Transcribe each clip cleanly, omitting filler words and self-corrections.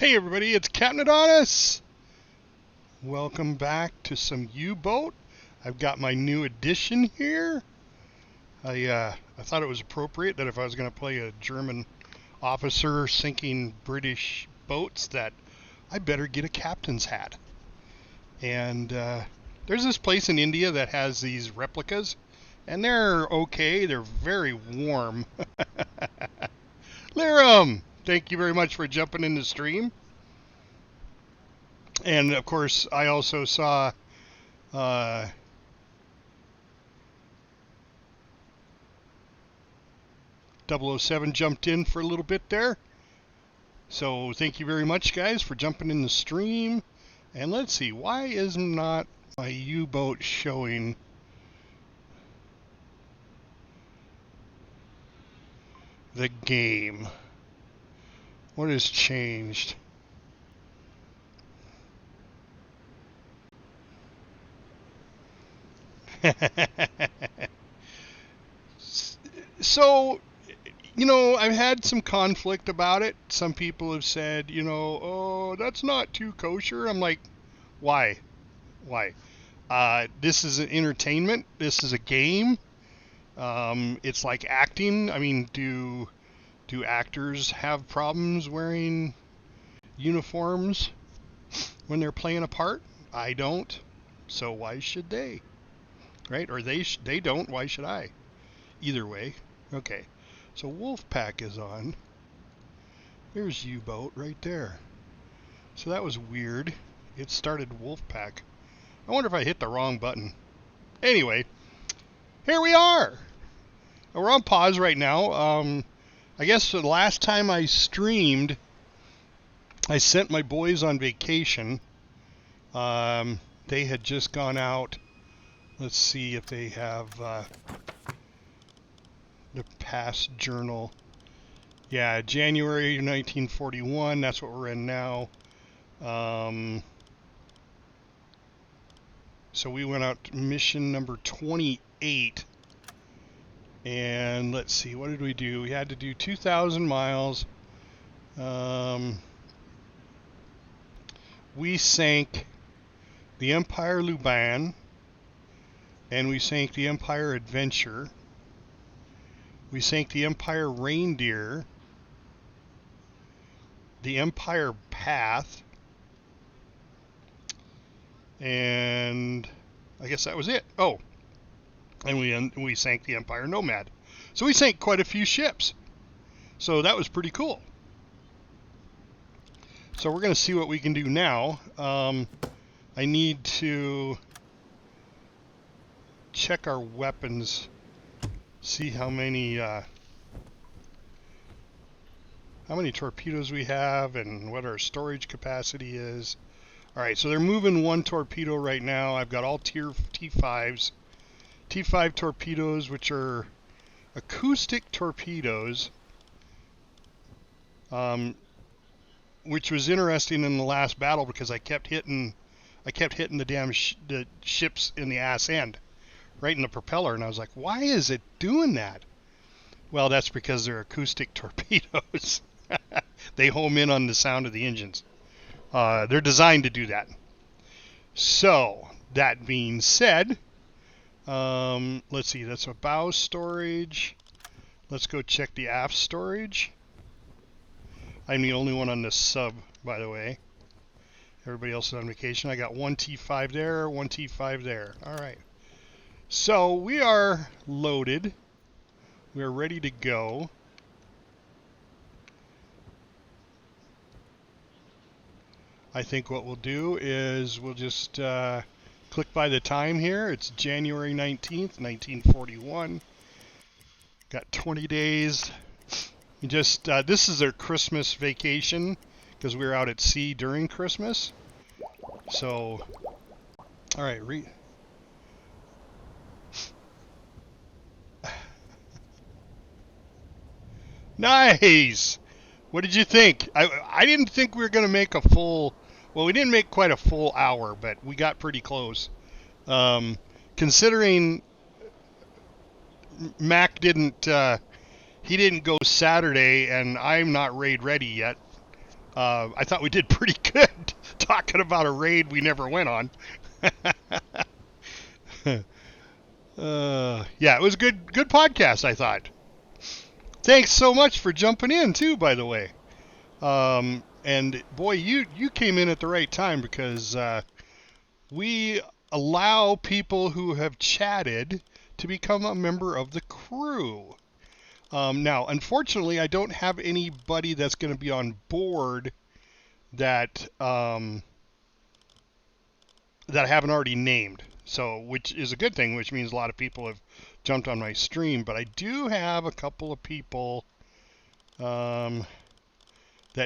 Hey everybody, it's Captain Adonis! Welcome back to some U-Boat. I've got my new edition here. I thought it was appropriate that if I was going to play a German officer sinking British boats that I better get a captain's hat. And there's this place in India that has these replicas, and they're okay, they're very warm. Liram, thank you very much for jumping in the stream. And of course, I also saw 007 jumped in for a little bit there. So thank you very much, guys, for jumping in the stream. And let's see, why is not my U-boat showing? The game. What has changed? So, you know, I've had some conflict about it. Some people have said, you know, oh, that's not too kosher. I'm like, why? Why? This is an entertainment. This is a game. It's like acting. I mean, do actors have problems wearing uniforms when they're playing a part? I don't. So why should they? Right? Or they don't. Why should I? Either way. Okay. So Wolfpack is on. There's U-Boat right there. So that was weird. It started Wolfpack. I wonder if I hit the wrong button. Anyway, here we are. We're on pause right now. I guess the last time I streamed, I sent my boys on vacation. They had just gone out. Let's see if they have the past journal. Yeah, January 1941. That's what we're in now. So we went out to mission number 28. And let's see, what did we do? We had to do 2,000 miles. We sank the Empire Luban, and we sank the Empire Adventure. We sank the Empire Reindeer, the Empire Path, and I guess that was it. Oh, and we sank the Empire Nomad. So we sank quite a few ships. So that was pretty cool. So we're going to see what we can do now. I need to check our weapons, see how many torpedoes we have and what our storage capacity is. All right, so they're moving one torpedo right now. I've got all tier T5s. T5 torpedoes, which are acoustic torpedoes, which was interesting in the last battle because I kept hitting the damn the ships in the ass end, right in the propeller, and I was like, why is it doing that? Well, that's because they're acoustic torpedoes. They home in on the sound of the engines. They're designed to do that. So, that being said, let's see, that's a bow storage. Let's go check the aft storage. I'm the only one on this sub, by the way. Everybody else is on vacation. I got one T5 there, one T5 there. All right. So we are loaded. We are ready to go. I think what we'll do is we'll just click by the time here. It's January 19th, 1941. Got 20 days. Just this is their Christmas vacation because we were out at sea during Christmas. So, all right, nice. What did you think? I didn't think we were going to make a full. Well, we didn't make quite a full hour, but we got pretty close. Considering Mac didn't he didn't go Saturday, and I'm not raid ready yet. I thought we did pretty good talking about a raid we never went on. Yeah, it was a good podcast, I thought. Thanks so much for jumping in too, by the way. And boy, you came in at the right time because we allow people who have chatted to become a member of the crew. Now, unfortunately, I don't have anybody that's going to be on board that that I haven't already named. So, which is a good thing, which means a lot of people have jumped on my stream. But I do have a couple of people that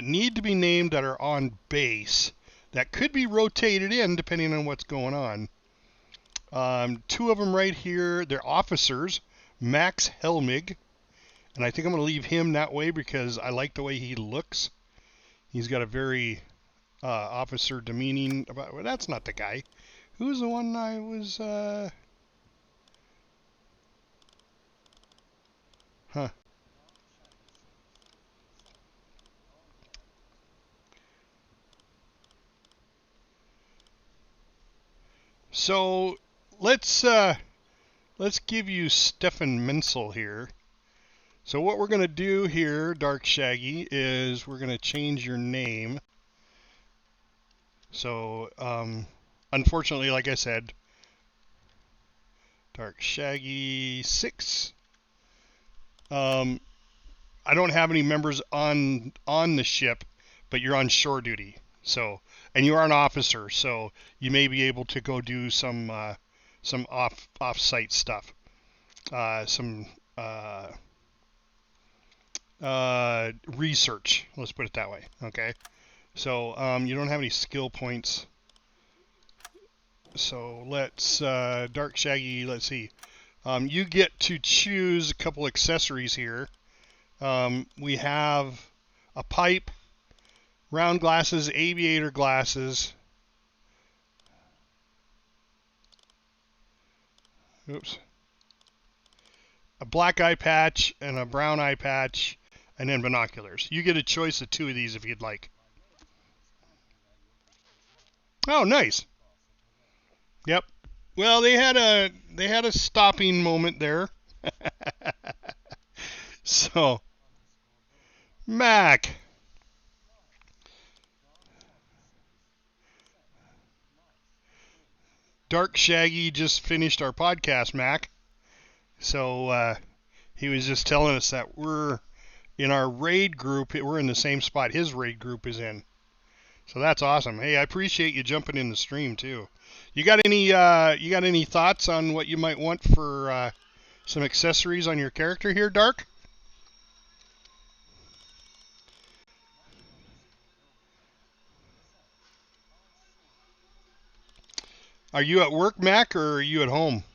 need to be named that are on base that could be rotated in depending on what's going on. Two of them right here, they're officers, Max Helmig, and I think I'm going to leave him that way because I like the way he looks. He's got a very officer demeaning about. Well, that's not the guy. Who's the one I was? Huh. So let's give you Stefan Menzel here. So what we're going to do here, Dark Shaggy, is we're going to change your name. So unfortunately, like I said, Dark Shaggy 6. I don't have any members on the ship, but you're on shore duty. So, and you are an officer, so you may be able to go do some off-site stuff, some research. Let's put it that way. Okay. So you don't have any skill points. So let's Dark Shaggy. Let's see. You get to choose a couple accessories here. We have a pipe, round glasses, aviator glasses. Oops. A black eye patch and a brown eye patch, and then binoculars. You get a choice of two of these if you'd like. Oh, nice. Yep. Well, they had a stopping moment there. So, Mac. Dark Shaggy just finished our podcast, Mac. So he was just telling us that we're in our raid group. We're in the same spot his raid group is in. So that's awesome. Hey, I appreciate you jumping in the stream too. You got any thoughts on what you might want for some accessories on your character here, Dark? Are you at work, Mac, or are you at home?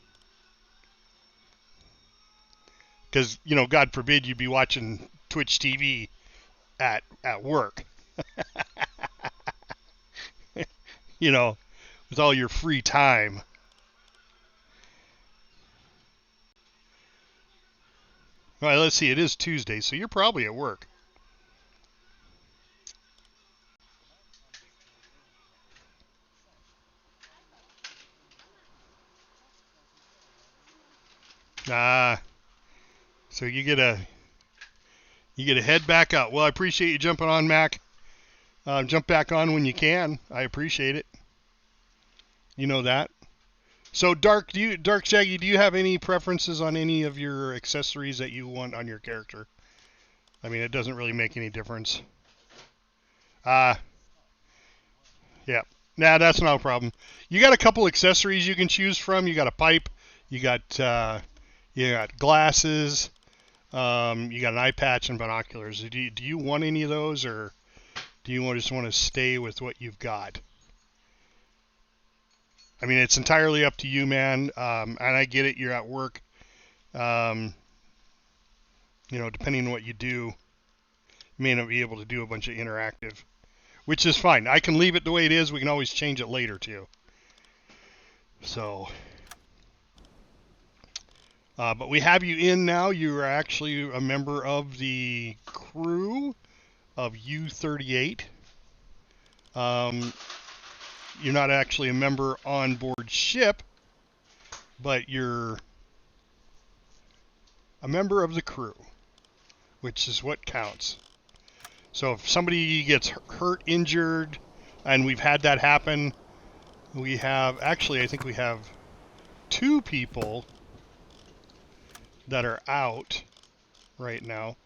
Because, God forbid you be watching Twitch TV at work. With all your free time. All right, let's see. It is Tuesday, so you're probably at work. So you get to head back out. Well, I appreciate you jumping on, Mac. Jump back on when you can. I appreciate it. You know that. So Dark Shaggy, do you have any preferences on any of your accessories that you want on your character? I mean, it doesn't really make any difference. Yeah. Nah, that's no problem. You got a couple accessories you can choose from. You got a pipe. You got glasses. You got an eye patch and binoculars. Do you want any of those, or do you just want to stay with what you've got? I mean, it's entirely up to you, man. And I get it. You're at work. Depending on what you do, you may not be able to do a bunch of interactive, which is fine. I can leave it the way it is. We can always change it later, too. So, but we have you in now. You are actually a member of the crew of U38. You're not actually a member on board ship, but you're a member of the crew, which is what counts. So if somebody gets hurt, injured, and we've had that happen, we have, actually, I think we have 2 people that are out right now.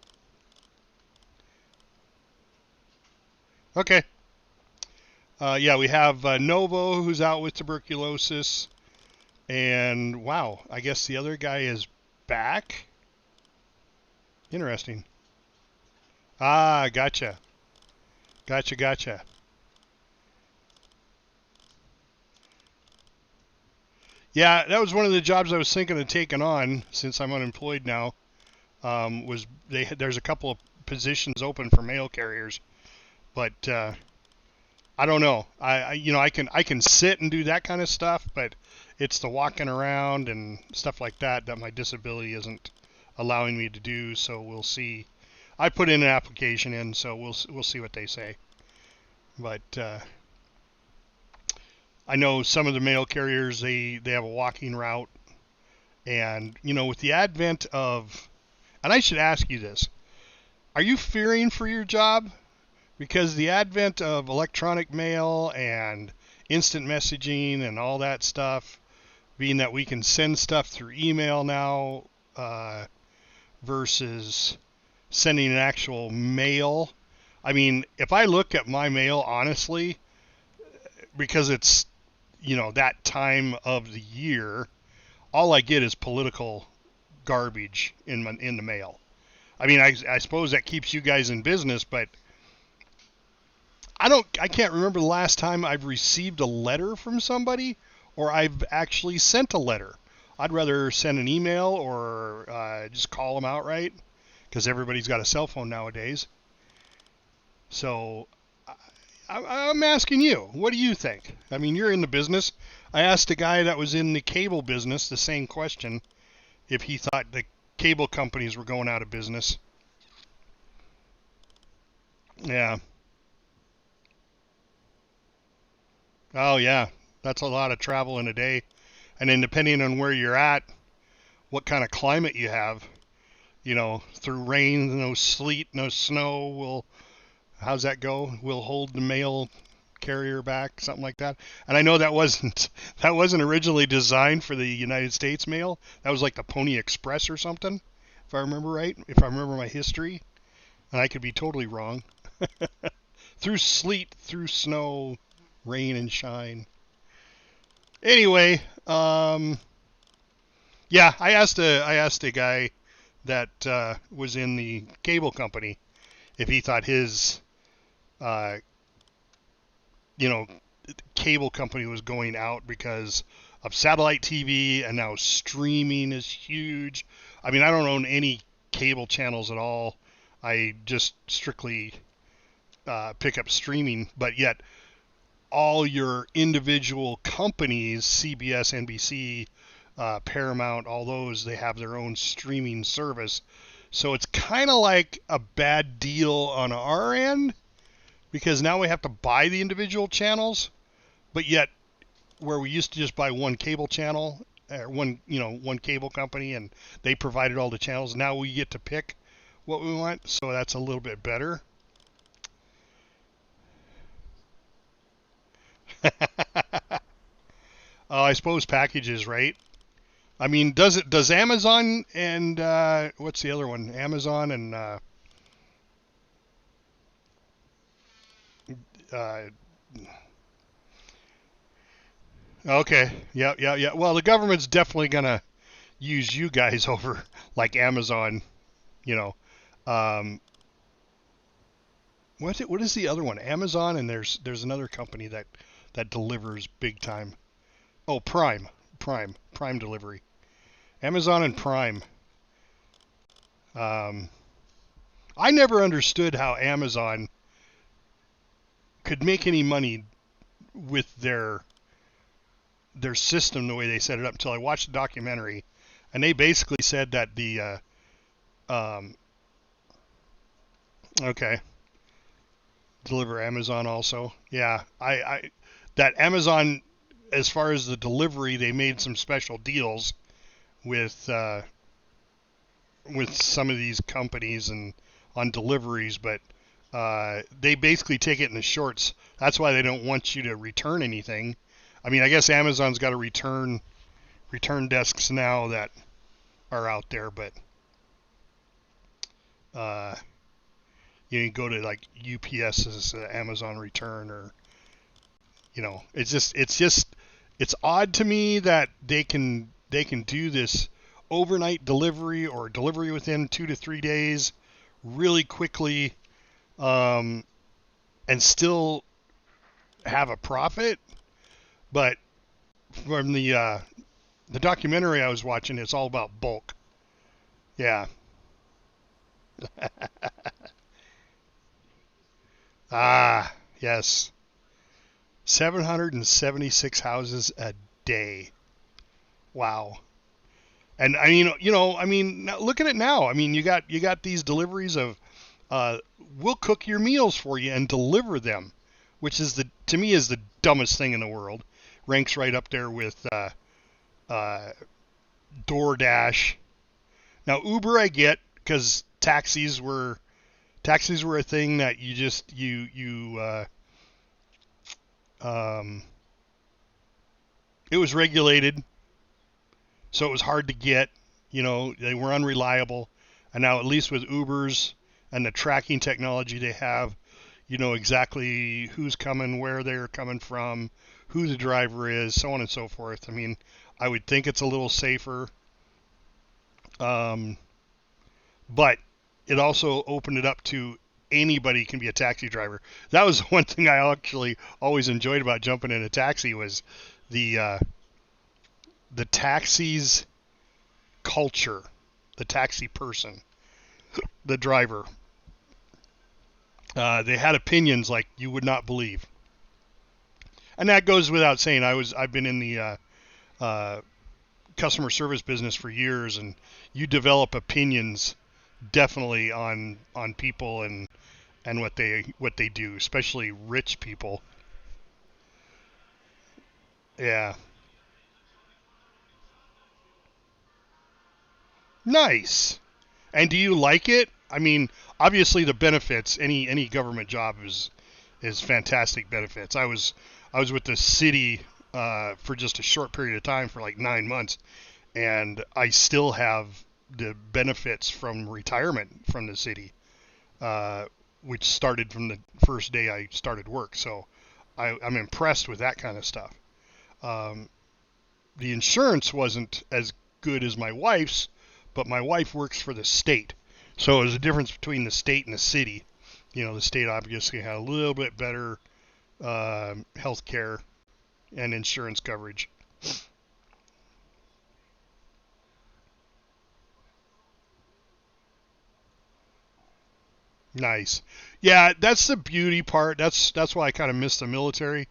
Okay. Yeah, we have Novo, who's out with tuberculosis. And, wow, I guess the other guy is back? Interesting. Ah, gotcha. Gotcha. Yeah, that was one of the jobs I was thinking of taking on since I'm unemployed now. There's a couple of positions open for mail carriers, but I don't know. I can sit and do that kind of stuff, but it's the walking around and stuff like that my disability isn't allowing me to do. So we'll see. I put in an application in, so we'll see what they say. But I know some of the mail carriers they have a walking route, and with the advent of, and I should ask you this: are you fearing for your job? Because the advent of electronic mail and instant messaging and all that stuff, being that we can send stuff through email now versus sending an actual mail. I mean, if I look at my mail honestly, because it's that time of the year, all I get is political garbage in the mail. I mean, I suppose that keeps you guys in business, but I can't remember the last time I've received a letter from somebody or I've actually sent a letter. I'd rather send an email or just call them outright because everybody's got a cell phone nowadays. So I'm asking you, what do you think? I mean, you're in the business. I asked a guy that was in the cable business the same question, if he thought the cable companies were going out of business. Yeah. Oh, yeah. That's a lot of travel in a day. And then depending on where you're at, what kind of climate you have, through rain, no sleet, no snow, how's that go? We'll hold the mail carrier back, something like that. And I know that wasn't originally designed for the United States mail. That was like the Pony Express or something, if I remember right, if I remember my history. And I could be totally wrong. Through sleet, through snow, rain and shine. Anyway, yeah, I asked a guy that was in the cable company if he thought his uh, cable company was going out because of satellite TV, and now streaming is huge. I mean, I don't own any cable channels at all. I just strictly pick up streaming, but yet all your individual companies, CBS, NBC, Paramount, all those, they have their own streaming service. So it's kind of like a bad deal on our end because now we have to buy the individual channels, but yet where we used to just buy one cable channel, one cable company, and they provided all the channels, now we get to pick what we want. So that's a little bit better. I suppose packages, right? I mean, does Amazon and what's the other one? Amazon and uh, okay, yeah. Well, the government's definitely gonna use you guys over like Amazon. You know, um, what is the other one? Amazon, and there's another company that delivers big time. Oh, Prime delivery. Amazon and Prime. Um, I never understood how Amazon could make any money with their system the way they set it up until I watched the documentary, and they basically said that um, okay, deliver Amazon also. Yeah, I that Amazon, as far as the delivery, they made some special deals with some of these companies and on deliveries, but they basically take it in the shorts. That's why they don't want you to return anything. I mean, I guess Amazon's got a return desks now that are out there, but uh, you can go to like UPS's Amazon return, or it's odd to me that they can do this overnight delivery or delivery within 2 to 3 days really quickly, and still have a profit. But from the documentary I was watching, it's all about bulk. Yeah. Ah, yes. 776 houses a day. Wow. And I mean, I mean, look at it now. I mean, you got these deliveries of, uh, we'll cook your meals for you and deliver them, which is to me is the dumbest thing in the world. Ranks right up there with uh, DoorDash. Now Uber I get, because taxis were a thing that you just um, it was regulated, so it was hard to get. They were unreliable. And now, at least with Ubers and the tracking technology they have, you know exactly who's coming, where they're coming from, who the driver is, so on and so forth. I mean, I would think it's a little safer, um, but it also opened it up to anybody can be a taxi driver. That was one thing I actually always enjoyed about jumping in a taxi was the uh, the taxi's culture, the taxi person, the driver. They had opinions like you would not believe, and that goes without saying. I've been in the uh, customer service business for years, and you develop opinions definitely on people and what they do, especially rich people. Yeah, nice. And do you like it? I mean, obviously the benefits. Any government job is fantastic benefits. I was with the city for just a short period of time for like 9 months, and I still have the benefits from retirement from the city, uh, which started from the first day I started work. So I'm impressed with that kind of stuff. Um, the insurance wasn't as good as my wife's, but my wife works for the state. So there's a difference between the state and the city. The state obviously had a little bit better health care and insurance coverage. Nice. Yeah, that's the beauty part. That's why I kind of miss the military.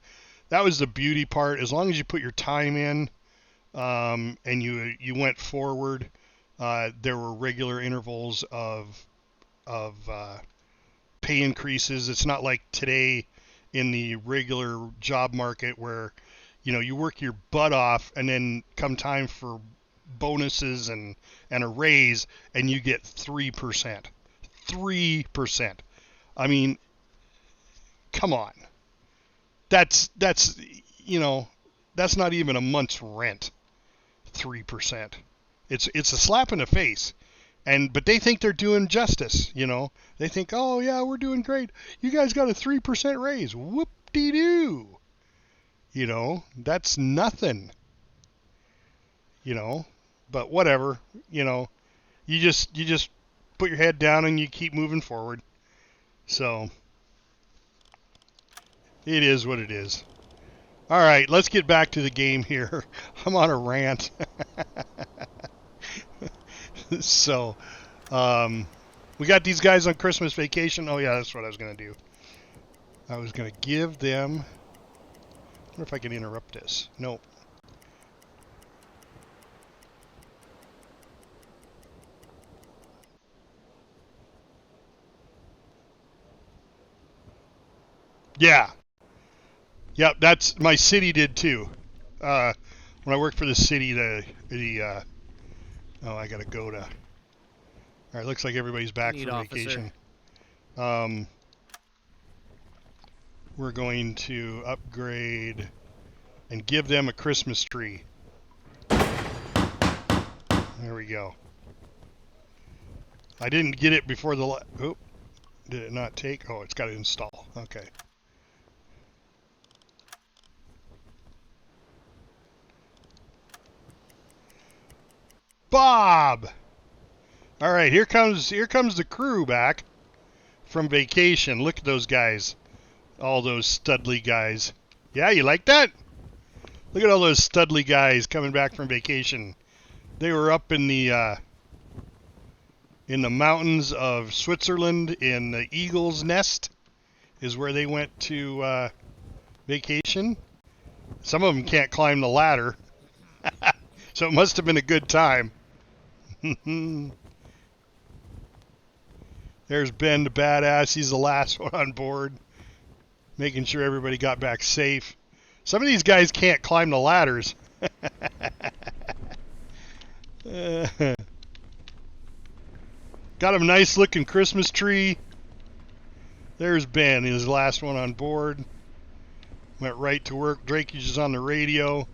That was the beauty part. As long as you put your time in, and you went forward, there were regular intervals of pay increases. It's not like today in the regular job market where you work your butt off and then come time for bonuses and a raise and you get 3%. 3%. I mean, come on. That's you know that's not even a month's rent. 3%. It's a slap in the face. But they think they're doing justice. They think, "Oh yeah, we're doing great. You guys got a 3% raise. Whoop-de-doo." That's nothing, you know. But whatever, you know. You just put your head down and you keep moving forward. So, it is what it is. All right, let's get back to the game here. I'm on a rant. So, um, we got these guys on Christmas vacation. Oh yeah, that's what I was gonna do. I was gonna give them. I wonder if I can interrupt this. Nope. Yeah. Yep, that's my city did too. When I worked for the city, oh, I gotta go to. All right, looks like everybody's back Need, from officer. vacation. We're going to upgrade and give them a Christmas tree. There we go. I didn't get it before the. Oh, did it not take? Oh, it's got to install. Okay. Bob. All right, here comes the crew back from vacation. Look at those guys. All those studly guys. Yeah, you like that? Look at all those studly guys coming back from vacation. They were up in the mountains of Switzerland in the Eagle's Nest is where they went to vacation. Some of them can't climb the ladder. So it must have been a good time. There's Ben the badass. He's the last one on board, making sure everybody got back safe. Some of these guys can't climb the ladders. Got a nice looking Christmas tree. There's Ben. He's the last one on board. Went right to work. Drake is on the radio.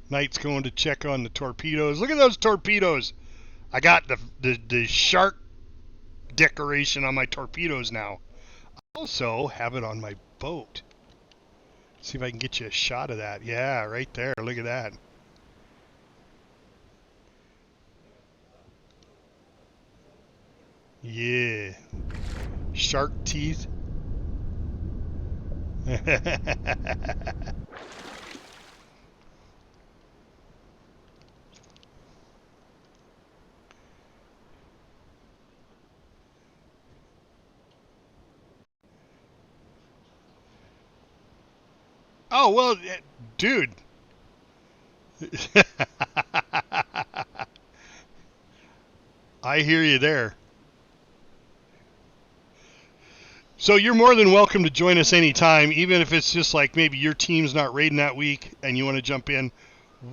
Knight's going to check on the torpedoes. Look at those torpedoes. I got the shark decoration on my torpedoes now. I also have it on my boat. See if I can get you a shot of that. Yeah, right there. Look at that. Yeah. Shark teeth. Oh, well, dude. I hear you there. So you're more than welcome to join us anytime, even if it's just like maybe your team's not raiding that week and you want to jump in.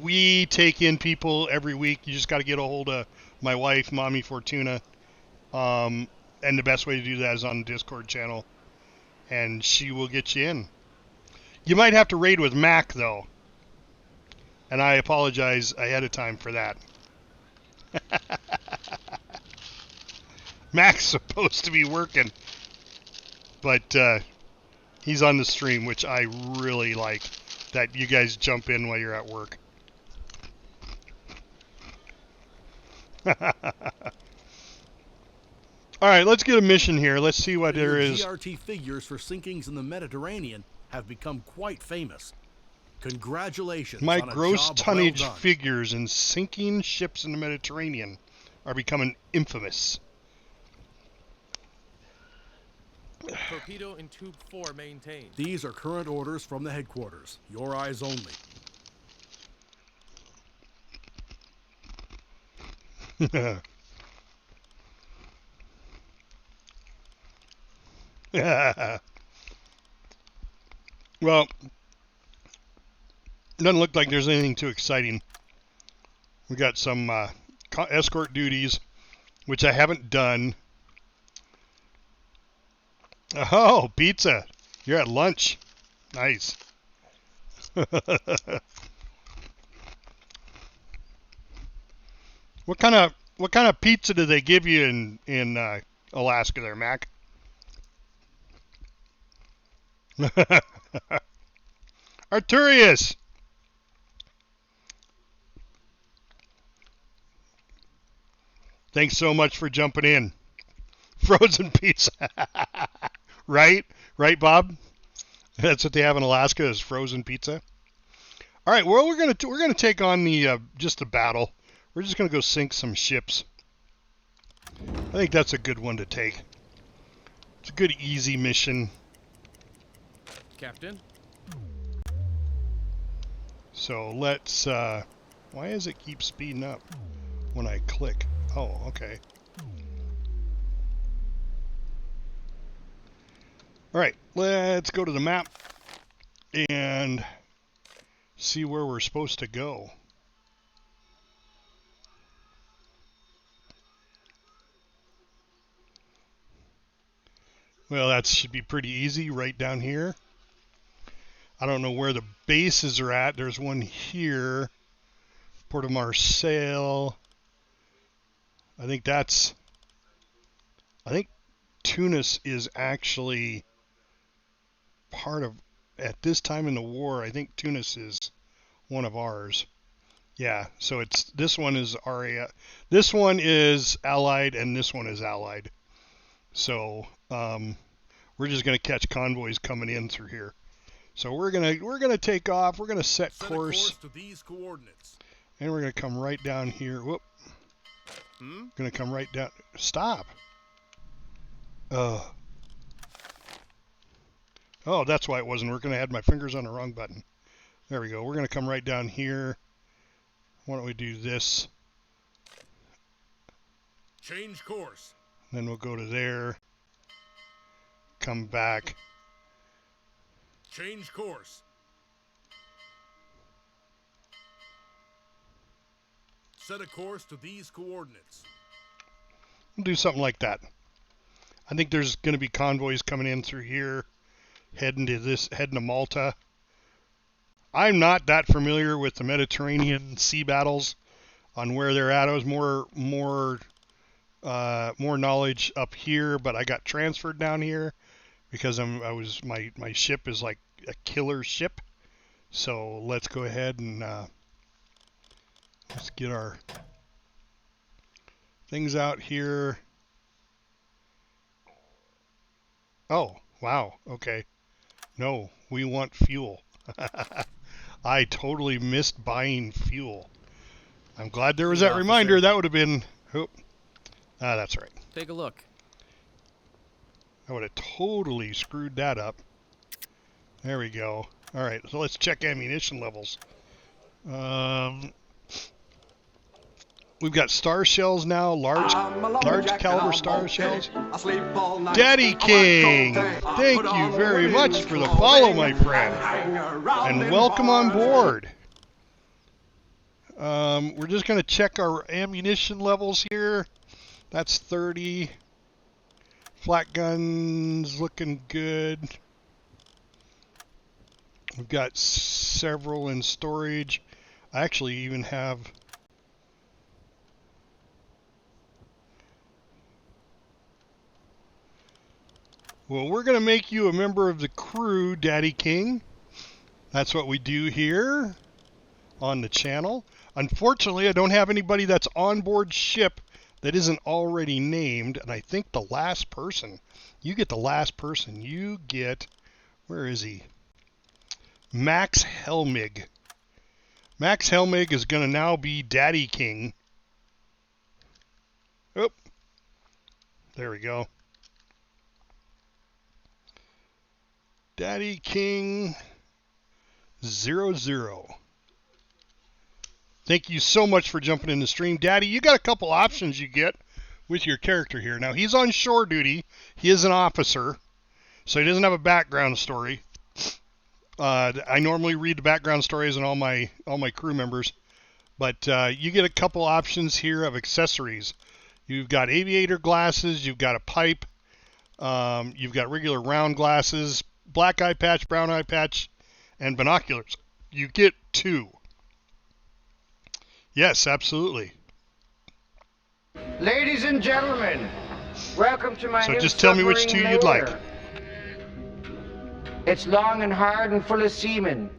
We take in people every week. You just got to get a hold of my wife, Mommy Fortuna. And the best way to do that is on the Discord channel. And she will get you in. You might have to raid with Mac, though. And I apologize ahead of time for that. Mac's supposed to be working. But he's on the stream, which I really like. That you guys jump in while you're at work. All right, let's get a mission here. Let's see what there is. GRT figures for sinkings in the Mediterranean have become quite famous. Congratulations My on a gross job tonnage well done. figures in sinking ships in the Mediterranean are becoming infamous. Torpedo in tube 4 maintained. These are current orders from the headquarters. Your eyes only. Well, it doesn't look like there's anything too exciting. We got some escort duties, which I haven't done. Oh, pizza! You're at lunch. Nice. What kind of pizza do they give you in Alaska there, Mac? Arturius! Thanks so much for jumping in. Frozen pizza. Right? Right, Bob? That's what they have in Alaska is frozen pizza. All right, well, we're gonna take on the just the battle. We're just gonna go sink some ships. I think that's a good one to take. It's a good, easy mission. Captain? So let's, why does it keep speeding up when I click? Oh, okay. All right, let's go to the map and see where we're supposed to go. Well, that should be pretty easy right down here. I don't know where the bases are at. There's one here, Port of Marseille. I think Tunis is actually part of, at this time in the war, I think Tunis is one of ours. Yeah, so this one is this one is Allied, and this one is Allied. So we're just gonna catch convoys coming in through here. So we're gonna take off. We're gonna set Set course a course to these coordinates. and we're gonna come right down here. Whoop. Gonna come right down. Stop. Oh, that's why it wasn't working. I had my fingers on the wrong button. There we go. We're gonna come right down here. Why don't we do this? Change course. Then we'll go to there. Come back. Change course. Set a course to these coordinates. We'll do something like that. I think there's going to be convoys coming in through here, heading to Malta. I'm not that familiar with the Mediterranean sea battles on where they're at. I was more knowledge up here, but I got transferred down here because my ship is like a killer ship. So let's go ahead and let's get our things out here. Oh, wow. Okay. No, we want fuel. I totally missed buying fuel. I'm glad there was that reminder. That would have been... Oh, that's right. Take a look. I would have totally screwed that up. There we go. All right, so let's check ammunition levels. We've got star shells now, large caliber star shells. Daddy King, thank you very much for the follow, my friend, and welcome on board. We're just going to check our ammunition levels here. That's 30. Flat guns looking good. We've got several in storage. I actually even have... Well, we're going to make you a member of the crew, Daddy King. That's what we do here on the channel. Unfortunately, I don't have anybody that's on board ship that isn't already named. And I think the last person, you get the last person. You get, where is he? Max Helmig. Max Helmig is going to now be Daddy King. Oh, there we go. Daddy King 00. Thank you so much for jumping in the stream. Daddy, you got a couple options you get with your character here. Now, he's on shore duty. He is an officer, so he doesn't have a background story. I normally read the background stories on all my crew members, but you get a couple options here of accessories. You've got aviator glasses, you've got a pipe, you've got regular round glasses, black eye patch, brown eye patch, and binoculars. You get 2. Yes, absolutely. Ladies and gentlemen, welcome to my So new just tell me which 2 you'd like. submarine. It's long and hard and full of semen.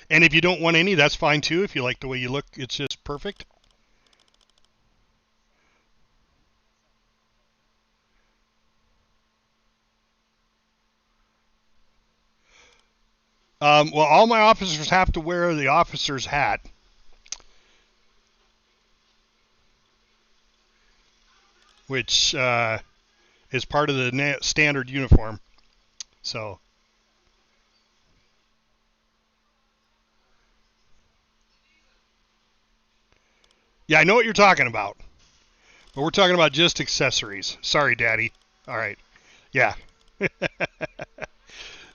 And if you don't want any, that's fine too. If you like the way you look, it's just perfect. Well, all my officers have to wear the officer's hat. Which is part of the standard uniform. So... Yeah, I know what you're talking about. But we're talking about just accessories. Sorry, Daddy. All right. Yeah.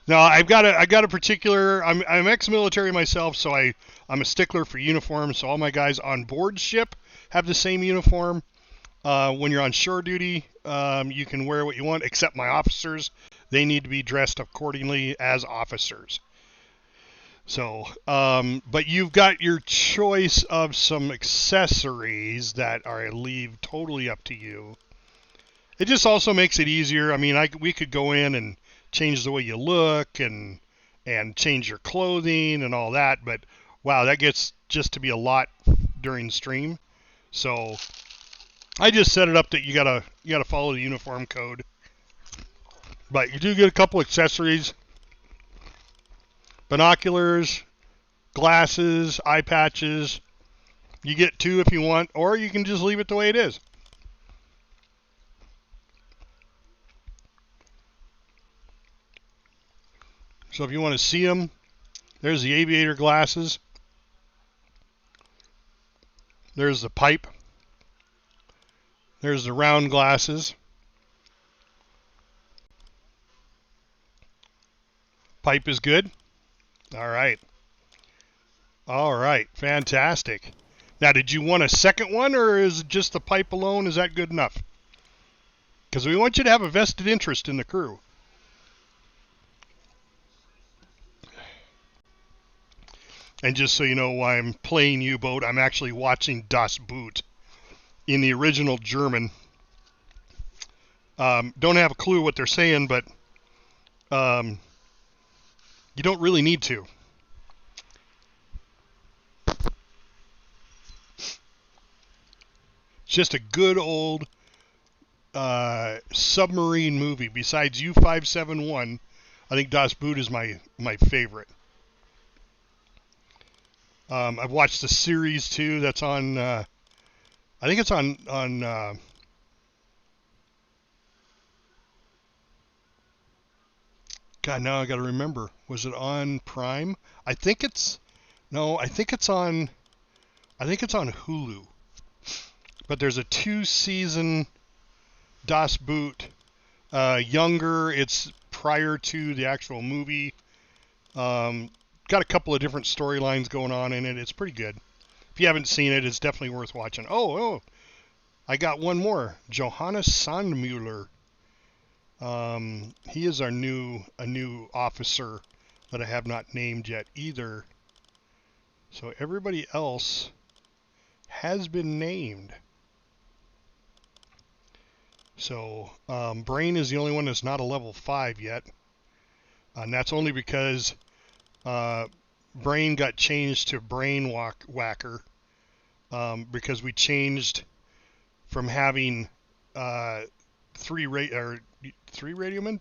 No, I got a particular. I'm ex-military myself, so I'm a stickler for uniforms. So all my guys on board ship have the same uniform. When you're on shore duty, you can wear what you want, except my officers. They need to be dressed accordingly as officers. So, but you've got your choice of some accessories that I leave totally up to you. It just also makes it easier. I mean, we could go in and change the way you look and change your clothing and all that, but wow, that gets just to be a lot during stream. So I just set it up that you gotta follow the uniform code. But you do get a couple accessories: binoculars, glasses, eye patches. You get 2 if you want, or you can just leave it the way it is. So if you want to see them, there's the aviator glasses. There's the pipe. There's the round glasses. Pipe is good. All right. All right. Fantastic. Now, did you want a second one, or is it just the pipe alone? Is that good enough? Because we want you to have a vested interest in the crew. And just so you know why I'm playing U-Boat, I'm actually watching Das Boot in the original German. Don't have a clue what they're saying, but you don't really need to. It's just a good old submarine movie. Besides U-571, I think Das Boot is my favorite. I've watched the series too. That's on. I think it's on. God, now I got to remember. Was it on Prime? I think it's. No, I think it's on. I think it's on Hulu. But there's a 2-season Das Boot. Younger. It's prior to the actual movie. Got a couple of different storylines going on in it. It's pretty good. If you haven't seen it, it's definitely worth watching. Oh, I got one more. Johannes Sandmüller. He is a new officer that I have not named yet either. So everybody else has been named. So Brain is the only one that's not a level 5 yet. And that's only because Brain got changed to Brain Whacker because we changed from having 2 radiomen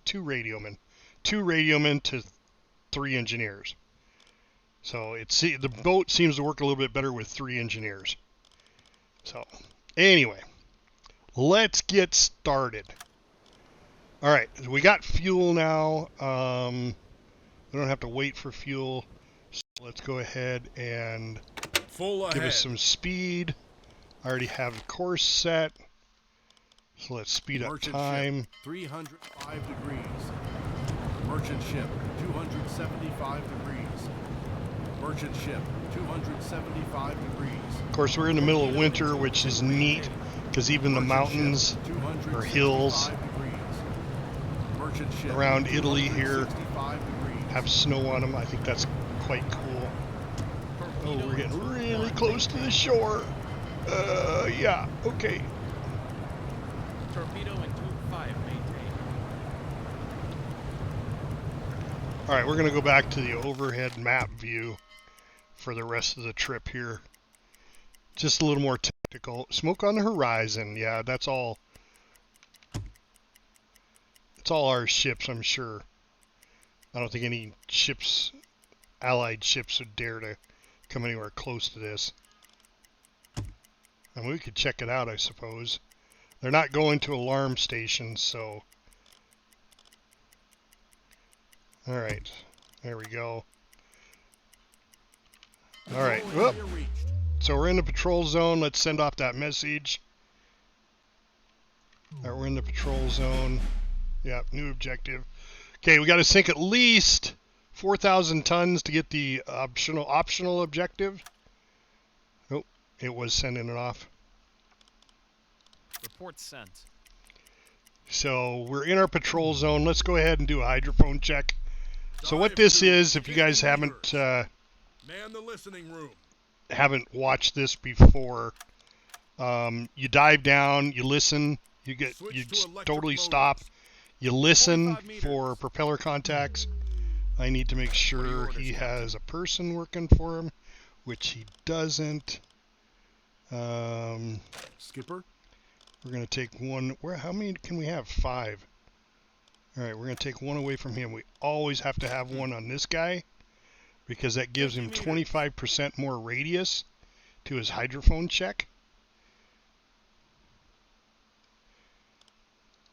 to 3 engineers. So the boat seems to work a little bit better with 3 engineers. So anyway, let's get started. All right, so we got fuel now. We don't have to wait for fuel. So let's go ahead and give us some speed. I already have the course set. So let's speed up time. Ship, 305 degrees. Merchant ship, 275 degrees. Merchant ship, 275 degrees. Of course, we're in the middle of winter, which is neat because even the mountains or hills around Italy here have snow on them. I think that's quite cool. Oh, we're getting really close to the shore. Yeah, okay. Torpedo and tube 5 maintained. All right, we're going to go back to the overhead map view for the rest of the trip here. Just a little more tactical. Smoke on the horizon. Yeah, that's all. It's all our ships, I'm sure. I don't think any ships, allied ships, would dare to come anywhere close to this. And we could check it out, I suppose. They're not going to alarm stations, so... Alright, there we go. Alright, whoop. So we're in the patrol zone. Let's send off that message. All right, we're in the patrol zone. Yep, new objective. Okay, we got to sink at least 4,000 tons to get the optional objective. Oh, it was sending it off. Report sent. So we're in our patrol zone. Let's go ahead and do a hydrophone check. So what Dive this to is, if you guys 50 haven't meters. Man the listening room. watched this before, you dive down, you listen, you Switch to electric totally motors. stop, you listen 45 meters. for propeller contacts. I need to make sure orders, he Captain? has a person working for him, which he doesn't. Skipper, We're going to take one. How many can we have? 5. All right, we're going to take one away from him. We always have to have one on this guy because that gives him 25% more radius to his hydrophone check.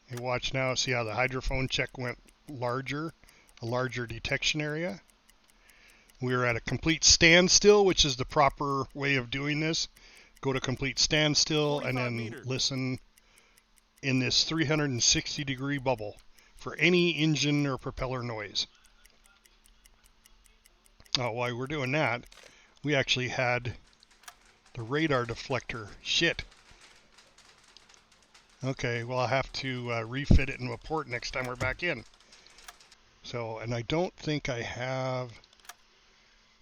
You watch now, see how the hydrophone check went larger, a larger detection area. We're at a complete standstill, which is the proper way of doing this. Go to complete standstill and 45 then meters. listen in this 360-degree bubble for any engine or propeller noise. Oh, while we're doing that, we actually had the radar deflector. Shit. Okay, well, I'll have to refit it into a port next time we're back in. So, and I don't think I have...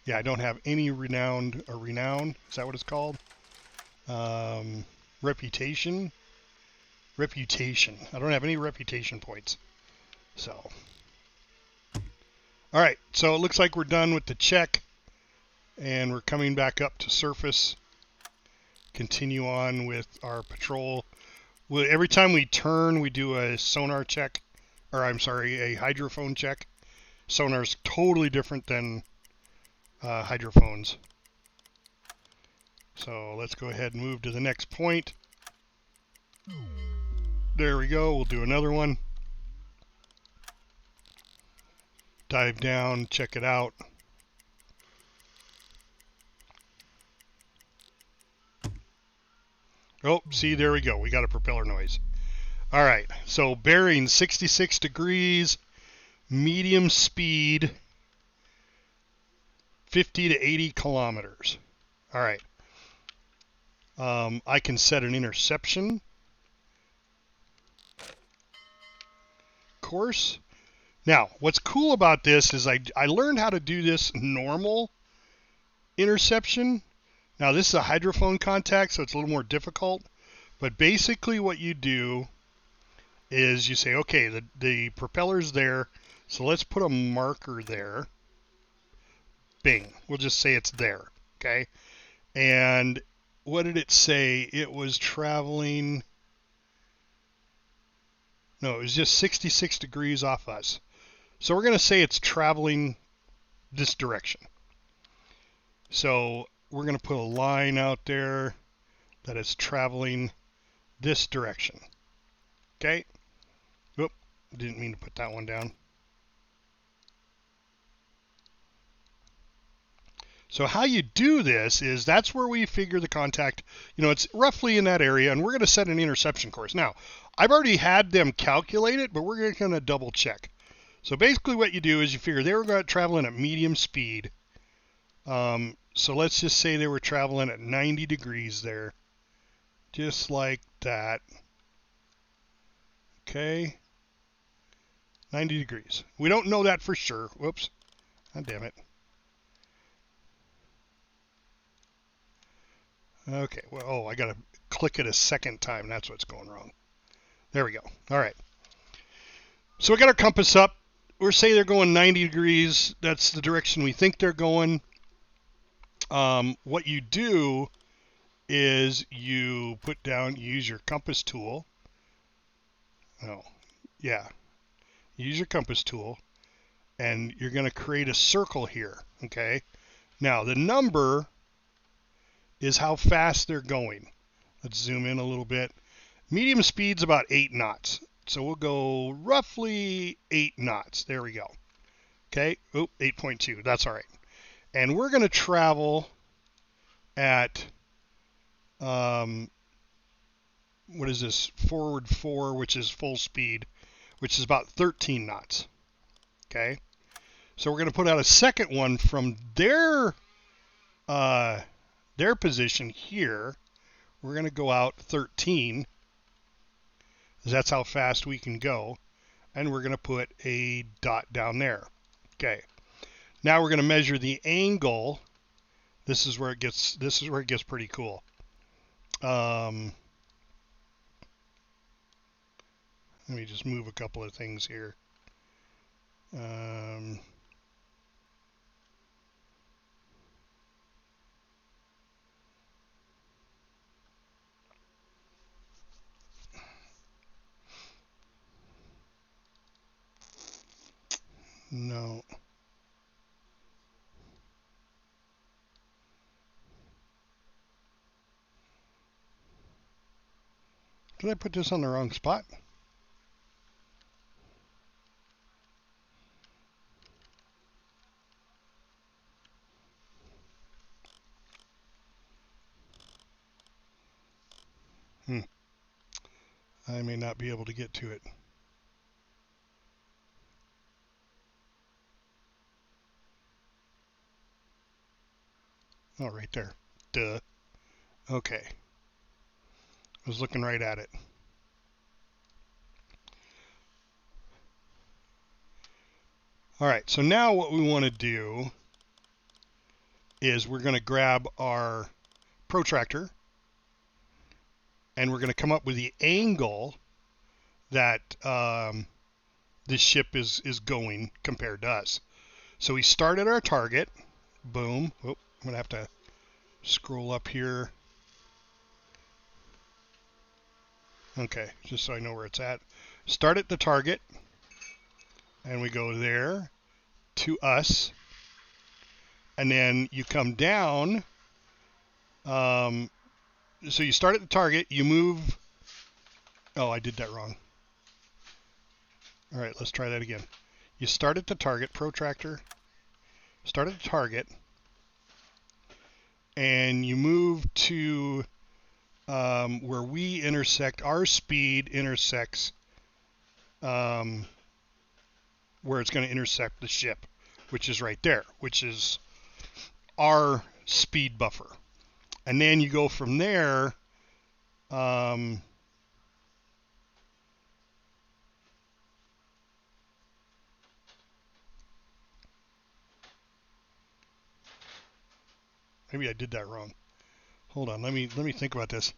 Yeah, I don't have any renown. Is that what it's called? Reputation. I don't have any reputation points. So. Alright, so it looks like we're done with the check. And we're coming back up to surface. Continue on with our patrol. Every time we turn, we do a sonar check. Or, I'm sorry, a hydrophone check. Sonar's totally different than hydrophones. So let's go ahead and move to the next point. There we go. We'll do another one. Dive down, check it out. Oh, see, there we go. We got a propeller noise. All right, so bearing 66 degrees, medium speed, 50 to 80 kilometers. All right. I can set an interception course. Now, what's cool about this is I learned how to do this normal interception. Now, this is a hydrophone contact, so it's a little more difficult. But basically what you do is you say, okay, the propeller's there, so let's put a marker there. Bing. We'll just say it's there, okay? And what did it say? It was traveling... No, it was just 66 degrees off us. So we're going to say it's traveling this direction. So we're going to put a line out there that it's traveling this direction. Okay? Oop, didn't mean to put that one down. So how you do this is that's where we figure the contact, it's roughly in that area, and we're going to set an interception course. Now, I've already had them calculate it, but we're going to double check. So basically what you do is you figure they were traveling at medium speed. So let's just say they were traveling at 90 degrees there. Just like that. Okay. 90 degrees. We don't know that for sure. Whoops. Oh, damn it. Okay, well, I got to click it a second time. That's what's going wrong. There we go. All right. So we got our compass up. We're saying they're going 90 degrees. That's the direction we think they're going. What you do is you use your compass tool. Oh, yeah. Use your compass tool, and you're going to create a circle here, okay? Now, the number is how fast they're going. Let's zoom in a little bit. Medium speed's about 8 knots. So we'll go roughly 8 knots. There we go. Okay. Oop, 8.2. That's all right. And we're going to travel at what is this, forward 4, which is full speed, which is about 13 knots. Okay, so we're going to put out a second one from their position here. We're going to go out 13, because that's how fast we can go, and we're going to put a dot down there. Okay, now we're going to measure the angle. This is where it gets pretty cool. Let me just move a couple of things here. No. Did I put this on the wrong spot? I may not be able to get to it. Oh, right there. Duh. Okay. I was looking right at it. All right, so now what we want to do is we're going to grab our protractor and we're going to come up with the angle that this ship is going compared to us. So we start at our target. Boom. Oh, I'm going to have to scroll up here. Okay, just so I know where it's at. Start at the target, and we go there to us, and then you come down. So you start at the target, you move. Oh, I did that wrong. All right, let's try that again. You start at the target, protractor, start at the target, and you move to where we intersect, our speed intersects where it's going to intersect the ship, which is right there, which is our speed buffer. And then you go from there. Maybe I did that wrong. Hold on, let me think about this.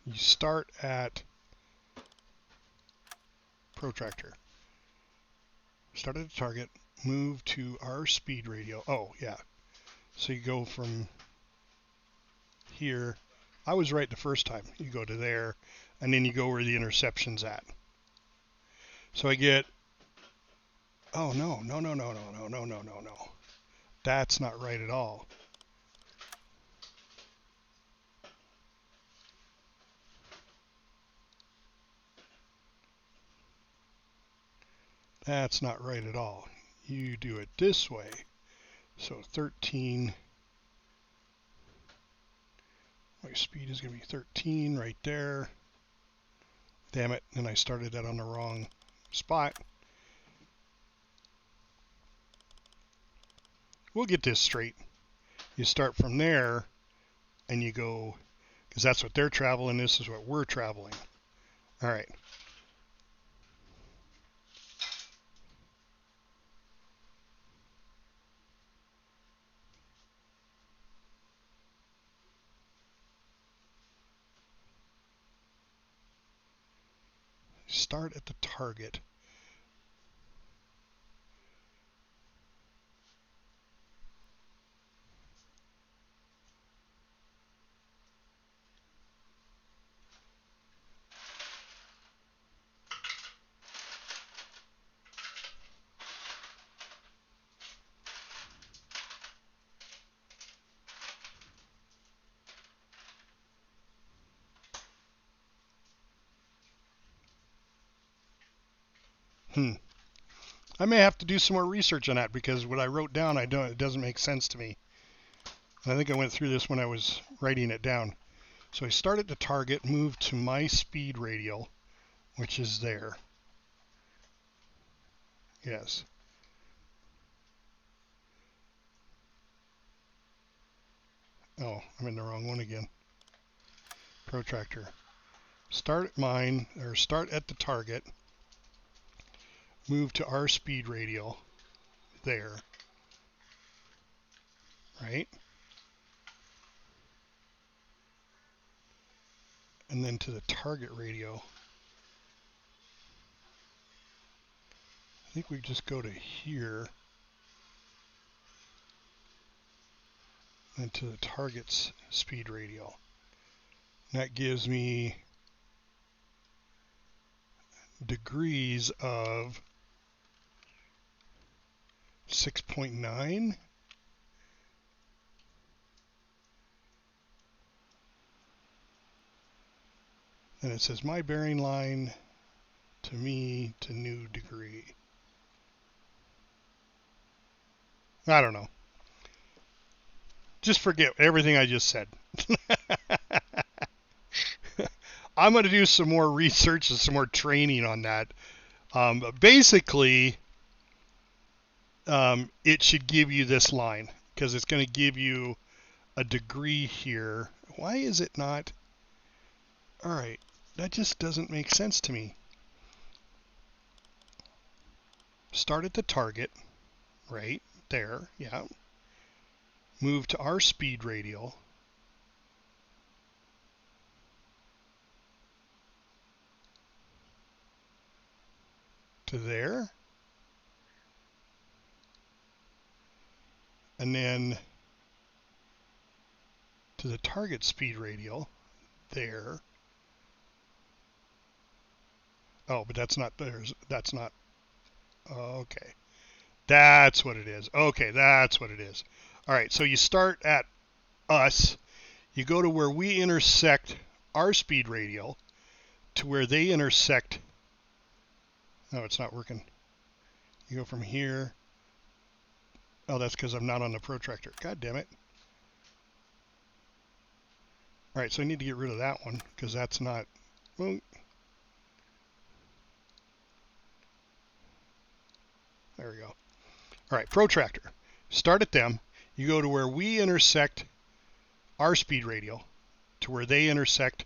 You start at protractor. Start at the target, move to our speed radio. Oh, yeah. So you go from here. I was right the first time. You go to there, and then you go where the interception's at. So I get, oh, no. That's not right at all. That's not right at all. You do it this way. So 13. My speed is going to be 13 right there. Damn it, and I started that on the wrong spot. We'll get this straight. You start from there, and you go, because that's what they're traveling, this is what we're traveling. All right. Start at the target. I may have to do some more research on that because what I wrote down, it doesn't make sense to me. And I think I went through this when I was writing it down. So I start at the target, move to my speed radial, which is there. Yes. Oh, I'm in the wrong one again. Protractor. Start at mine, or start at the target, move to our speed radial, there, right? And then to the target radial. I think we just go to here, and to the target's speed radial. And that gives me degrees of 6.9. And it says my bearing line to me to new degree. I don't know. Just forget everything I just said. I'm going to do some more research and some more training on that. But basically, it should give you this line because it's going to give you a degree here. Why is it not? All right, that just doesn't make sense to me. Start at the target, right there, yeah. Move to our speed radial. To there. And then to the target speed radial, there. Oh, but that's not theirs. That's not. Okay. That's what it is. Okay, that's what it is. All right, so you start at us. You go to where we intersect our speed radial to where they intersect. No, it's not working. You go from here. Oh, that's because I'm not on the protractor. God damn it. All right, so I need to get rid of that one because that's not. Well, there we go. All right, protractor. Start at them. You go to where we intersect our speed radial to where they intersect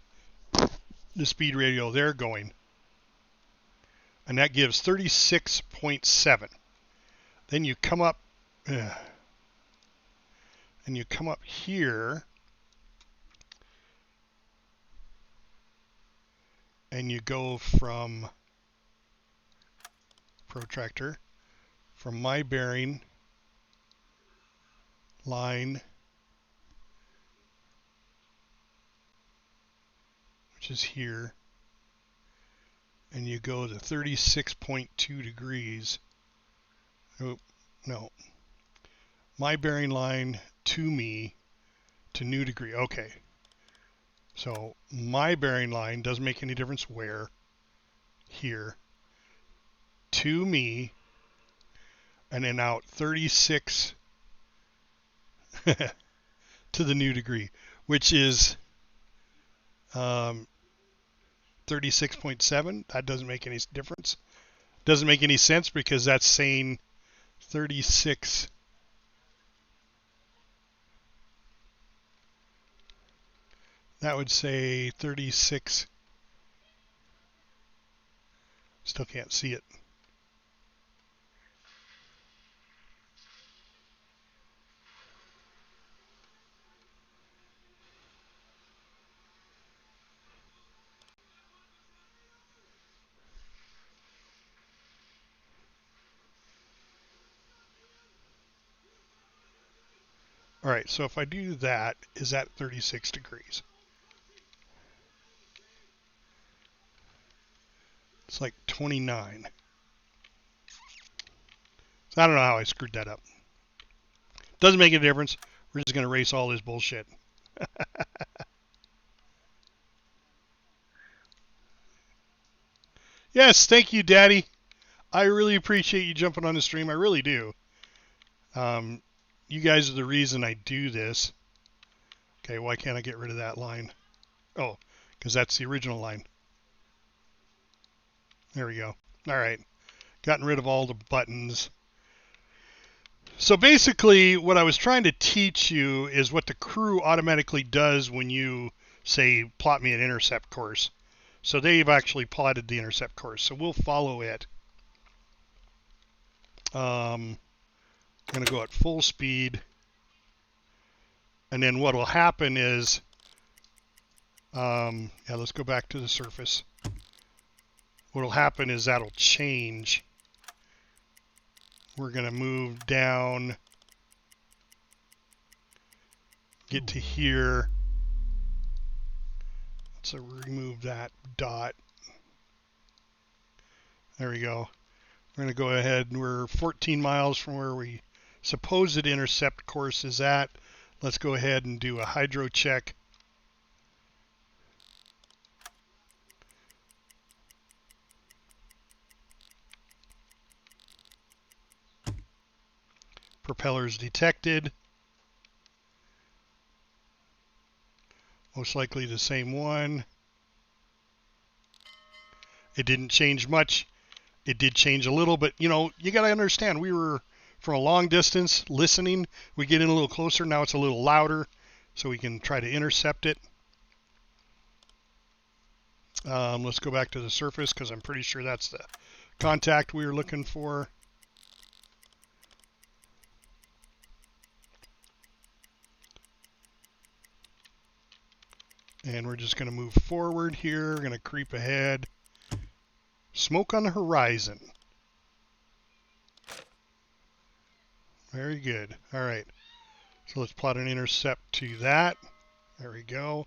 the speed radial they're going. And that gives 36.7. Then you come up and you come up here and you go from protractor from my bearing line, which is here, and you go to 36.2 degrees. Oh, no. My bearing line to me to new degree. Okay. So my bearing line doesn't make any difference where. Here. To me. And then out 36 to the new degree, which is 36.7. That doesn't make any difference. Doesn't make any sense because that's saying 36. That would say 36. Still can't see it. All right, so if I do that, is that 36 degrees? It's like 29. So I don't know how I screwed that up. Doesn't make any difference. We're just going to erase all this bullshit. Yes, thank you, Daddy. I really appreciate you jumping on the stream. I really do. You guys are the reason I do this. Okay, why can't I get rid of that line? Oh, because that's the original line. There we go. All right. Gotten rid of all the buttons. So basically, what I was trying to teach you is what the crew automatically does when you, say, plot me an intercept course. So they've actually plotted the intercept course. So we'll follow it. I'm going to go at full speed. And then what will happen is, yeah, let's go back to the surface. What will happen is that'll change. We're going to move down, get to here. Let's remove that dot. There we go. We're going to go ahead, and we're 14 miles from where we supposed intercept course is at. Let's go ahead and do a hydro check. Propellers detected. Most likely the same one. It didn't change much. It did change a little, but you know, you got to understand, we were from a long distance listening. We get in a little closer. Now it's a little louder, so we can try to intercept it. Let's go back to the surface because I'm pretty sure that's the contact we were looking for. And we're just going to move forward here. We're going to creep ahead. Smoke on the horizon. Very good. All right. So let's plot an intercept to that. There we go.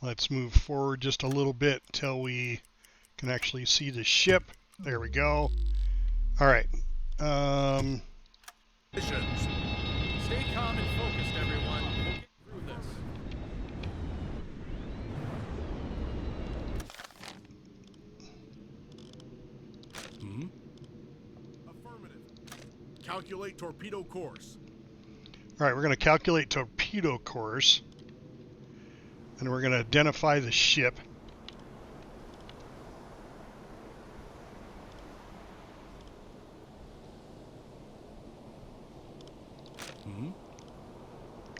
Let's move forward just a little bit until we can actually see the ship. There we go. All right. Missions. Stay calm and focused, everyone. We'll get through this. Affirmative. Calculate torpedo course. All right, we're going to calculate torpedo course. And we're going to identify the ship.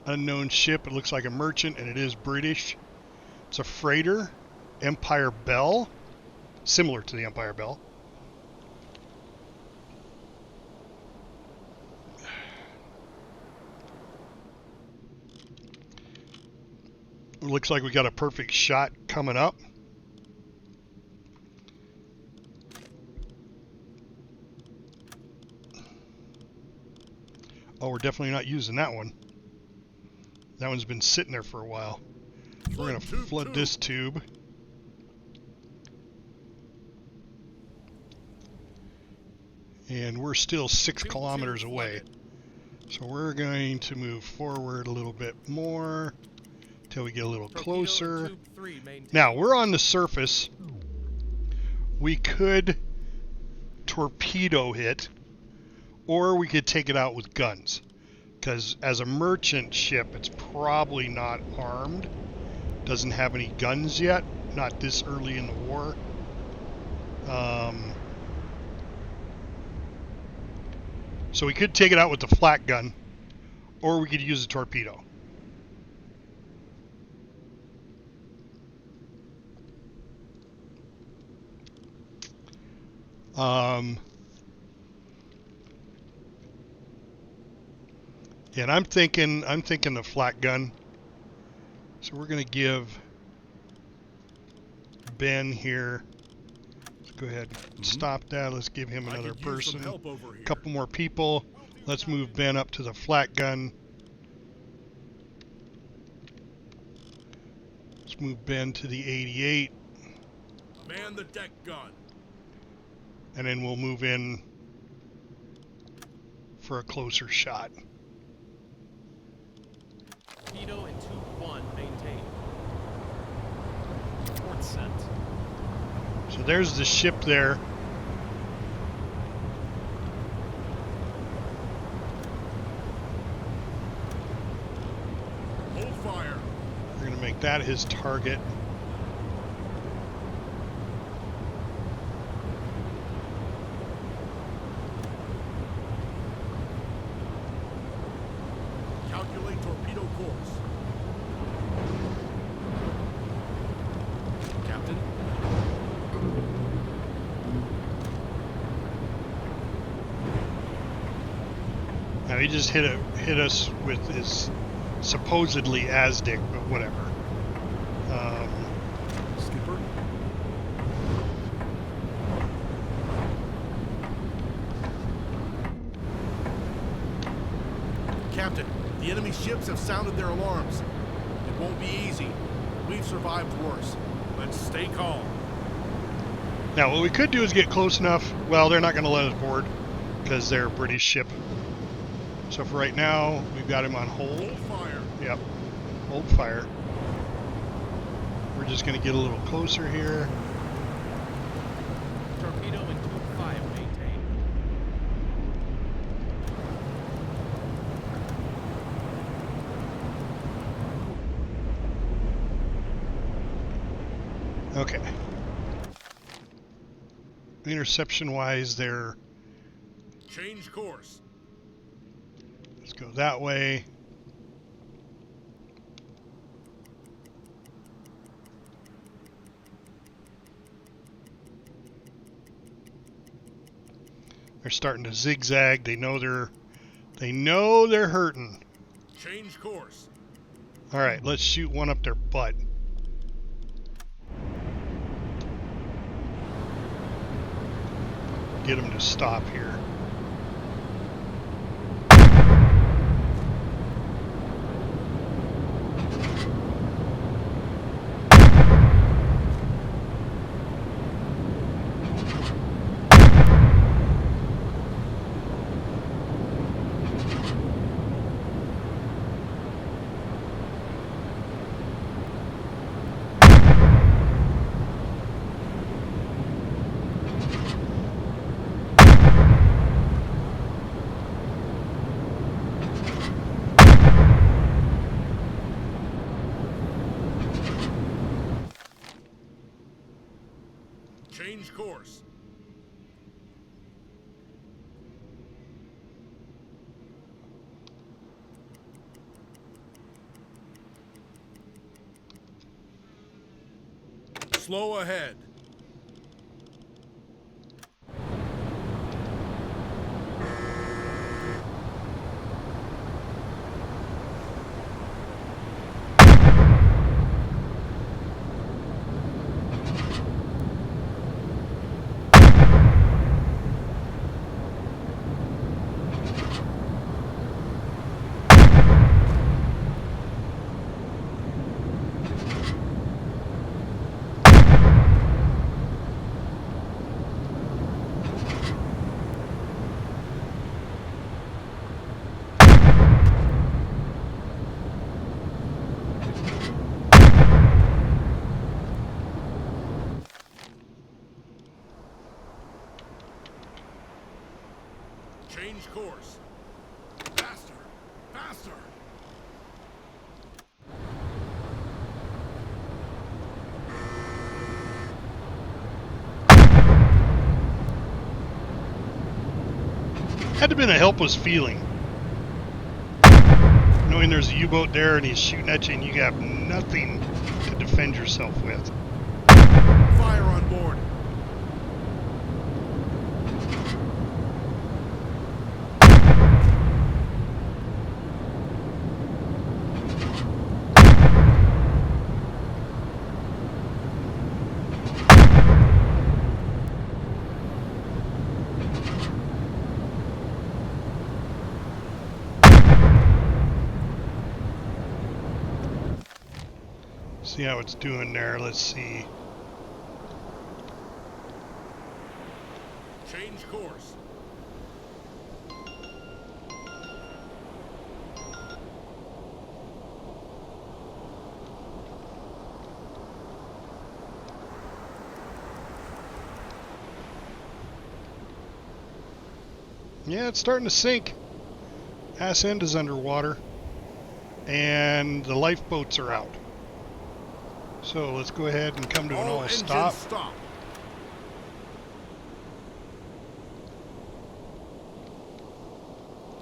Unknown ship. It looks like a merchant, and it is British. It's a freighter. Empire Bell. Similar to the Empire Bell. Looks like we got a perfect shot coming up. Oh, we're definitely not using that one. That one's been sitting there for a while. We're going to flood this tube. And we're still 6 kilometers away. So we're going to move forward a little bit more until we get a little closer. Now, we're on the surface. We could torpedo it, or we could take it out with guns. Because as a merchant ship, it's probably not armed. Doesn't have any guns yet. Not this early in the war. So we could take it out with the flak gun, or we could use a torpedo. And I'm thinking the flak gun. So we're going to give Ben here. Let's go ahead and stop that. Let's give him another person. A couple more people. Let's move Ben up to the flak gun. Let's move Ben to the 88. Man the deck gun. And then we'll move in for a closer shot. Torpedo and tube 1 maintained. Report sent. So there's the ship there. make that his target. Calculate torpedo course. Captain. Now he just hit us with his supposedly ASDIC, but whatever. Skipper. Captain, the enemy ships have sounded their alarms. It won't be easy. We've survived worse. Let's stay calm. Now what we could do is get close enough. Well, they're not going to let us board because they're a British ship. So for right now, we've got him on hold. Hold fire. Yep, hold fire. We're just going to get a little closer here. Torpedo in tube 5 maintained. Okay. Interception-wise, they're... Change course. Let's go that way. They're starting to zigzag. They know they're hurting. Change course. All right, let's shoot one up their butt. Get them to stop here. Change course. Slow ahead. Change course. Faster! Faster! Had to have been a helpless feeling. Knowing there's a U-boat there and he's shooting at you and you have nothing to defend yourself with. Fire on board. See how it's doing there. Let's see. Change course. Yeah, it's starting to sink. Ass end is underwater. And the lifeboats are out. So let's go ahead and come to an All all engines stop. stop.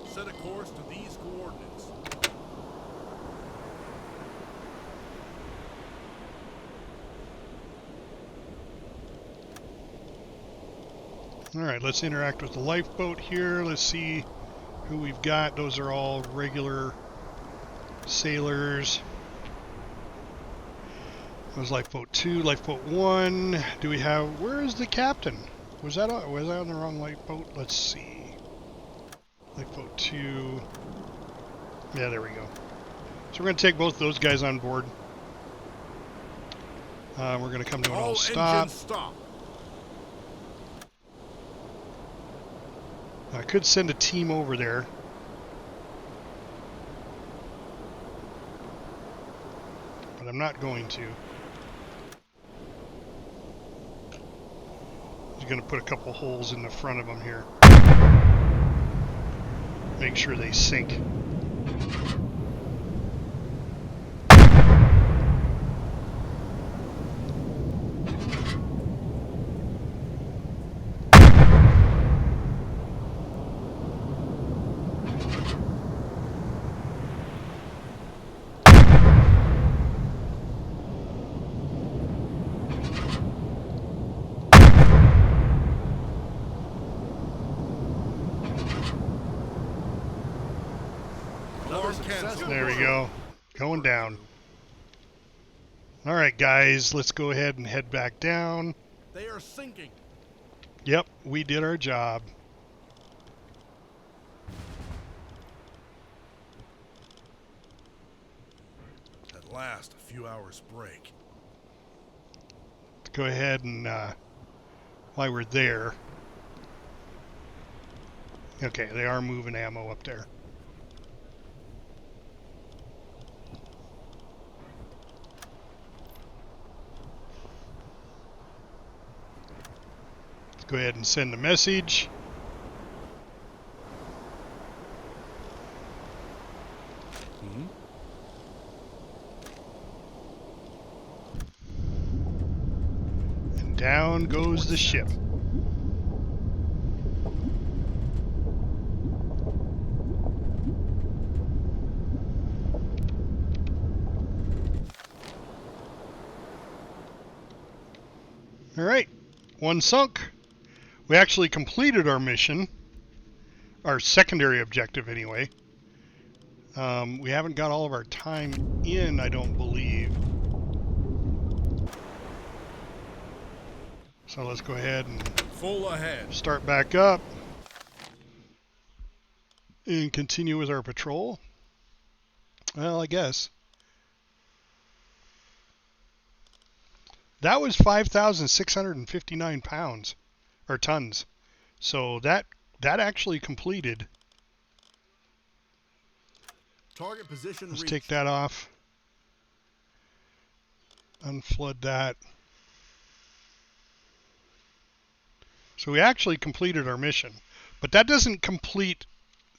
Set a course to these coordinates. Alright, let's interact with the lifeboat here. Let's see who we've got. Those are all regular sailors. That was lifeboat 2, lifeboat 1. Do we have... Where is the captain? Was that on the wrong lifeboat? Let's see. Lifeboat 2. Yeah, there we go. So we're going to take both those guys on board. We're going to come to an all stop. Engines stop. I could send a team over there. But I'm not going to. I'm going to put a couple holes in the front of them here. Make sure they sink. There we go. Going down. Alright guys, let's go ahead and head back down. They are sinking. Yep, we did our job. At last, a few hours break. Let's go ahead and, while we're there... Okay, they are moving ammo up there. Go ahead and send a message. And down goes the ship. All right, one sunk. We actually completed our mission, our secondary objective anyway. We haven't got all of our time in, I don't believe. So let's go ahead and full ahead. Start back up and continue with our patrol. Well, I guess. That was 5,659 pounds. Or tons. So that actually completed. Target position Let's reached. take that off. Unflood that. So we actually completed our mission. But that doesn't complete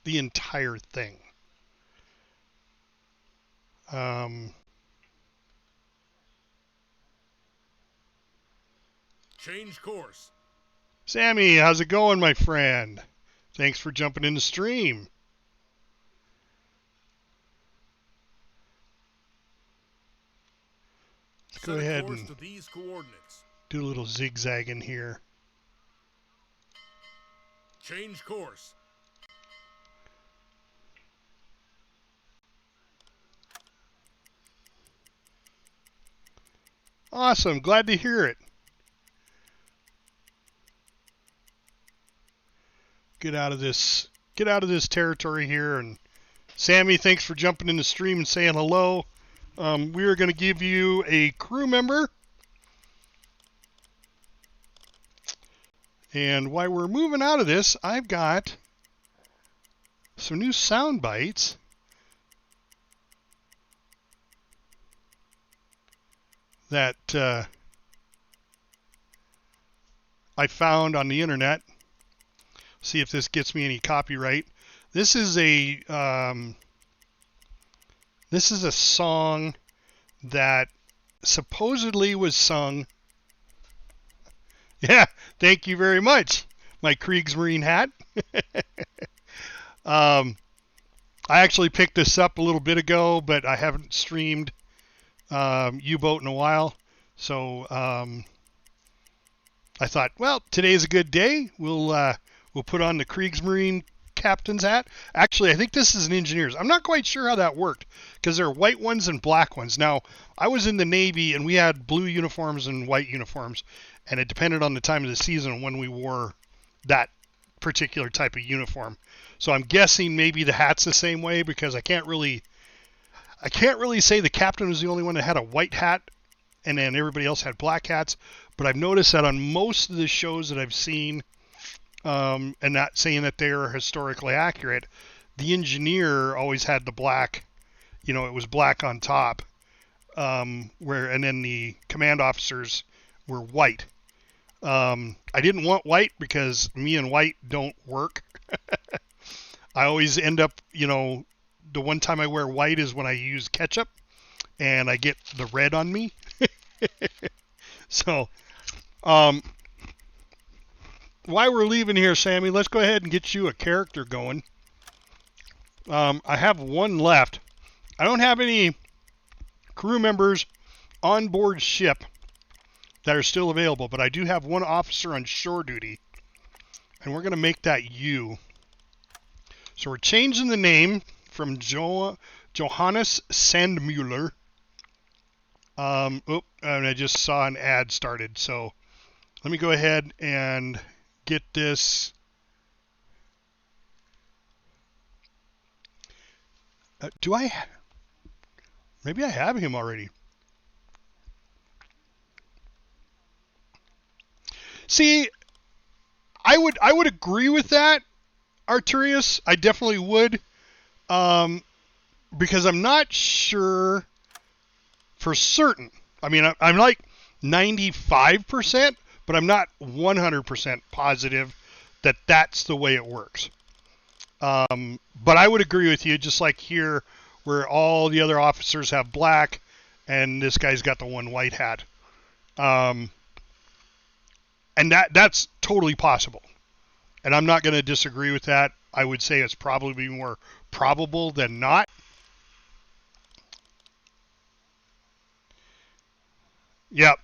the entire thing. Change course. Sammy, how's it going, my friend? Thanks for jumping in the stream. Let's go ahead and to these coordinates. Do a little zigzagging here. Change course. Awesome, glad to hear it. Get out of this territory here. And Sammy, thanks for jumping in the stream and saying hello. We are going to give you a crew member. And while we're moving out of this, I've got some new sound bites that I found on the internet. See if this gets me any copyright. This is a song that supposedly was sung. Yeah, thank you very much, my Kriegsmarine hat. I actually picked this up a little bit ago, but I haven't streamed U-Boat in a while. So I thought, well, today's a good day. We'll put on the Kriegsmarine captain's hat. Actually, I think this is an engineer's. I'm not quite sure how that worked because there are white ones and black ones. Now, I was in the Navy and we had blue uniforms and white uniforms, and it depended on the time of the season when we wore that particular type of uniform. So I'm guessing maybe the hat's the same way because I can't really say the captain was the only one that had a white hat and then everybody else had black hats. But I've noticed that on most of the shows that I've seen, and not saying that they are historically accurate, the engineer always had the black, it was black on top, and then the command officers were white. I didn't want white because me and white don't work. I always end up, the one time I wear white is when I use ketchup and I get the red on me. So, while we're leaving here, Sammy, let's go ahead and get you a character going. I have one left. I don't have any crew members on board ship that are still available, but I do have one officer on shore duty, and we're going to make that you. So we're changing the name from Johannes Sandmuller. And I just saw an ad started, so let me go ahead and get this. Maybe I have him already. See, I would agree with that, Arturius. I definitely would, because I'm not sure for certain. I mean, I'm like 95%, but I'm not 100% positive that that's the way it works. But I would agree with you, just like here, where all the other officers have black, and this guy's got the one white hat. And that's totally possible. And I'm not going to disagree with that. I would say it's probably more probable than not. Yep.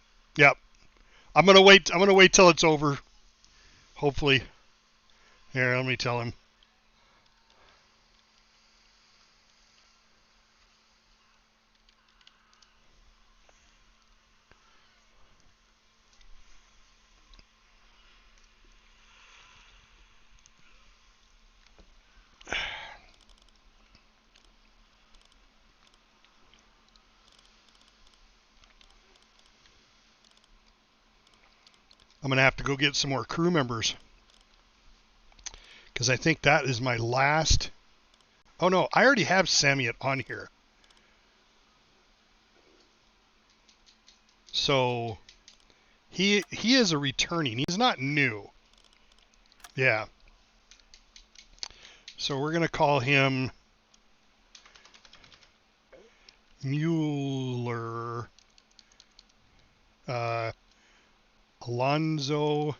I'm going to wait till it's over. Hopefully. Here, let me tell him. I'm going to have to go get some more crew members, because I think that is my last. Oh no, I already have Sammy on here. So he is a returning. He's not new. Yeah. So we're going to call him Mueller. Alonzo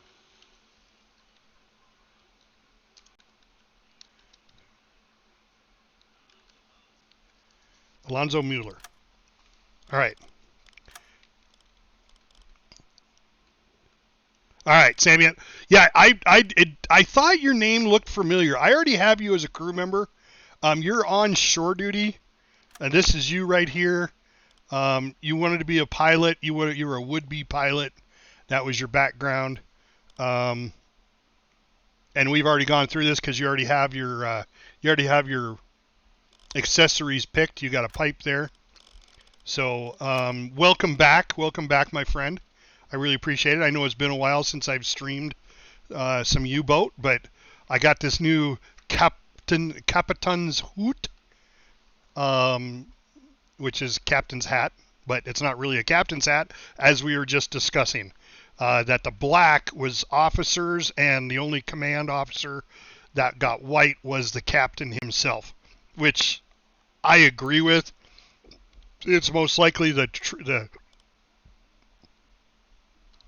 Mueller. All right. All right, Sammy. Yeah, I thought your name looked familiar. I already have you as a crew member. You're on shore duty, and this is you right here. You wanted to be a pilot. You were a would-be pilot. That was your background. And we've already gone through this because you already have your accessories picked. You got a pipe there. So welcome back, my friend. I really appreciate it. I know it's been a while since I've streamed some U-Boat, but I got this new Kapitän Hut, which is captain's hat, but it's not really a captain's hat, as we were just discussing. That the black was officers, and the only command officer that got white was the captain himself, which I agree with. It's most likely the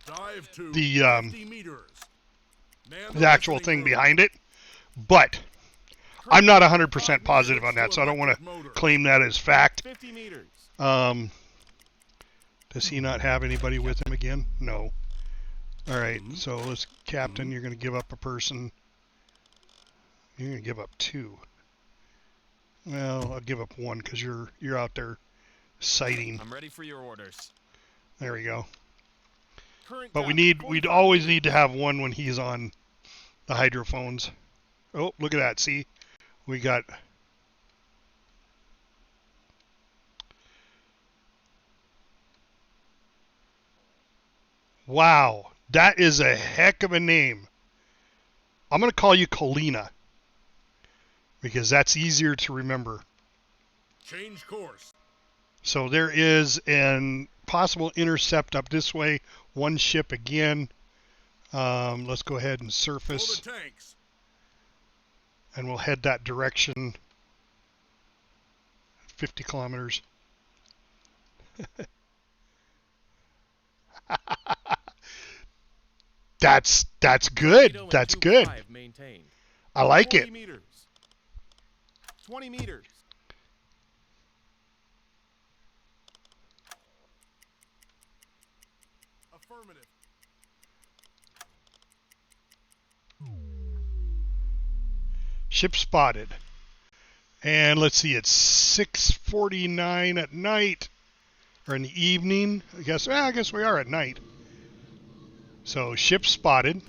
Dive to the 50 meters. Man the actual listening thing room. behind it, but I'm not 100% positive on that, so I don't want to claim that as fact. 50 meters. Does he not have anybody with him again? No. All right, so let's, Captain, you're going to give up a person. You're going to give up 2. Well, I'll give up 1 because you're out there sighting. I'm ready for your orders. There we go. Current But depth, we'd 45 always meters. need to have 1 when he's on the hydrophones. Oh, look at that. See? We got... Wow. That is a heck of a name. I'm going to call you Colina, because that's easier to remember. Change course. So there is an possible intercept up this way. 1 ship again. Let's go ahead and Fill surface, the tanks. and we'll head that direction. 50 kilometers. That's good. Torpedo and That's tube good. 5 maintained. I like 40 it. meters. 20 meters. Affirmative. Ship spotted. And let's see, it's 6:49 at night, or in the evening. I guess we are at night. So ship spotted.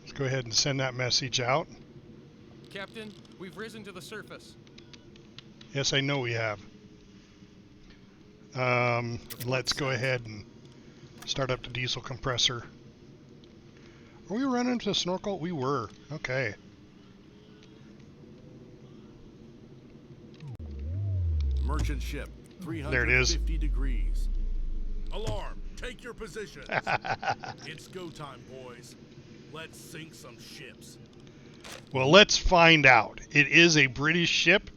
Let's go ahead and send that message out. Captain, we've risen to the surface. Yes, I know we have. Let's go ahead and start up the diesel compressor. Are we running to the snorkel? We were. Okay. Merchant ship. There it is. 350 degrees. Alarm. Take your positions. It's go time, boys. Let's sink some ships. Well, let's find out. It is a British ship,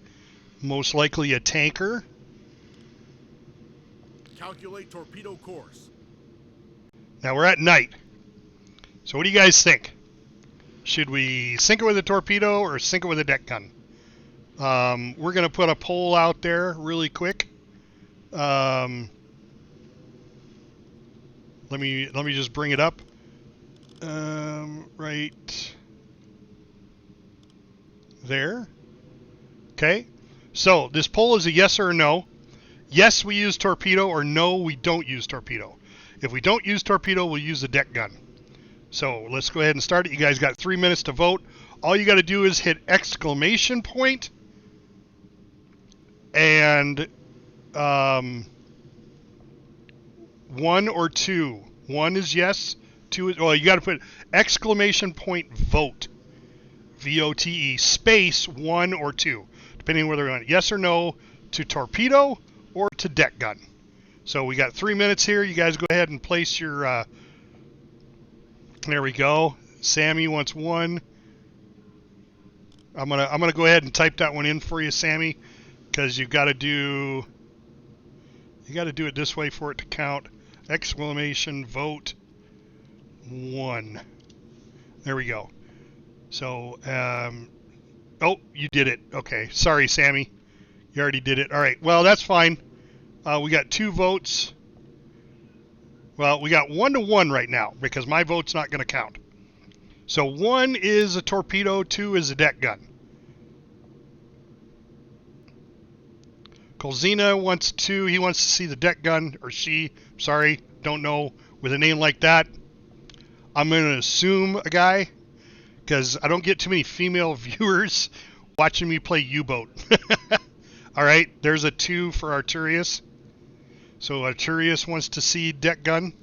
most likely a tanker. Calculate torpedo course. Now we're at night. So what do you guys think? Should we sink it with a torpedo or sink it with a deck gun? We're going to put a poll out there really quick. Let me just bring it up. Right there. Okay. So this poll is a yes or a no. Yes, we use torpedo, or no, we don't use torpedo. If we don't use torpedo, we'll use the deck gun. So let's go ahead and start it. You guys got 3 minutes to vote. All you got to do is hit exclamation point and 1 or 2. 1 is yes. 2 is, well, you got to put exclamation point vote. VOTE space 1 or 2, depending on whether you want yes or no to torpedo or to deck gun. So we got 3 minutes here. You guys go ahead and place your. There we go. Sammy wants 1. I'm gonna go ahead and type that one in for you, Sammy, because you got to do it this way for it to count. Exclamation vote 1. There we go. So, oh, you did it. Okay, sorry, Sammy. You already did it. All right, well, that's fine. We got 2 votes. Well, we got 1 to 1 right now because my vote's not going to count. So 1 is a torpedo, 2 is a deck gun. Colzina wants 2. He wants to see the deck gun, or she. Sorry, don't know. With a name like that, I'm going to assume a guy, because I don't get too many female viewers watching me play U-Boat. All right, there's a 2 for Arturius. So Arturius wants to see deck gun.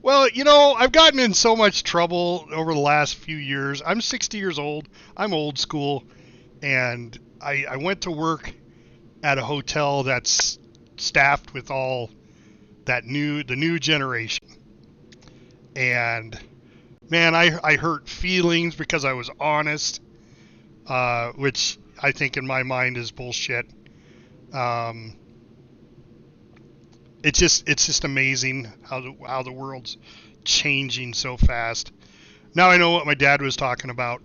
Well, you know, I've gotten in so much trouble over the last few years. I'm 60 years old. I'm old school. And I went to work at a hotel that's staffed with all the new generation. And man, I hurt feelings because I was honest, which I think in my mind is bullshit. It's just amazing how the world's changing so fast. Now I know what my dad was talking about.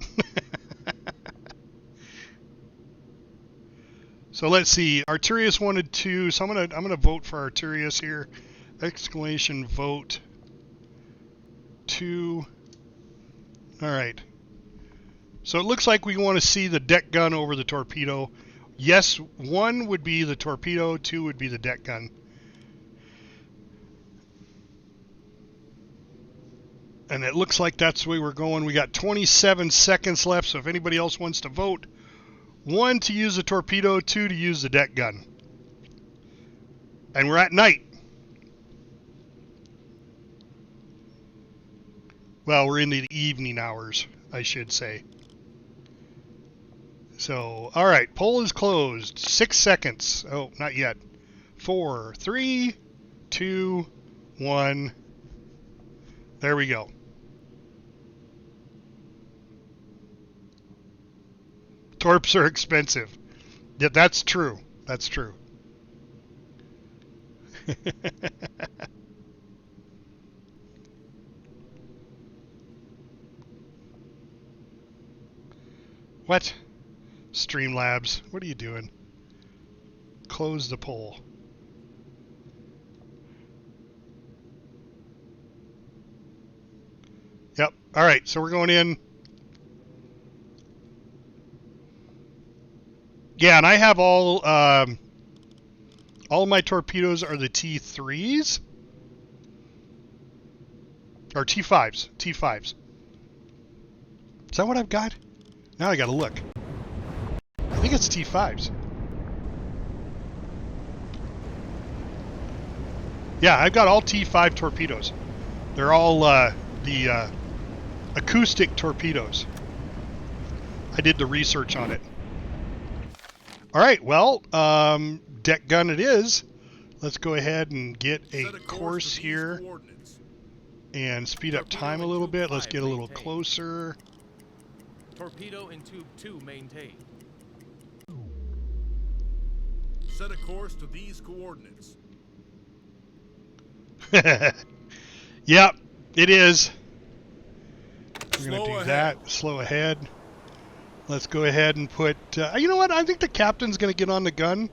So let's see. Arturius wanted to, so I'm gonna vote for Arturius here. Exclamation vote 2. All right. So it looks like we want to see the deck gun over the torpedo. Yes, 1 would be the torpedo, 2 would be the deck gun. And it looks like that's the way we're going. We got 27 seconds left, so if anybody else wants to vote, 1 to use the torpedo, 2 to use the deck gun. And we're at night. Well, we're in the evening hours, I should say. So, all right, poll is closed. 6 seconds. Oh, not yet. 4, 3, 2, 1. There we go. Torps are expensive. Yeah, that's true. That's true. What? Streamlabs, what are you doing? Close the poll. Yep. All right, so we're going in. Yeah, and I have all my torpedoes are the T3s or T5s. T5s. Is that what I've got? Now I got to look. I think it's T5s. Yeah, I've got all T5 torpedoes. They're all the acoustic torpedoes. I did the research on it. All right, well, deck gun it is. Let's go ahead and get a course here and speed up time a little bit. Let's get a little closer. Torpedo in tube 2 maintain. Set a course to these coordinates. Yep, it is. We're going to do Slow that. Slow ahead. Let's go ahead and put... you know what? I think the captain's going to get on the gun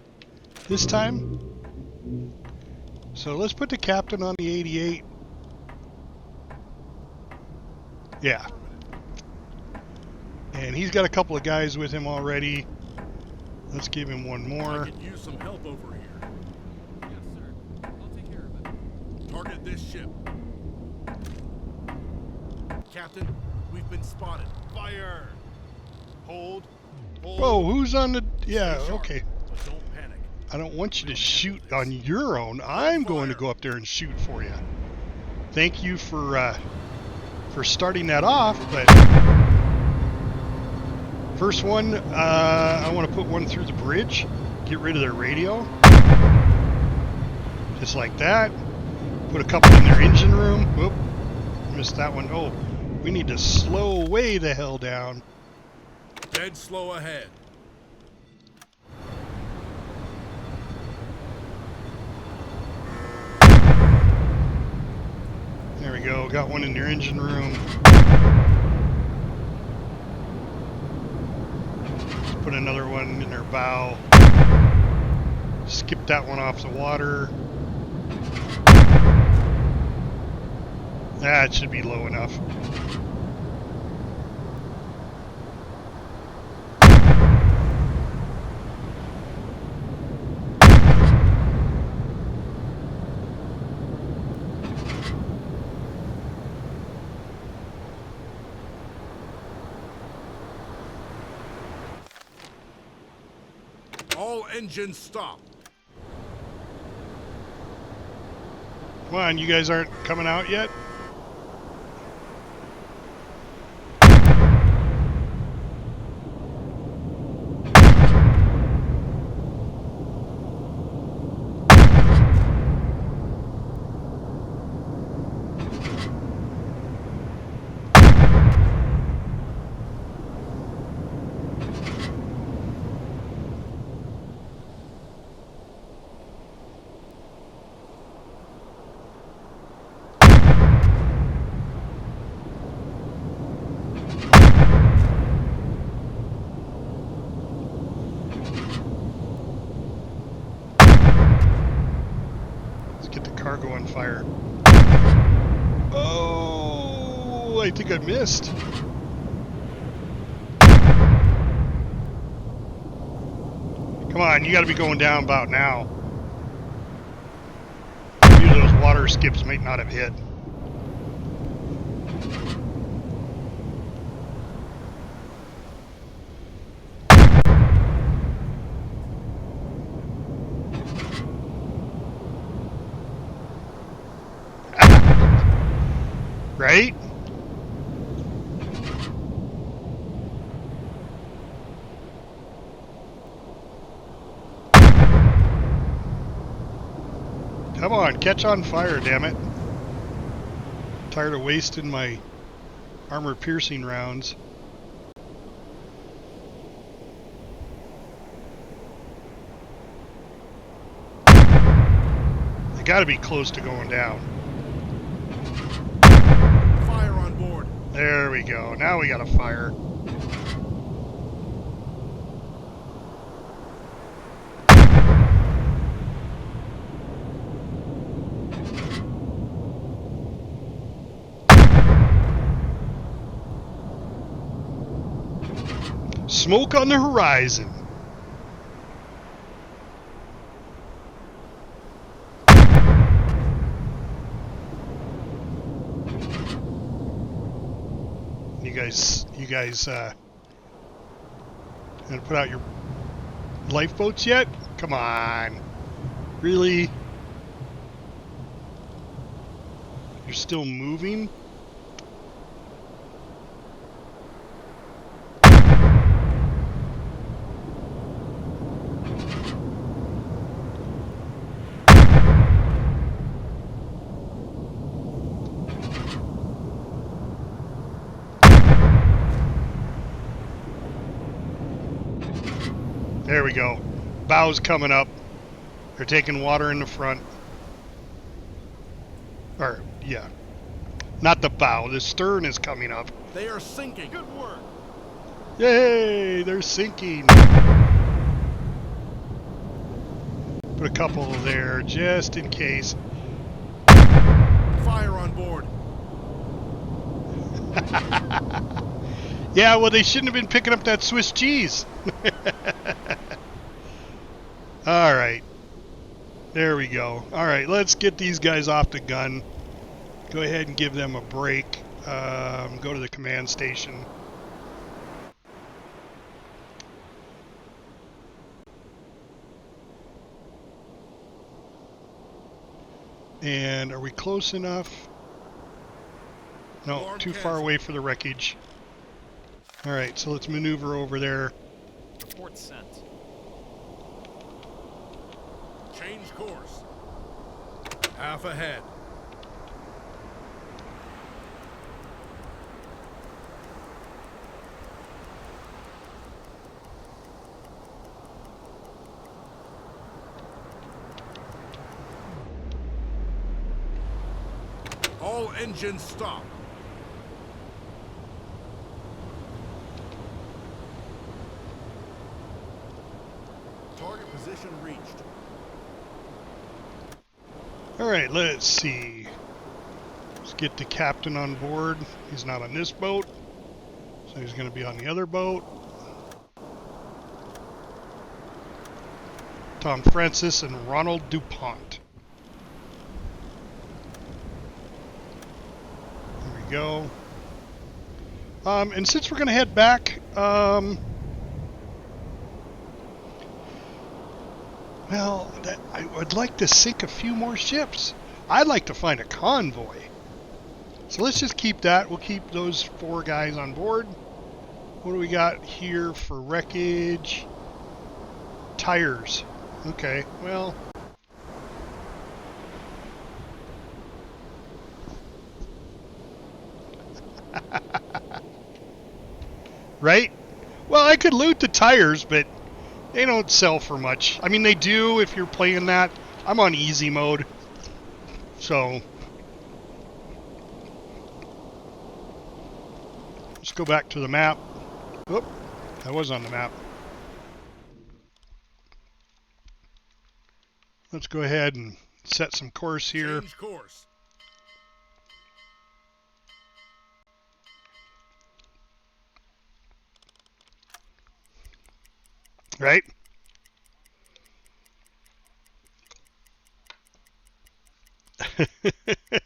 this time. So let's put the captain on the 88. Yeah. And he's got a couple of guys with him already. Let's give him one more. I could use some help over here. Yes, sir. I'll take care of it. Target this ship. Captain, we've been spotted. Fire! Hold. Hold. Whoa, who's on the... Yeah, Stay sharp, okay. But don't panic. I don't want you to shoot on your own. I'm going to go up there and shoot for you. Thank you for starting that off, but... First one, I want to put one through the bridge. Get rid of their radio. Just like that. Put a couple in their engine room. Whoop. Missed that one. Oh, we need to slow way the hell down. Dead slow ahead. There we go. Got one in their engine room. Let's put another one in their bow. Skip that one off the water. That should be low enough. All engines stop. Come on, you guys aren't coming out yet? fire. Oh, I think I missed. Come on, you got to be going down about now. Maybe those water skips might not have hit. Right? Come on, catch on fire, damn it. Tired of wasting my armor-piercing rounds. They gotta be close to going down. Fire on board. There we go. Now we got a fire. Smoke on the horizon. You guys gonna put out your lifeboats yet? Come on. Really? You're still moving? There we go. Bow's coming up. They're taking water in the front. Or, yeah. Not the bow. The stern is coming up. They are sinking. Good work. Yay! They're sinking. Put a couple there just in case. Fire on board. Yeah, well, they shouldn't have been picking up that Swiss cheese. All right. There we go. All right, let's get these guys off the gun. Go ahead and give them a break. Go to the command station. And are we close enough? No, too far away for the wreckage. All right, so let's maneuver over there. Report sent. Change course. Half ahead. All engines stop. Target position reached. All right, let's see. Let's get the captain on board. He's not on this boat, so he's going to be on the other boat. Tom Francis and Ronald DuPont. There we go. And since we're going to head back, well, I would like to sink a few more ships. I'd like to find a convoy. So let's just keep that. We'll keep those 4 guys on board. What do we got here for wreckage? Tires. Okay, well. Right? Well, I could loot the tires, but they don't sell for much. I mean, they do if you're playing that. I'm on easy mode. So, let's go back to the map. Oop, I was on the map. Let's go ahead and set some course here. Change course. Right?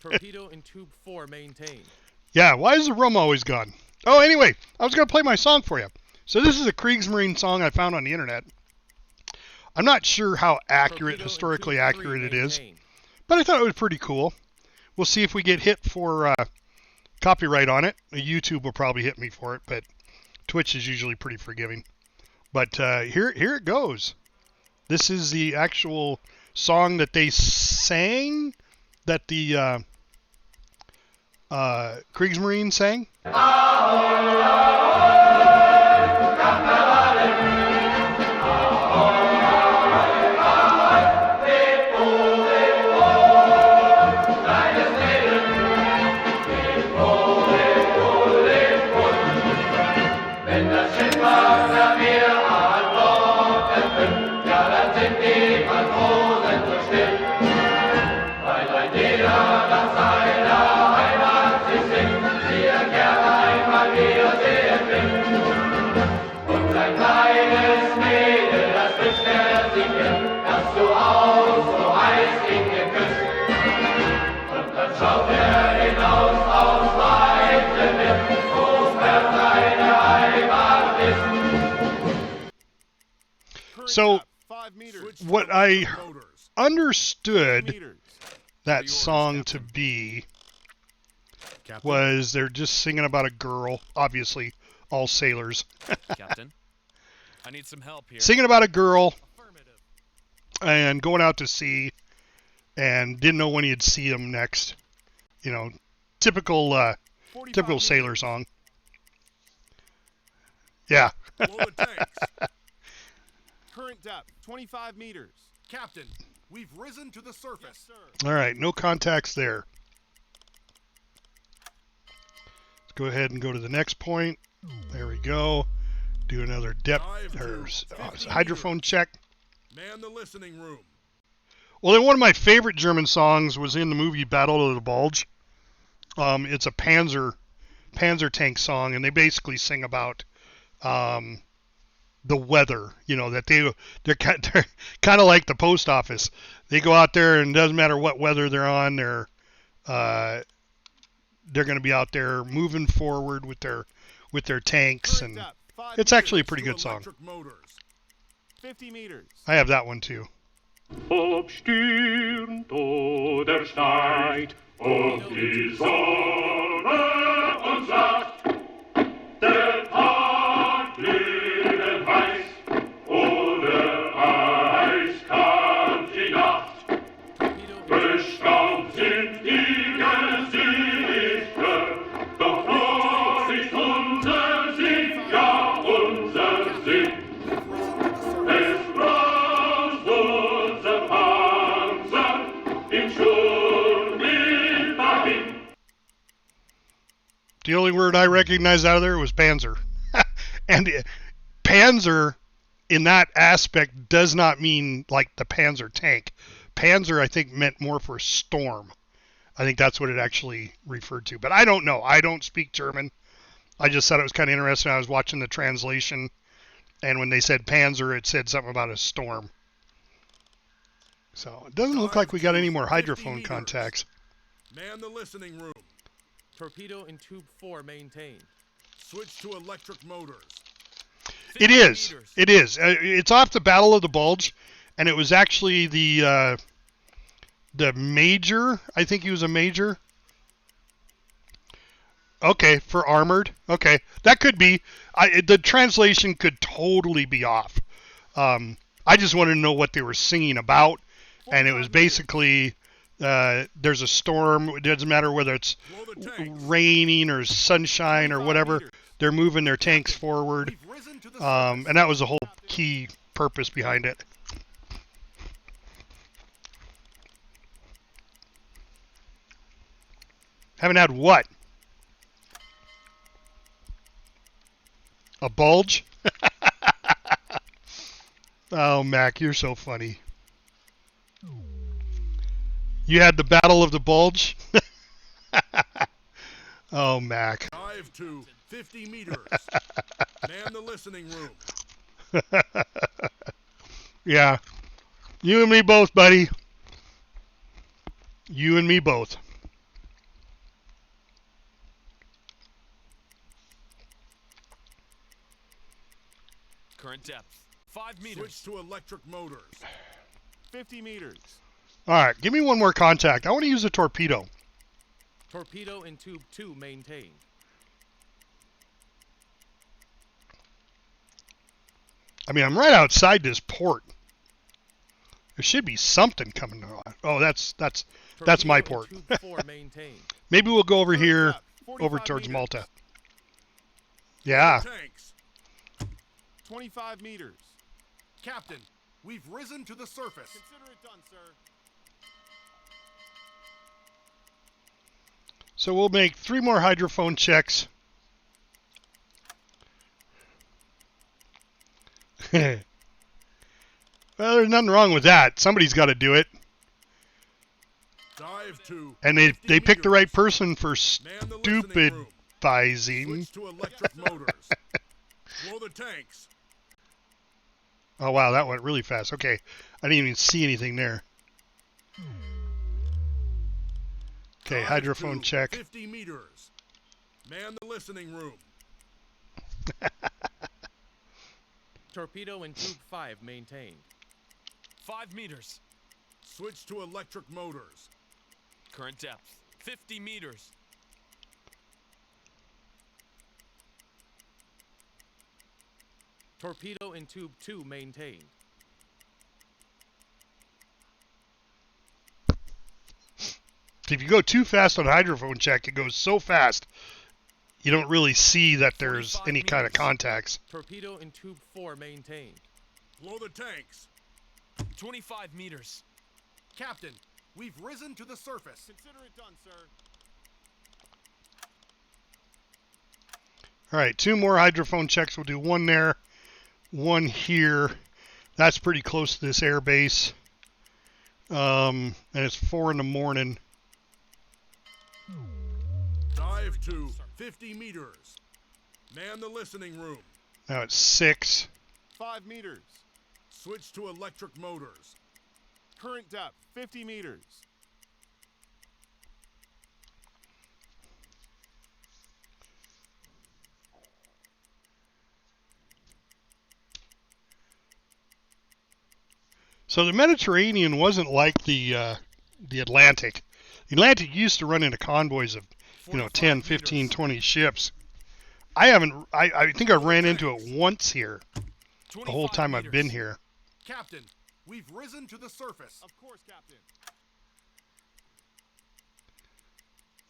Torpedo in tube 4 maintained. Yeah, why is the rum always gone? Oh, anyway, I was going to play my song for you. So this is a Kriegsmarine song I found on the internet. I'm not sure how accurate, Torpedo in historically tube 3 accurate it is, maintained. but I thought it was pretty cool. We'll see if we get hit for copyright on it. YouTube will probably hit me for it, but Twitch is usually pretty forgiving. But here it goes. This is the actual song that they sang, that the Kriegsmarine sang. So, what I understood that song to be was they're just singing about a girl, obviously all sailors. Captain, I need some help here. Singing about a girl and going out to sea and didn't know when he'd see him next. You know, typical sailor song. Yeah. Blow the tanks. Current depth, 25 meters. Captain, we've risen to the surface. Yes, sir. All right, no contacts there. Let's go ahead and go to the next point. There we go. Do another depth Dive or to 50 hydrophone meters. check. Man the listening room. Well, then one of my favorite German songs was in the movie Battle of the Bulge. It's a Panzer tank song, and they basically sing about the weather. You know, that they're kind of like the post office. They go out there, and it doesn't matter what weather they're on, they're going to be out there moving forward with their tanks, Current and depth, 5 it's actually a meters. pretty good song. Electric motors. 50 meters. I have that one too. Ob stürmt oder schneit, ob die Sonne uns sagt, der Tag glühend heiß oder eiskalt die Nacht. Bestaunt sind die Gesichter, doch froh ist unser Sinn, ja unser Sinn. Es braust unser Panzer im Sturmwind dahin. The only word I recognized out of there was Panzer. And Panzer, in that aspect, does not mean like the Panzer tank. Panzer, I think, meant more for storm. I think that's what it actually referred to. But I don't know. I don't speak German. I just thought it was kind of interesting. I was watching the translation, and when they said Panzer, it said something about a storm. So it doesn't look like we got any more 50 hydrophone meters. contacts. Man the listening room. Torpedo in tube 4 maintained. Switch to electric motors. It 50 is. meters. It is. It's off the Battle of the Bulge, and it was actually the major. I think he was a major. Okay, for armored. Okay, that could be. The translation could totally be off. I just wanted to know what they were singing about, and it was basically there's a storm. It doesn't matter whether it's Blow the tanks. raining or sunshine or 25 whatever. meters. They're moving their tanks forward. We've risen to the surface. And that was the whole key purpose behind it. Haven't had what? A bulge? Oh, Mac, you're so funny. You had the Battle of the Bulge? Oh, Mac. Dive to 50 meters. Man the listening room. Yeah. You and me both, buddy. You and me both. Current depth. 5 meters. Switch to electric motors. 50 meters. Alright, give me one more contact. I want to use a torpedo. Torpedo in tube 2 maintained. I mean, I'm right outside this port. There should be something coming on. Oh, that's my Torpedo in port. tube 4 maintained. Maybe we'll go over here, Depth, 45 over towards meters. Malta. Yeah. Tanks. 25 meters. Captain, we've risen to the surface. Consider it done, sir. So we'll make 3 more hydrophone checks. Well, there's nothing wrong with that. Somebody's got to do it. Dive to And they 50 picked the right meters. person for Man the listening room. stupidizing. Switch to electric motors. Blow the tanks. Oh, wow, that went really fast. Okay, I didn't even see anything there. Okay, Dive hydrophone to check. 50 meters. Man the listening room. Torpedo in tube 5 maintained. 5 meters. Switch to electric motors. Current depth. 50 meters. Torpedo in tube 2 maintained. If you go too fast on hydrophone check, it goes so fast, you don't really see that there's 45 any kind of meters. contacts. Torpedo in tube 4 maintained. Blow the tanks. 25 meters. Captain, we've risen to the surface. Consider it done, sir. All right, 2 more hydrophone checks. We'll do 1 there, 1 here. That's pretty close to this air base. And it's 4 in the morning. Dive to 50 meters. Man the listening room. Now it's 6. 5 meters. Switch to electric motors. Current depth, 50 meters. So the Mediterranean wasn't like the Atlantic. The Atlantic used to run into convoys of, 10, 15, 20 ships. I think I ran into it once here the whole 25 time I've been meters. here. Captain, we've risen to the surface. Of course, Captain.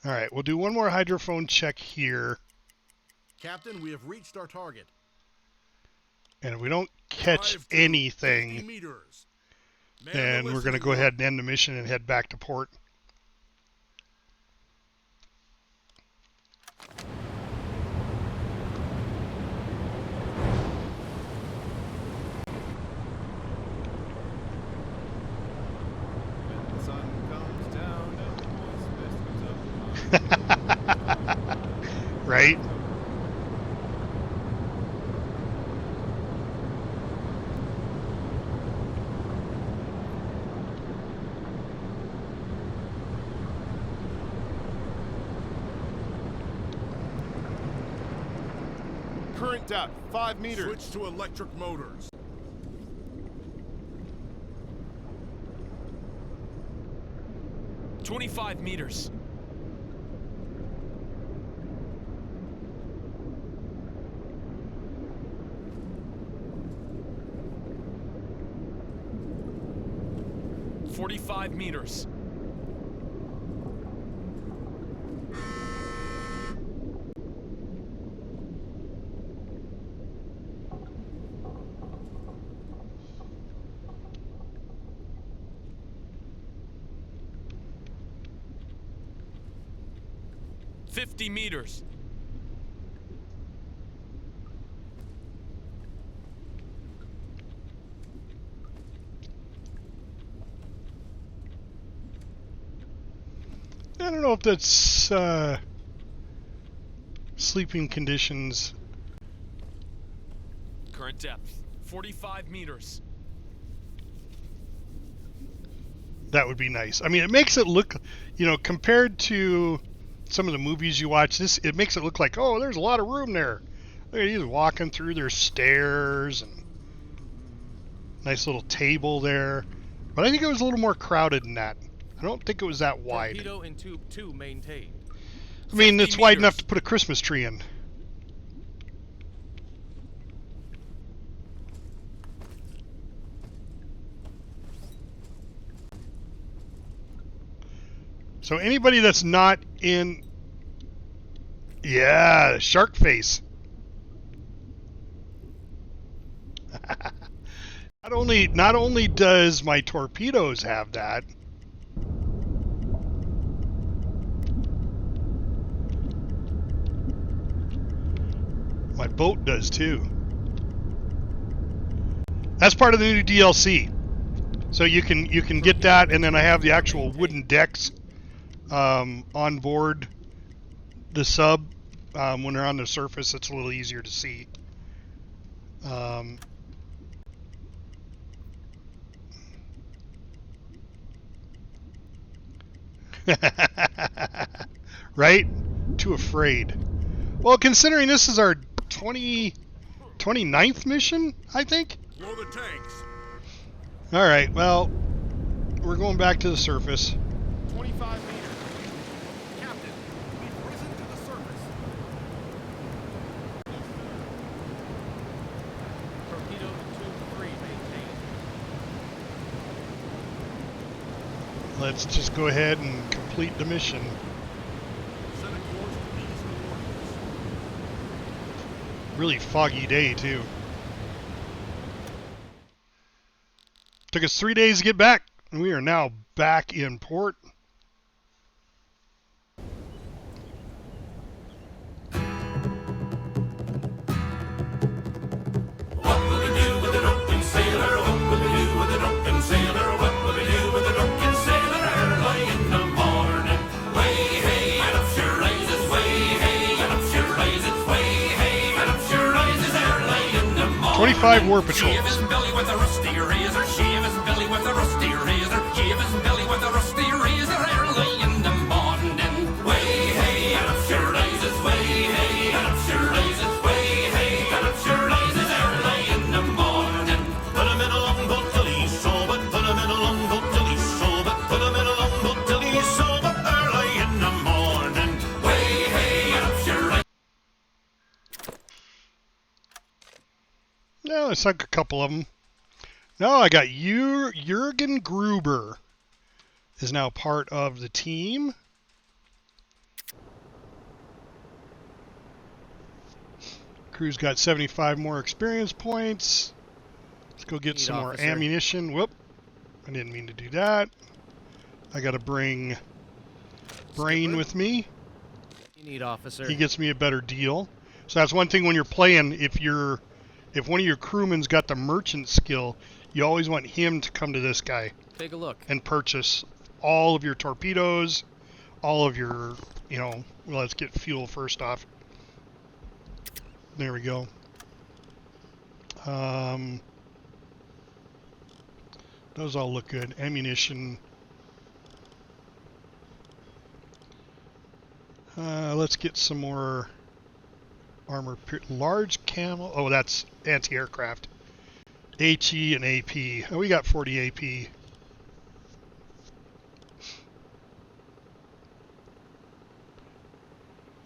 All right, we'll do 1 more hydrophone check here. Captain, we have reached our target. And if we don't catch Dive to 50 anything, meters. Man then the we're going to listening go room. ahead and end the mission and head back to port. When the sun comes down and the voice mist comes up. Right? Current depth, 5 meters. Switch to electric motors. $25 meters. $45 meters. $50 meters. I don't know if that's sleeping conditions. Current depth 45 meters. That would be nice. I mean, it makes it look, you know, compared to some of the movies you watch, it makes it look like, oh, there's a lot of room there. Look at he's walking through, there's stairs and nice little table there. But I think it was a little more crowded than that. I don't think it was that wide. Torpedo in tube 2 maintained. I mean, 50 it's wide enough meters. to put a Christmas tree in. So anybody that's not in... Yeah, shark face. Not only does my torpedoes have that, my boat does too. That's part of the new DLC. So you can get that, and then I have the actual wooden decks on board the sub. When they're on the surface, it's a little easier to see. Right? Too afraid. Well, considering this is our 29th mission, I think. Blow the tanks. All right, well, we're going back to the surface. 25 meters. Captain, we've risen to the surface. Torpedo in tube 3 maintained. Let's just go ahead and complete the mission. Set a course to these coordinates. Really foggy day, too. Took us 3 days to get back, and we are now back in port. What will we do with a drunken sailor? What will we do with a drunken sailor? What will we do with a drunken sailor early in the morning? Way hey, and up she rises. Way hey, and up she rises. Way hey, and up she rises early in the morning. 25 war patrols. Shave his belly with a rusty razor. Shave his belly with a rusty razor. Shave his belly with a rusty razor early in the morning. Way hey, and up she rises. Way hey, and up she rises. Way hey, and up she rises early in the morning. Put him in a long boat till he's sober. Put him in a long boat till he's sober. Put him in a long boat till he's sober early in the morning. Way hey, and up she rises. No, I sunk a couple of them. No, I got Jurgen Gruber is now part of the team. Crew's got 75 more experience points. Let's go get Need some more officer. ammunition. Whoop. I didn't mean to do that. I got to bring Brain Skipper? with me. You need officer. He gets me a better deal. So that's one thing when you're playing, if one of your crewmen's got the merchant skill, you always want him to come to this guy Take a look. and purchase all of your torpedoes, all of your, well, let's get fuel first off. There we go. Those all look good. Ammunition. Let's get some more armor. Large camel. Oh, that's anti-aircraft. HE and AP. Oh, we got 40 AP.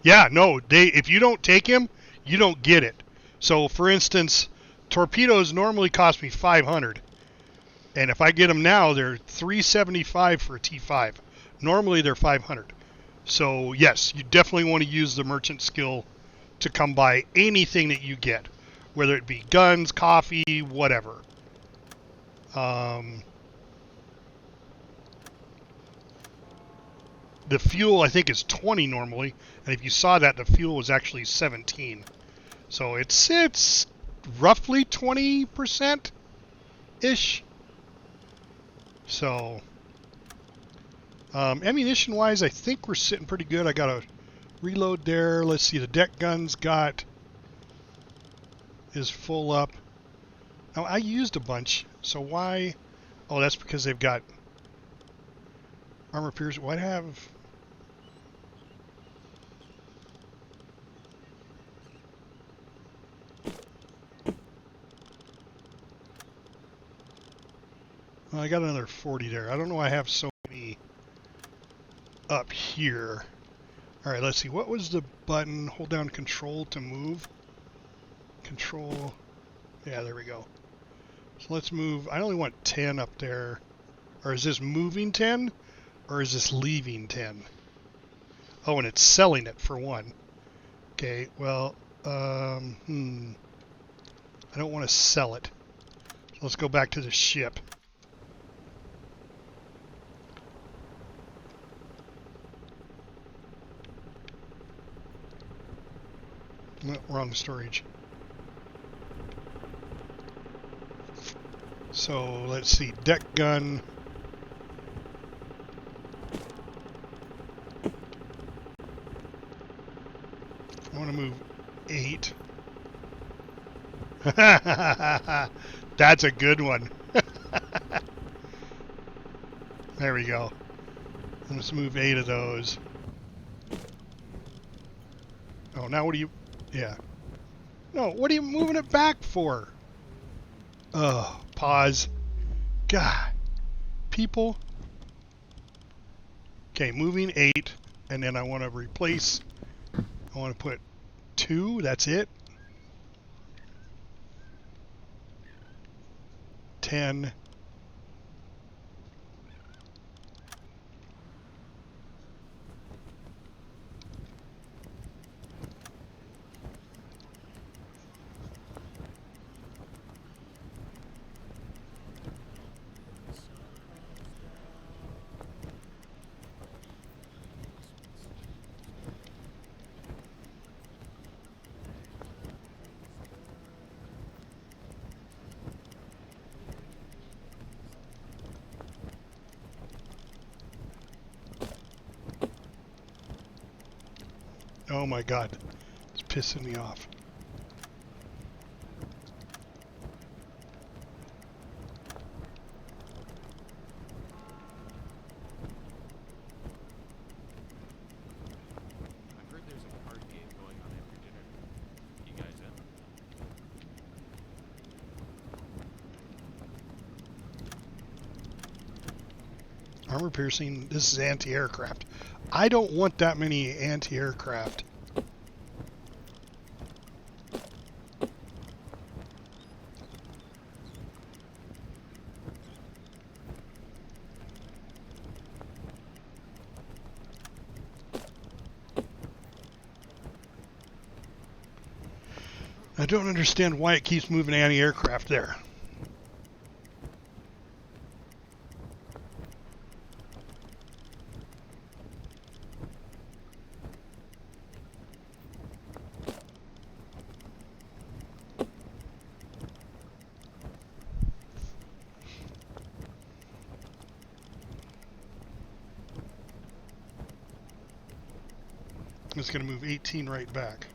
Yeah, no, if you don't take him, you don't get it. So, for instance, torpedoes normally cost me 500. And if I get them now, they're 375 for a T5. Normally, they're 500. So, yes, you definitely want to use the merchant skill to come by anything that you get, whether it be guns, coffee, whatever. The fuel, I think, is 20 normally, and if you saw that, the fuel was actually 17. So it's roughly 20%-ish. So Ammunition-wise, I think we're sitting pretty good. I got a reload there. Let's see, the deck guns is full up. Now, I used a bunch, so why? Oh, that's because they've got armor piercing. Why have... Well, I got another 40 there. I don't know why I have so many up here. Alright, let's see. What was the button? Hold down control to move. Control. Yeah, there we go. So let's move. I only want 10 up there. Or is this moving 10? Or is this leaving 10? Oh, and it's selling it for 1. Okay, well, I don't want to sell it. So let's go back to the ship. No, wrong storage. So let's see, deck gun. I want to move 8. That's a good one. There we go. Let's move 8 of those. Oh, now what do you... Yeah. No, what are you moving it back for? Oh, pause. God. People. Okay, moving 8. And then I want to replace... I want to put 2. That's it. 10. Oh my God, it's pissing me off. I've heard there's a card game going on after dinner. You guys in? Armor piercing, this is anti-aircraft. I don't want that many anti-aircraft. I don't understand why it keeps moving anti-aircraft there. It's going to move 18 right back.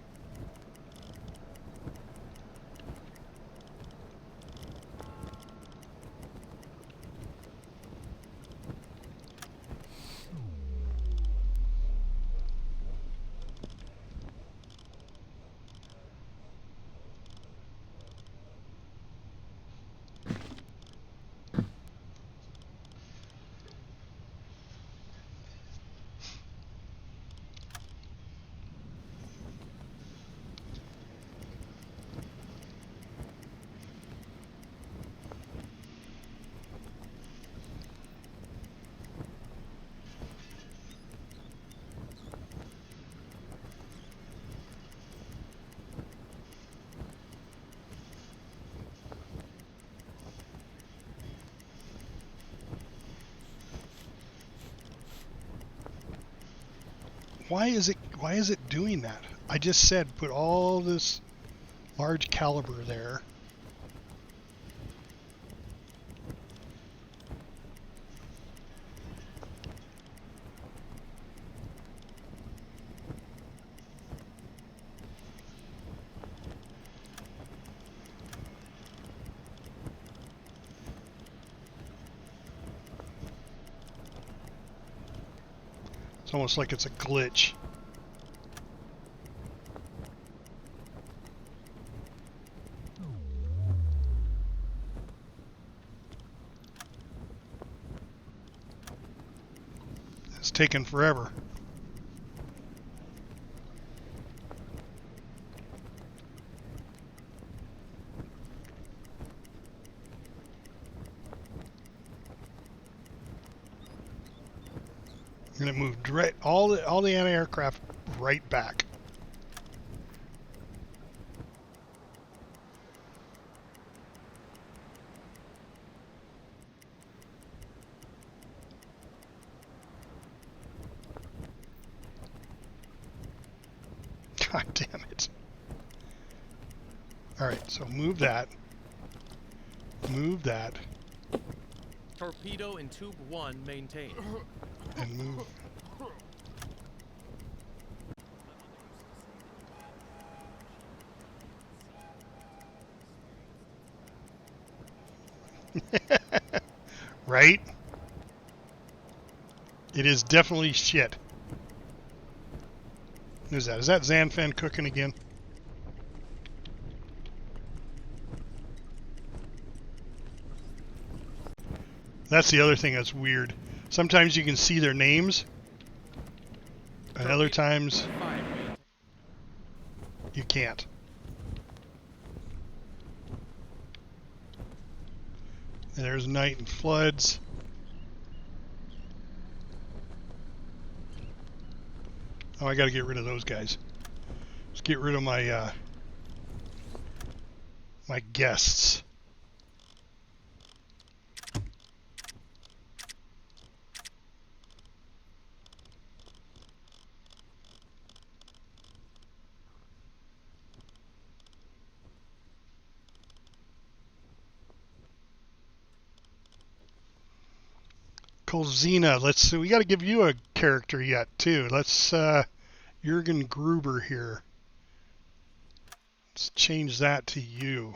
Why is it doing that? I just said put all this large caliber there. It's almost like it's a glitch. It's taken forever. And it moved right, all the anti-aircraft right back. God damn it. Alright, so move that. Move that. Torpedo in tube 1 maintained. And move. Right? It is definitely shit. Who's that? Is that Xanfen cooking again? That's the other thing that's weird. Sometimes you can see their names, and other times you can't. And there's night and floods. Oh, I got to get rid of those guys. Let's get rid of my my guests. Kolzina, let's see. We got to give you a character yet too. Let's Jürgen Gruber here. Let's change that to you.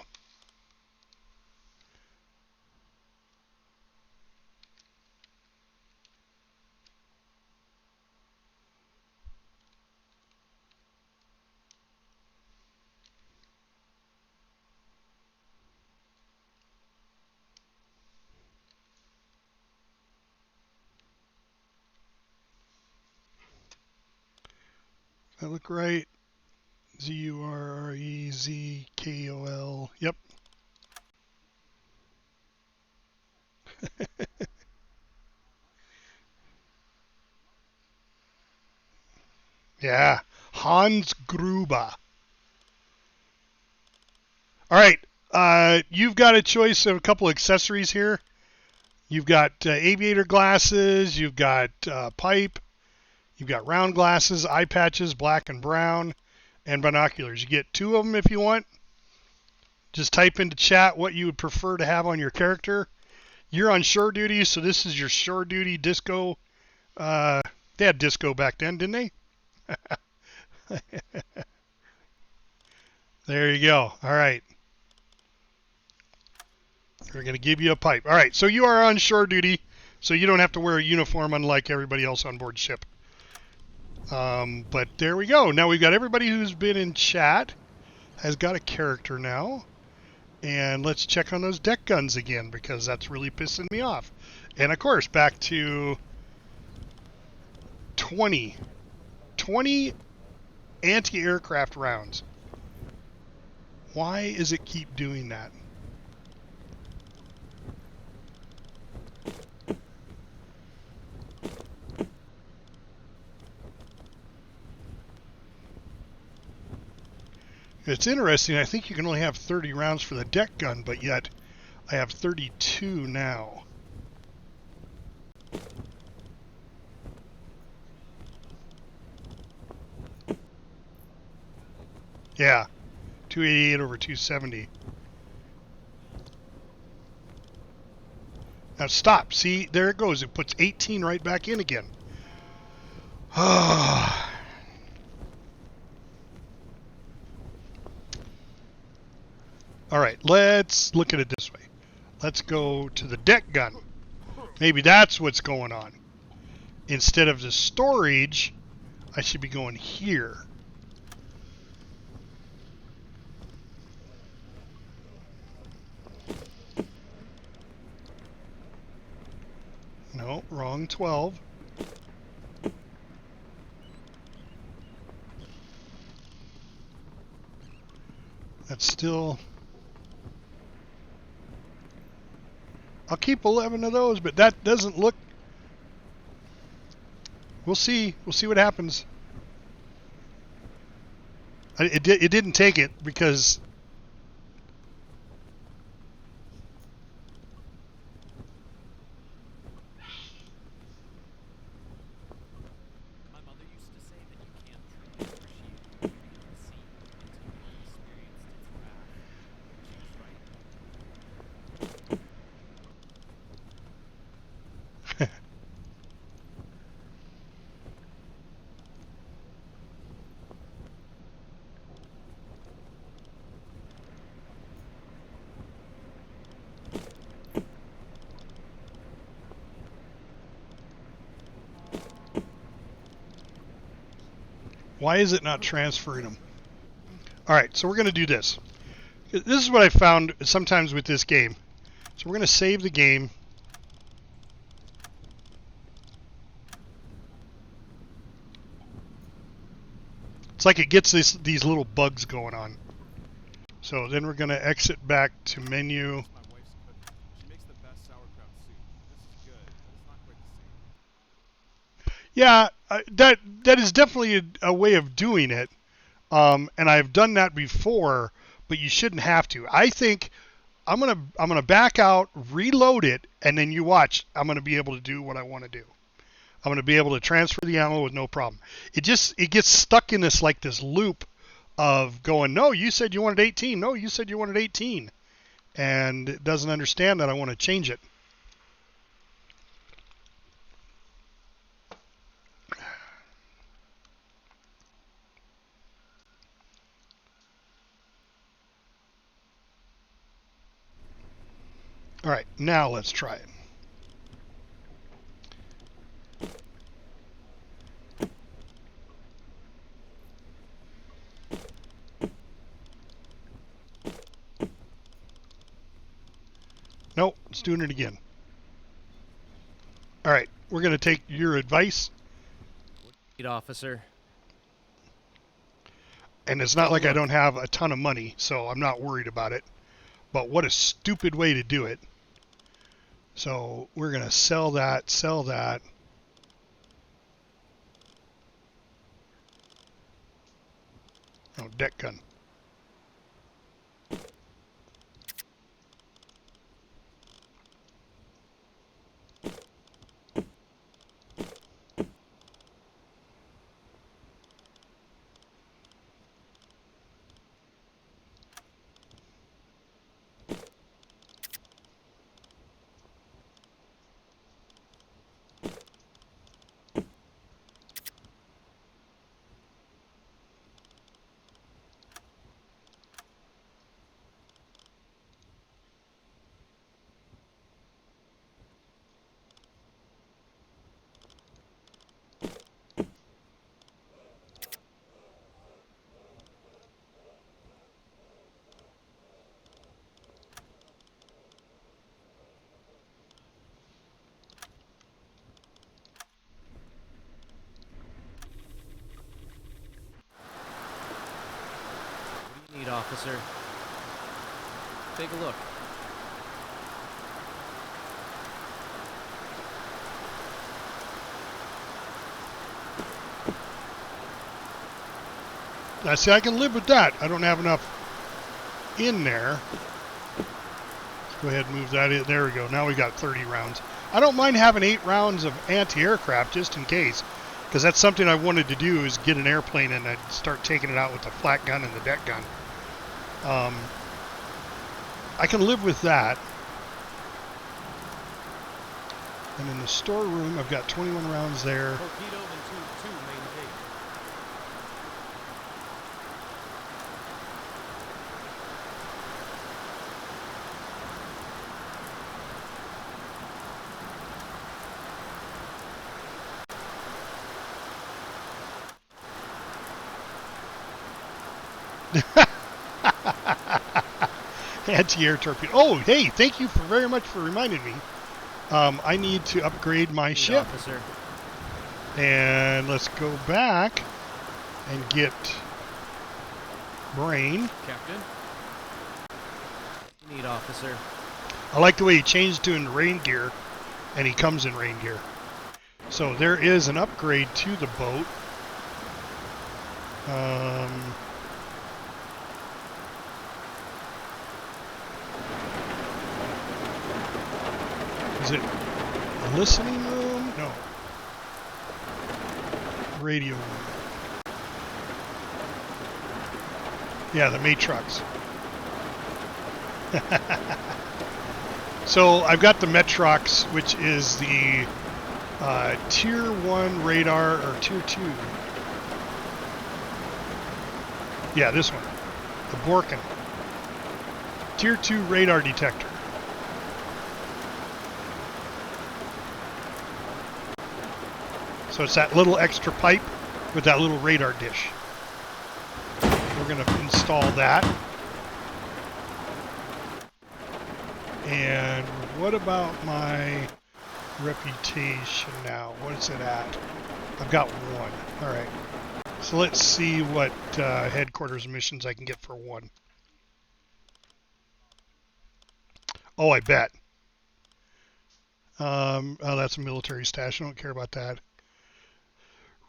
That look right? Zurezkol. Yep. Yeah. Hans Gruber. All right. You've got a choice of a couple accessories here. You've got aviator glasses. You've got pipe. You've got round glasses, eye patches, black and brown, and binoculars. You get 2 of them if you want. Just type into chat what you would prefer to have on your character. You're on shore duty, so this is your shore duty disco. They had disco back then, didn't they? There you go. All right. We're going to give you a pipe. All right, so you are on shore duty, so you don't have to wear a uniform unlike everybody else on board ship. But there we go. Now we've got everybody who's been in chat has got a character now. And let's check on those deck guns again because that's really pissing me off. And of course, back to 20 anti-aircraft rounds. Why is it keep doing that? It's interesting. I think you can only have 30 rounds for the deck gun, but yet I have 32 now. Yeah, 288 over 270. Now stop. See, there it goes. It puts 18 right back in again. Ah. All right, let's look at it this way. Let's go to the deck gun. Maybe that's what's going on. instead of the storage, I should be going here. No, wrong 12. That's still... I'll keep 11 of those, but that doesn't look... We'll see. We'll see what happens. It didn't take it because... My mother used to say that you can't truly appreciate the beauty of the sea until you've experienced its wrath. She was right. Why is it not transferring them? Alright, so we're going to do this. This is what I found sometimes with this game. So we're going to save the game. It's like it gets these little bugs going on. So then we're going to exit back to menu. My wife's cooking. She makes the best sauerkraut soup. This is good, but it's not quite the same. Yeah, that is definitely a way of doing it. And I've done that before, but you shouldn't have to. I think I'm gonna back out, reload it, and then you watch. I'm gonna be able to do what I want to do. I'm gonna be able to transfer the ammo with no problem. It gets stuck in this loop of going, no, you said you wanted 18. No, you said you wanted 18, and it doesn't understand that I want to change it. All right, now let's try it. Nope, it's doing it again. All right, we're going to take your advice. Officer. And it's not like I don't have a ton of money, so I'm not worried about it. But what a stupid way to do it. So we're going to sell that, sell that. Oh, deck gun. What do you need, officer? Take a look. I see, I can live with that. I don't have enough in there. Let's go ahead and move that in. There we go. Now we got 30 rounds. I don't mind having 8 rounds of anti-aircraft just in case, because that's something I wanted to do, is get an airplane and I'd start taking it out with the flat gun and the deck gun. I can live with that. And in the storeroom, I've got 21 rounds there. Torpedo in tube 2, main gate. Anti-air torpedo. Oh, hey, thank you very much for reminding me. I need to upgrade my ship. Officer. And let's go back and get Brain. Captain. Need officer. I like the way he changed to in rain gear, and he comes in rain gear. So there is an upgrade to the boat. Is it a listening room? No. Radio room. Yeah, the Matrox. So I've got the Metrox, which is the Tier 1 radar, or Tier 2. Yeah, this one. The Borkin. Tier 2 radar detector. So it's that little extra pipe with that little radar dish. We're going to install that. And what about my reputation now? What is it at? I've got 1. All right. So let's see what headquarters missions I can get for 1. Oh, I bet. Oh, that's a military stash. I don't care about that.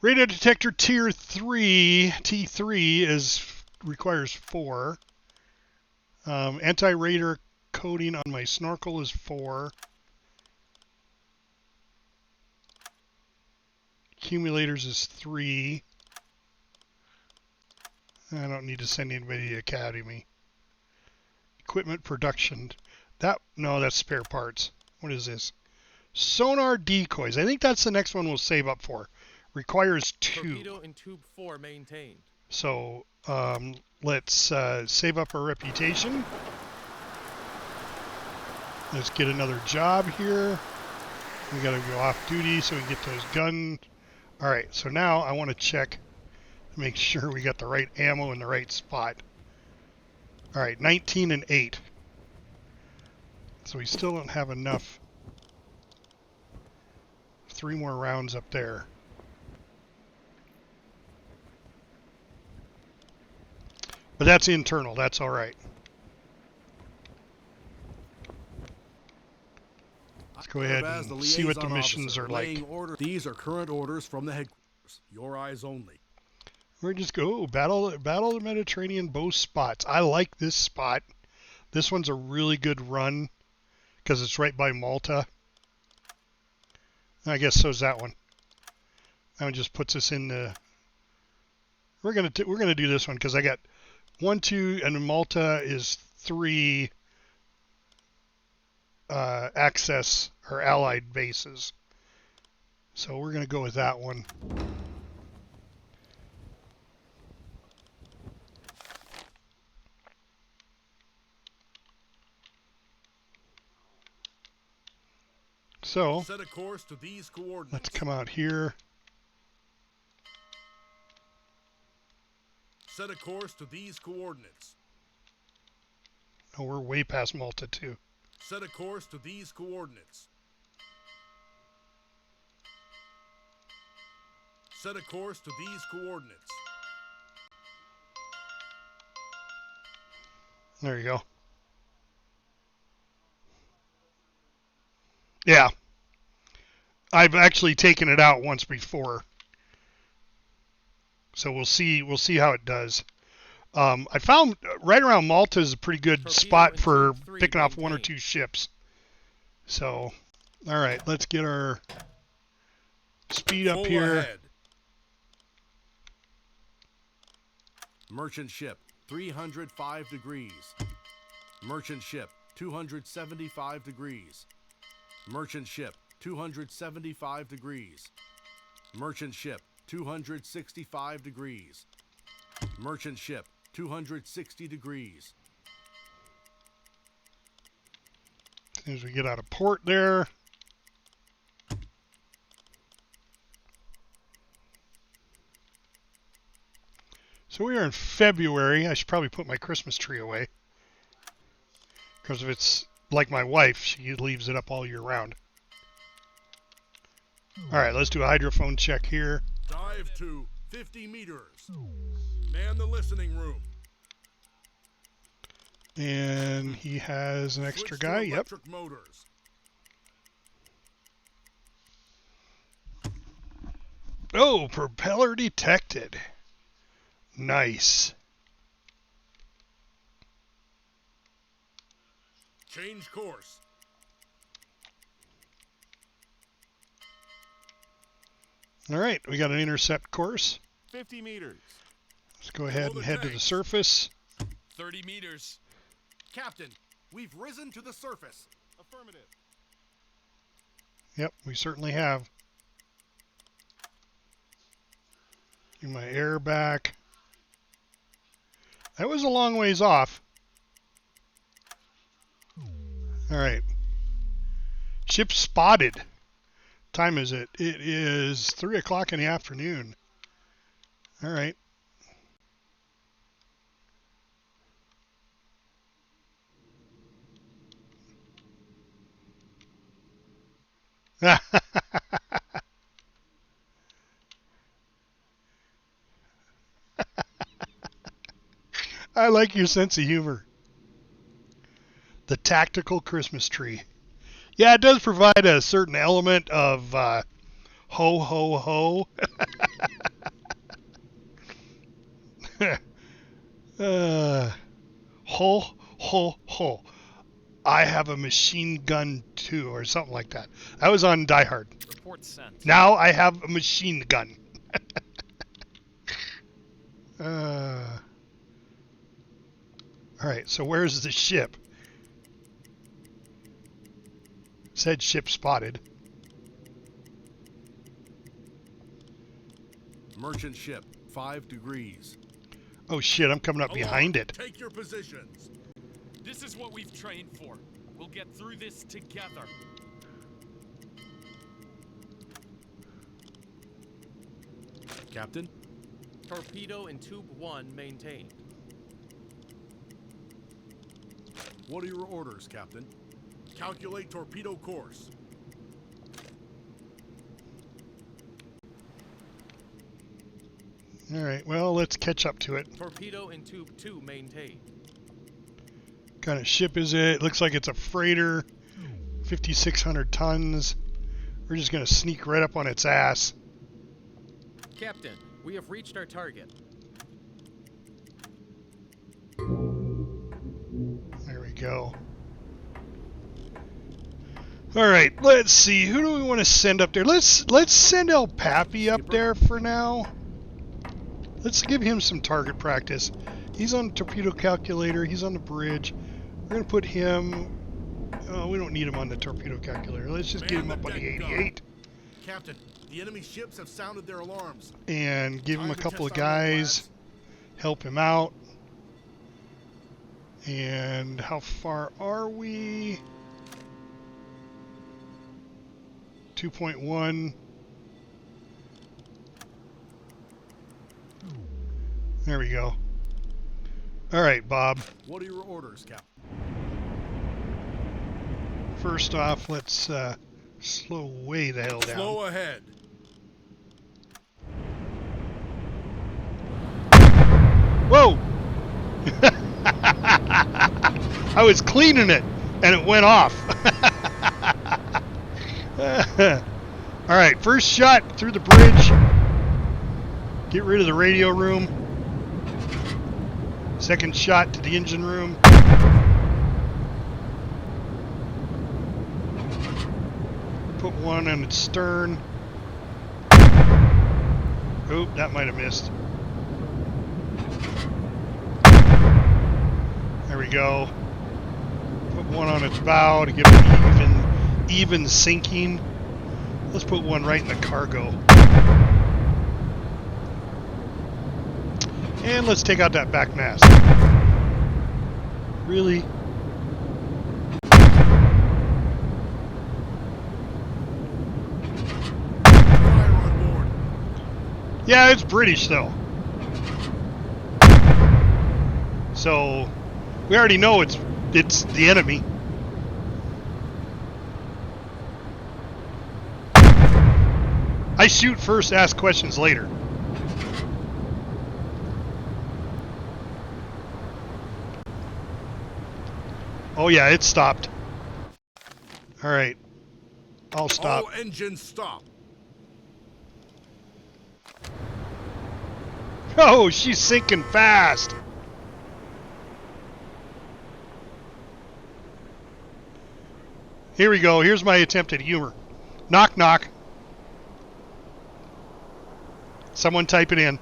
Radar detector tier 3, T3 requires 4. Anti-radar coating on my snorkel is 4. Accumulators is 3. I don't need to send anybody to the academy. Equipment production. No, that's spare parts. What is this? Sonar decoys. I think that's the next one we'll save up for. Requires 2. Torpedo in tube 4 maintained. So let's save up our reputation. Let's get another job here. We got to go off duty so we can get those guns. All right, so now I want to check to make sure we got the right ammo in the right spot. All right, 19 and 8. So we still don't have enough. 3 more rounds up there. But that's internal. That's all right. Let's go ahead and see what the missions are like. These are current orders from the headquarters. Your eyes only. We're just go battle the Mediterranean both spots. I like this spot. This one's a really good run because it's right by Malta. I guess so's that one. That one just puts us in the. We're gonna do this one because I got 1, 2, and Malta is 3 access or allied bases. So we're gonna go with that one. So Set a course to these coordinates. let's come out here. Set a course to these coordinates. Oh, we're way past Malta too. Set a course to these coordinates. Set a course to these coordinates. There you go. Yeah. I've actually taken it out once before. So we'll see how it does. I found right around Malta is a pretty good Torpedo spot for in 3 picking off 1 or maintained. 2 ships. So, all right, let's get our speed up Full here. ahead. Merchant ship, 305 degrees. Merchant ship, 275 degrees. Merchant ship, 275 degrees. Merchant ship, 265 degrees. Merchant ship, 260 degrees. As soon as we get out of port there. So we are in February. I should probably put my Christmas tree away. Because if it's like my wife, she leaves it up all year round. Alright, let's do a hydrophone check here. Dive to 50 meters. Man the listening room. And he has an extra Switch to guy, yep. electric motors. Oh, propeller detected. Nice. Change course. Alright, we got an intercept course. 50 meters. Let's go ahead and head to the surface. 30 meters. Captain, we've risen to the surface. Affirmative. Yep, we certainly have. Get my air back. That was a long ways off. Alright. Ship spotted. Time is it? It is 3 o'clock in the afternoon. Alright. I like your sense of humor. The tactical Christmas tree. Yeah, it does provide a certain element of ho, ho, ho. Ho, ho, ho. I have a machine gun too, or something like that. I was on Die Hard. Report sent. Now I have a machine gun. Alright, so where's the ship? Said ship spotted. Merchant ship, 5 degrees. Oh shit, I'm coming up behind it. Take your positions. This is what we've trained for. We'll get through this together. Captain? Torpedo in tube 1 maintained. What are your orders, Captain? Calculate torpedo course. Alright, well, let's catch up to it. Torpedo in tube 2 maintained. What kind of ship is it? Looks like it's a freighter. 5,600 tons. We're just going to sneak right up on its ass. Captain, we have reached our target. There we go. Alright, let's see. Who do we want to send up there? Let's send El Papi up there for now. Let's give him some target practice. He's on the torpedo calculator. He's on the bridge. We're going to put him... Oh, we don't need him on the torpedo calculator. Let's just get him up on the 88. Captain, the enemy ships have sounded their alarms. And give him a Time to couple of test our men, guys. lads. Help him out. And how far are we? 2.1. There we go. All right, Bob. What are your orders, Captain? First off, let's slow way the hell down. Slow ahead. Whoa! I was cleaning it, and it went off. All right, first shot through the bridge. Get rid of the radio room. Second shot to the engine room. Put one on its stern. Oop, that might have missed. There we go. Put one on its bow to give it even sinking. Let's put one right in the cargo. And let's take out that back mast. Really? Fire on board. Yeah, it's British though. So we already know it's the enemy. I shoot first, ask questions later. Oh yeah, it stopped. All right, I'll stop. All engines stop. Oh, she's sinking fast. Here we go. Here's my attempt at humor. Knock, knock. Someone type it in.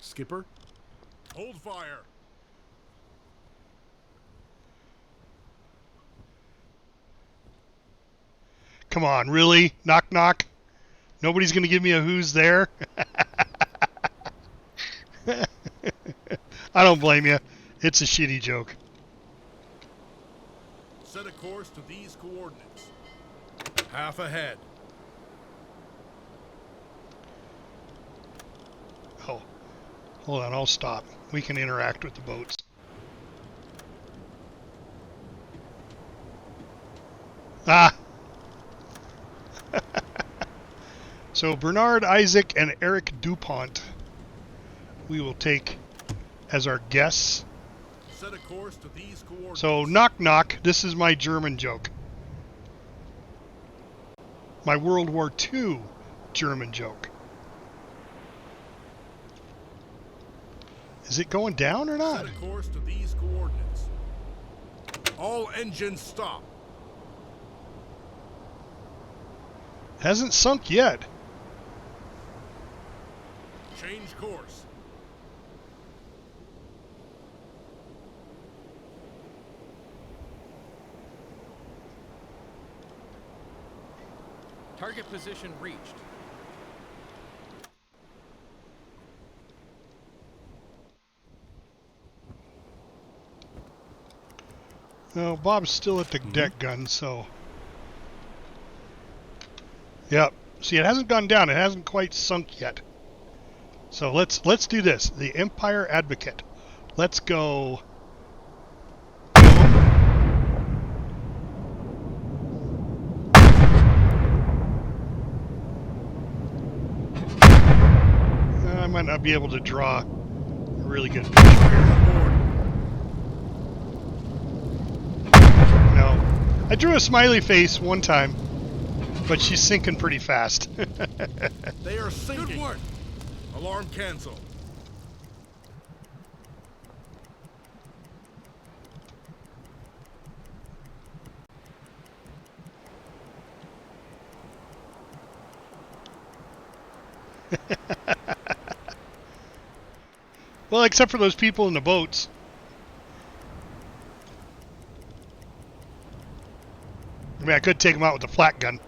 Skipper, hold fire. Come on, really? Knock, knock. Nobody's going to give me a who's there? I don't blame you. It's a shitty joke. Set a course to these coordinates. Half ahead. Oh, hold on, I'll stop. We can interact with the boats. Ah! So Bernard, Isaac, and Eric DuPont we will take as our guests. Set a course to these coordinates. So knock knock, this is my German joke. My World War II German joke. Is it going down or not? Set a course to these coordinates. All engines stop. Hasn't sunk yet. Change course. Target position reached. No, Bob's still at the deck gun, so. Yep. See, it hasn't gone down. It hasn't quite sunk yet. So let's do this. The Empire Advocate. Let's go. I might not be able to draw a really good picture here. No. I drew a smiley face one time, but she's sinking pretty fast. They are sinking. Good work. Alarm cancel. Well, except for those people in the boats. I mean, I could take them out with a flat gun.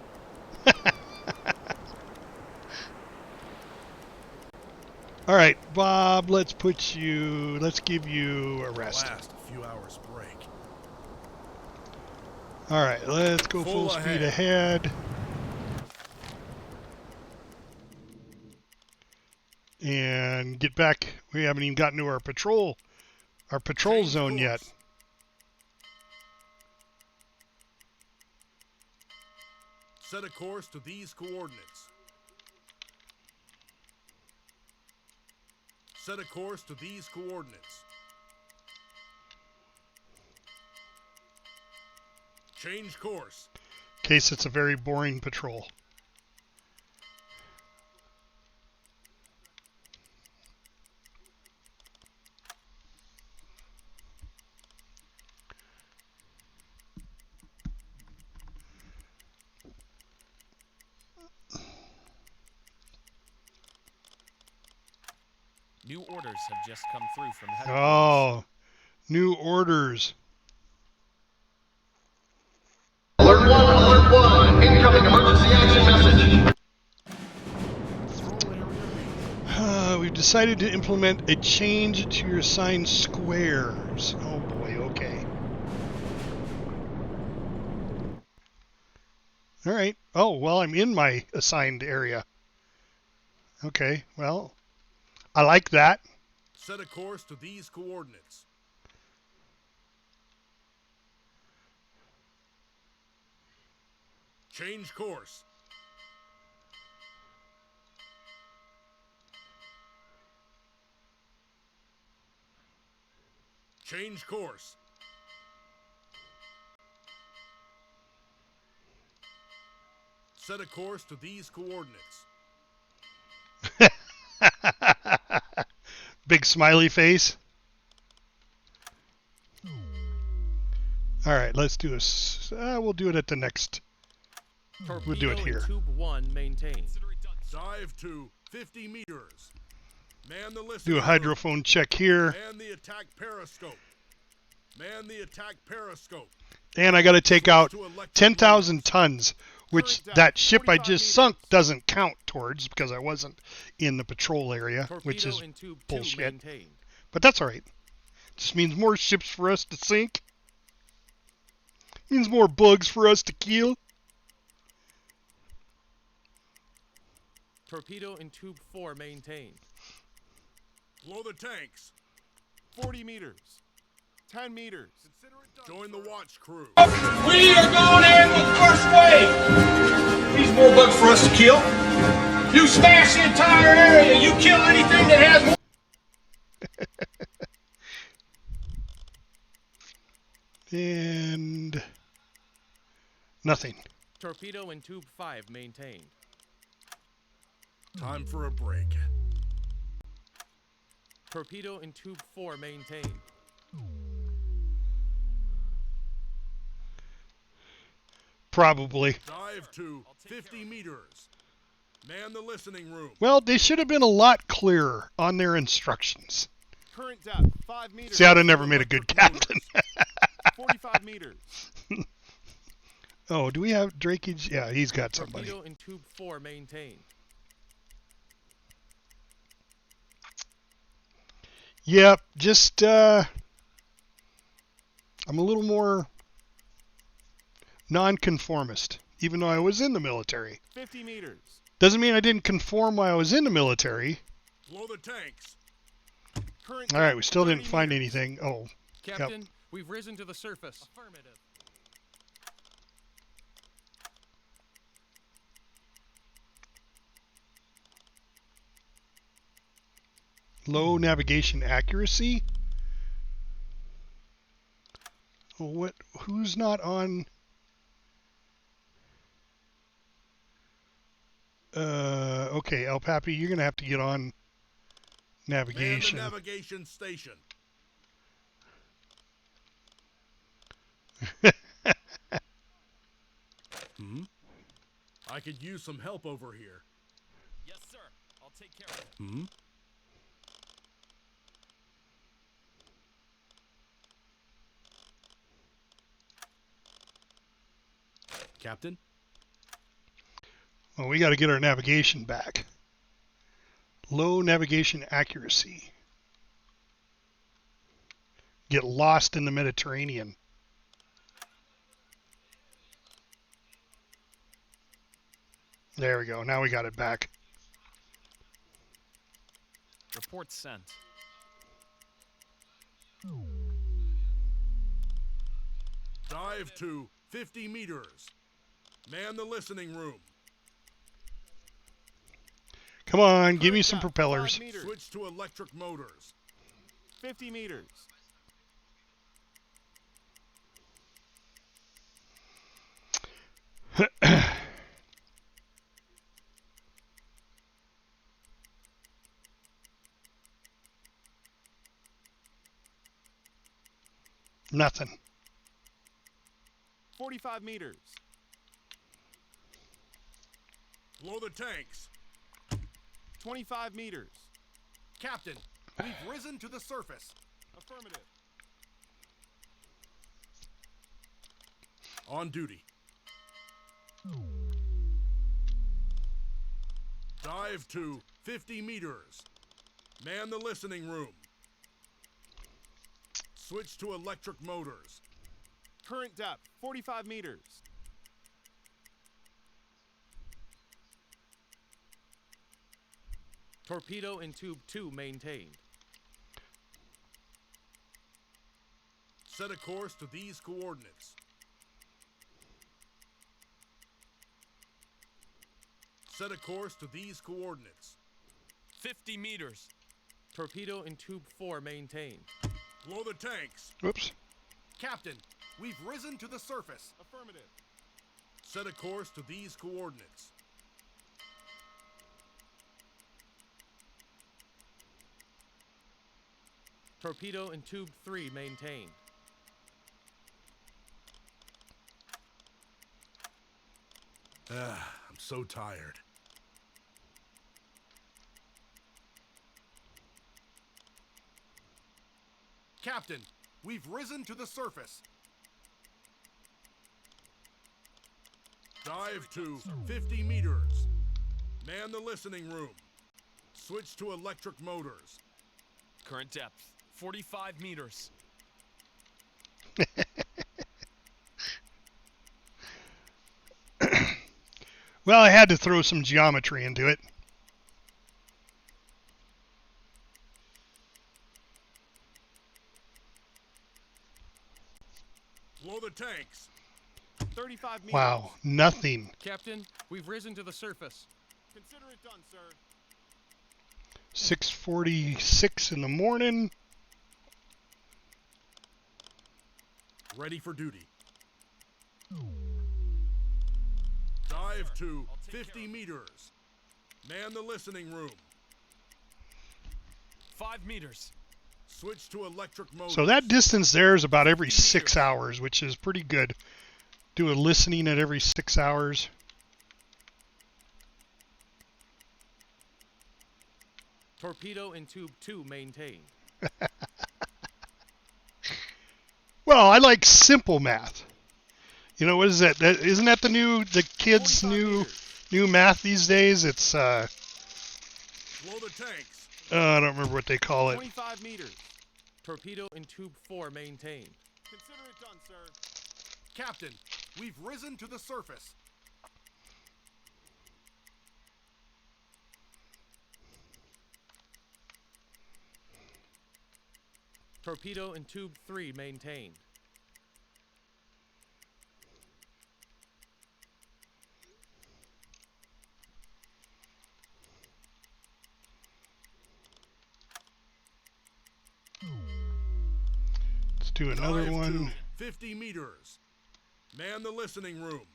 All right, Bob, let's give you a rest. Last a few hours break. All right, let's go full speed ahead. And get back. We haven't even gotten to our patrol zone yet. Set a course to these coordinates. Set a course to these coordinates. Change course. In case it's a very boring patrol. New orders have just come through from headquarters. Oh, new orders. Alert 1, incoming emergency action message. We've decided to implement a change to your assigned squares. Oh boy, okay. All right. Oh, well, I'm in my assigned area. Okay, well, I like that. Set a course to these coordinates. Change course. Change course. Set a course to these coordinates. Big smiley face. All right, let's do this. We'll do it at the next. Torpedo We'll do it here. in Tube 1 maintained. Consider it done. Dive to 50 meters. Man the listening Do a hydrophone check here. Man the attack periscope. Man the attack periscope. And I got to take out 10,000 tons, which that ship I just sunk doesn't count towards because I wasn't in the patrol area, which Torpedo is in Tube 2 bullshit. maintained. But that's all right. Just means more ships for us to sink. Means more bugs for us to kill. Torpedo in Tube 4 maintained. Blow the tanks. 40 meters. 10 meters. Join the watch crew. We are going in with the first wave. These more bugs for us to kill. You smash the entire area. You kill anything that has more. And nothing. Torpedo in Tube 5 maintained. Time for a break. Torpedo in Tube 4 maintained. Probably. Dive to 50 meters. Man the listening room. Well, they should have been a lot clearer on their instructions. Current depth 5 meters. See, I'd have never made a good captain. 45 meters. Oh, do we have Drakeage? Yeah, he's got somebody. Torpedo in Tube 4 maintained. Yep, just I'm a little more non-conformist, even though I was in the military. 50 meters. Doesn't mean I didn't conform while I was in the military. Blow the tanks. Current All right, depth, we still didn't 30 find meters. anything. Oh, Captain, we've risen to the surface. Affirmative. low navigation accuracy. What? Who's not on? Okay, El Papi, you're gonna have to get on navigation. Man the navigation station. I could use some help over here. Yes, sir. I'll take care of it. Captain? Well, we got to get our navigation back. Low navigation accuracy. Get lost in the Mediterranean. There we go. Now we got it back. Report sent. Dive to 50 meters. Man the listening room. Come on, give me Current some depth, 5 propellers. meters. Switch to electric motors. 50 meters. Nothing. 45 meters. Blow the tanks. 25 meters. Captain, we've risen to the surface. Affirmative. On duty. Dive to 50 meters. Man the listening room. Switch to electric motors. Current depth 45 meters. Torpedo in tube 2 maintained. Set a course to these coordinates. Set a course to these coordinates. 50 meters. Torpedo in tube 4 maintained. Blow the tanks. Whoops. Captain, we've risen to the surface. Affirmative. Set a course to these coordinates. Torpedo in tube 3 maintained. I'm so tired. Captain, we've risen to the surface. Dive to 50 meters. Man the listening room. Switch to electric motors. Current depth, 45 meters. Well, I had to throw some geometry into it. Blow the tanks. 35 meters. Wow, nothing. Captain, we've risen to the surface. Consider it done, sir. 6:46 in the morning. Ready for duty. Dive to 50 meters. Man the listening room. 5 meters. Switch to electric motors. So that distance there is about every 6 hours, which is pretty good. Do a listening at every 6 hours. Torpedo in tube 2 maintained. Well, I like simple math. You know, what is that? Isn't that the kids' new math these days? It's Blow the tanks. I don't remember what they call it. 25 meters. Torpedo in tube 4 maintained. Consider it done, sir. Captain, we've risen to the surface. Torpedo in tube 3 maintained. Let's do another Dive one. to 50 meters. Man the listening room.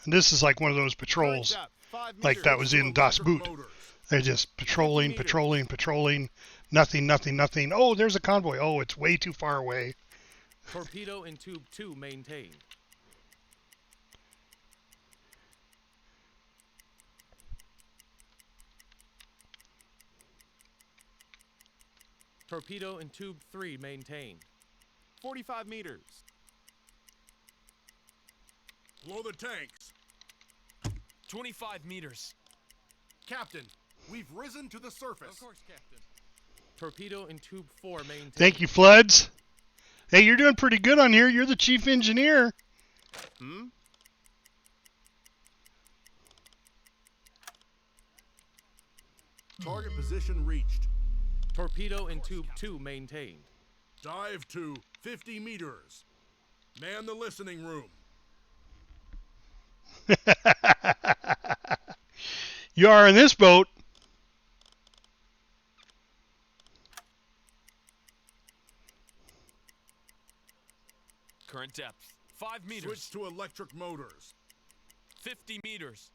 And this is like one of those patrols, like that was in Das Boot. They're just patrolling, patrolling, patrolling. Nothing, nothing, nothing. Oh, there's a convoy. Oh, it's way too far away. Torpedo in tube 2 maintained. Torpedo in tube 3 maintained. 45 meters. Blow the tanks. 25 meters. Captain, we've risen to the surface. Of course, Captain. Torpedo in tube 4 maintained. Thank you, Floods. Hey, you're doing pretty good on here. You're the chief engineer. Target position reached. Torpedo in tube 2 maintained. Dive to 50 meters. Man the listening room. You are in this boat. Current depth, 5 meters. Switch to electric motors. 50 meters.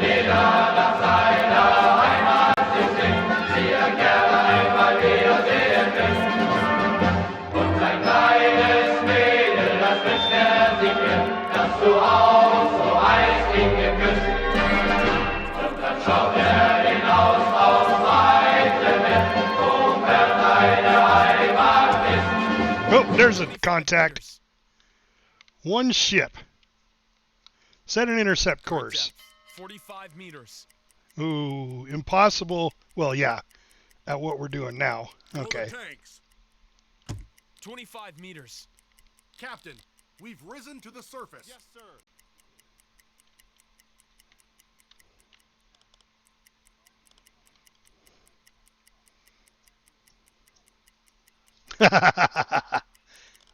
Jeder nach seiner Heimat sich singt, sie gerne einmal there's a 25 contact. meters. One ship. Set an intercept Current course. depth, 45 meters. Ooh, impossible. Well, yeah, at what we're doing now. Blow Okay. the tanks. 25 meters. Captain, we've risen to the surface. Yes, sir.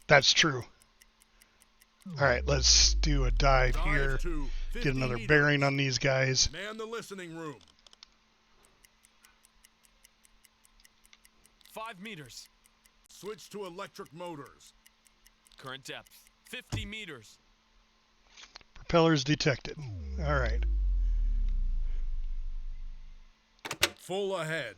That's true. All right, let's do a dive here. Dive to 50 Get another meters. bearing on these guys. Man the listening room. 5 meters. Switch to electric motors. Current depth, 50 meters. Propellers detected. All right. Full ahead.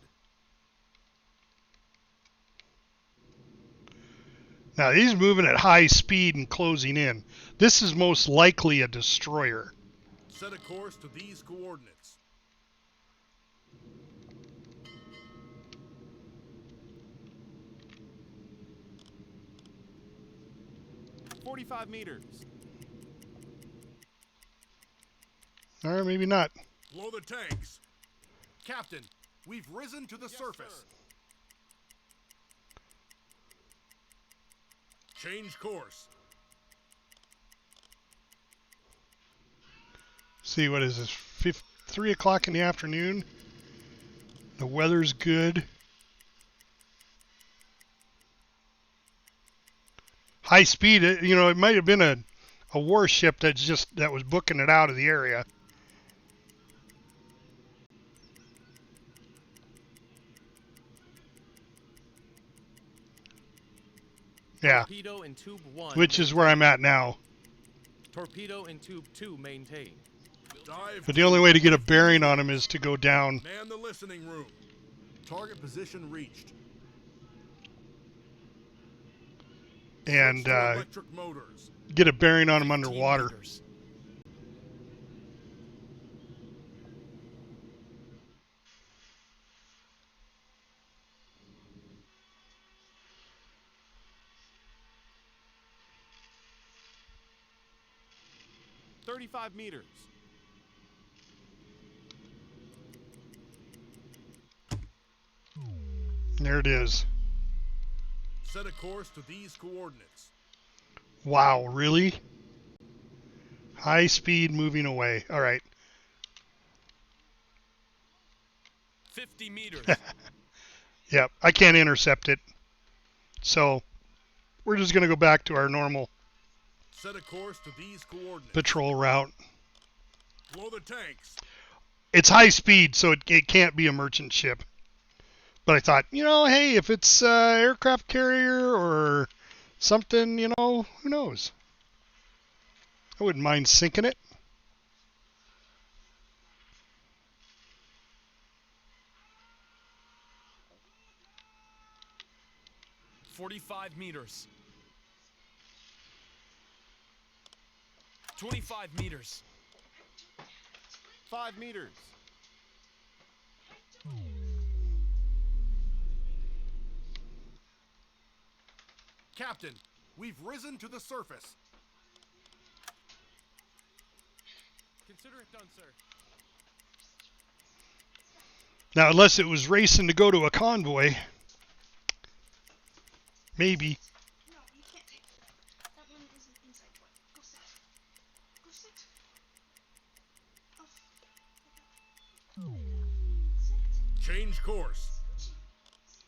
Now he's moving at high speed and closing in. This is most likely a destroyer. Set a course to these coordinates. $45 meters. All right, maybe not. Blow the tanks. Captain, we've risen to the surface. Change course. See, what is this? 3 o'clock in the afternoon. The weather's good. High speed. You know, it might have been a warship that was booking it out of the area. Yeah, Torpedo in tube 1. which is where I'm at now. Torpedo in tube 2 maintained. Dive. But the only way to get a bearing on him is to go down. Man the listening room. Target position reached. And Switch to electric motors. get a bearing on him 15 underwater. meters. $35 meters. There it is. Set a course to these coordinates. Wow, really? High speed moving away. All right. 50 meters. Yep, I can't intercept it. So we're just going to go back to our normal Set a course to these coordinates. patrol route. Blow the tanks. It's high speed, so it can't be a merchant ship. But I thought, you know, hey, if it's aircraft carrier or something, you know, who knows? I wouldn't mind sinking it. $45 meters. 25 meters. 5 meters. Captain, we've risen to the surface. Consider it done, sir. Now, unless it was racing to go to a convoy. Maybe. No, you can't take that. That one is an inside point. Go sit. Go sit. Oh. Sit. Change course.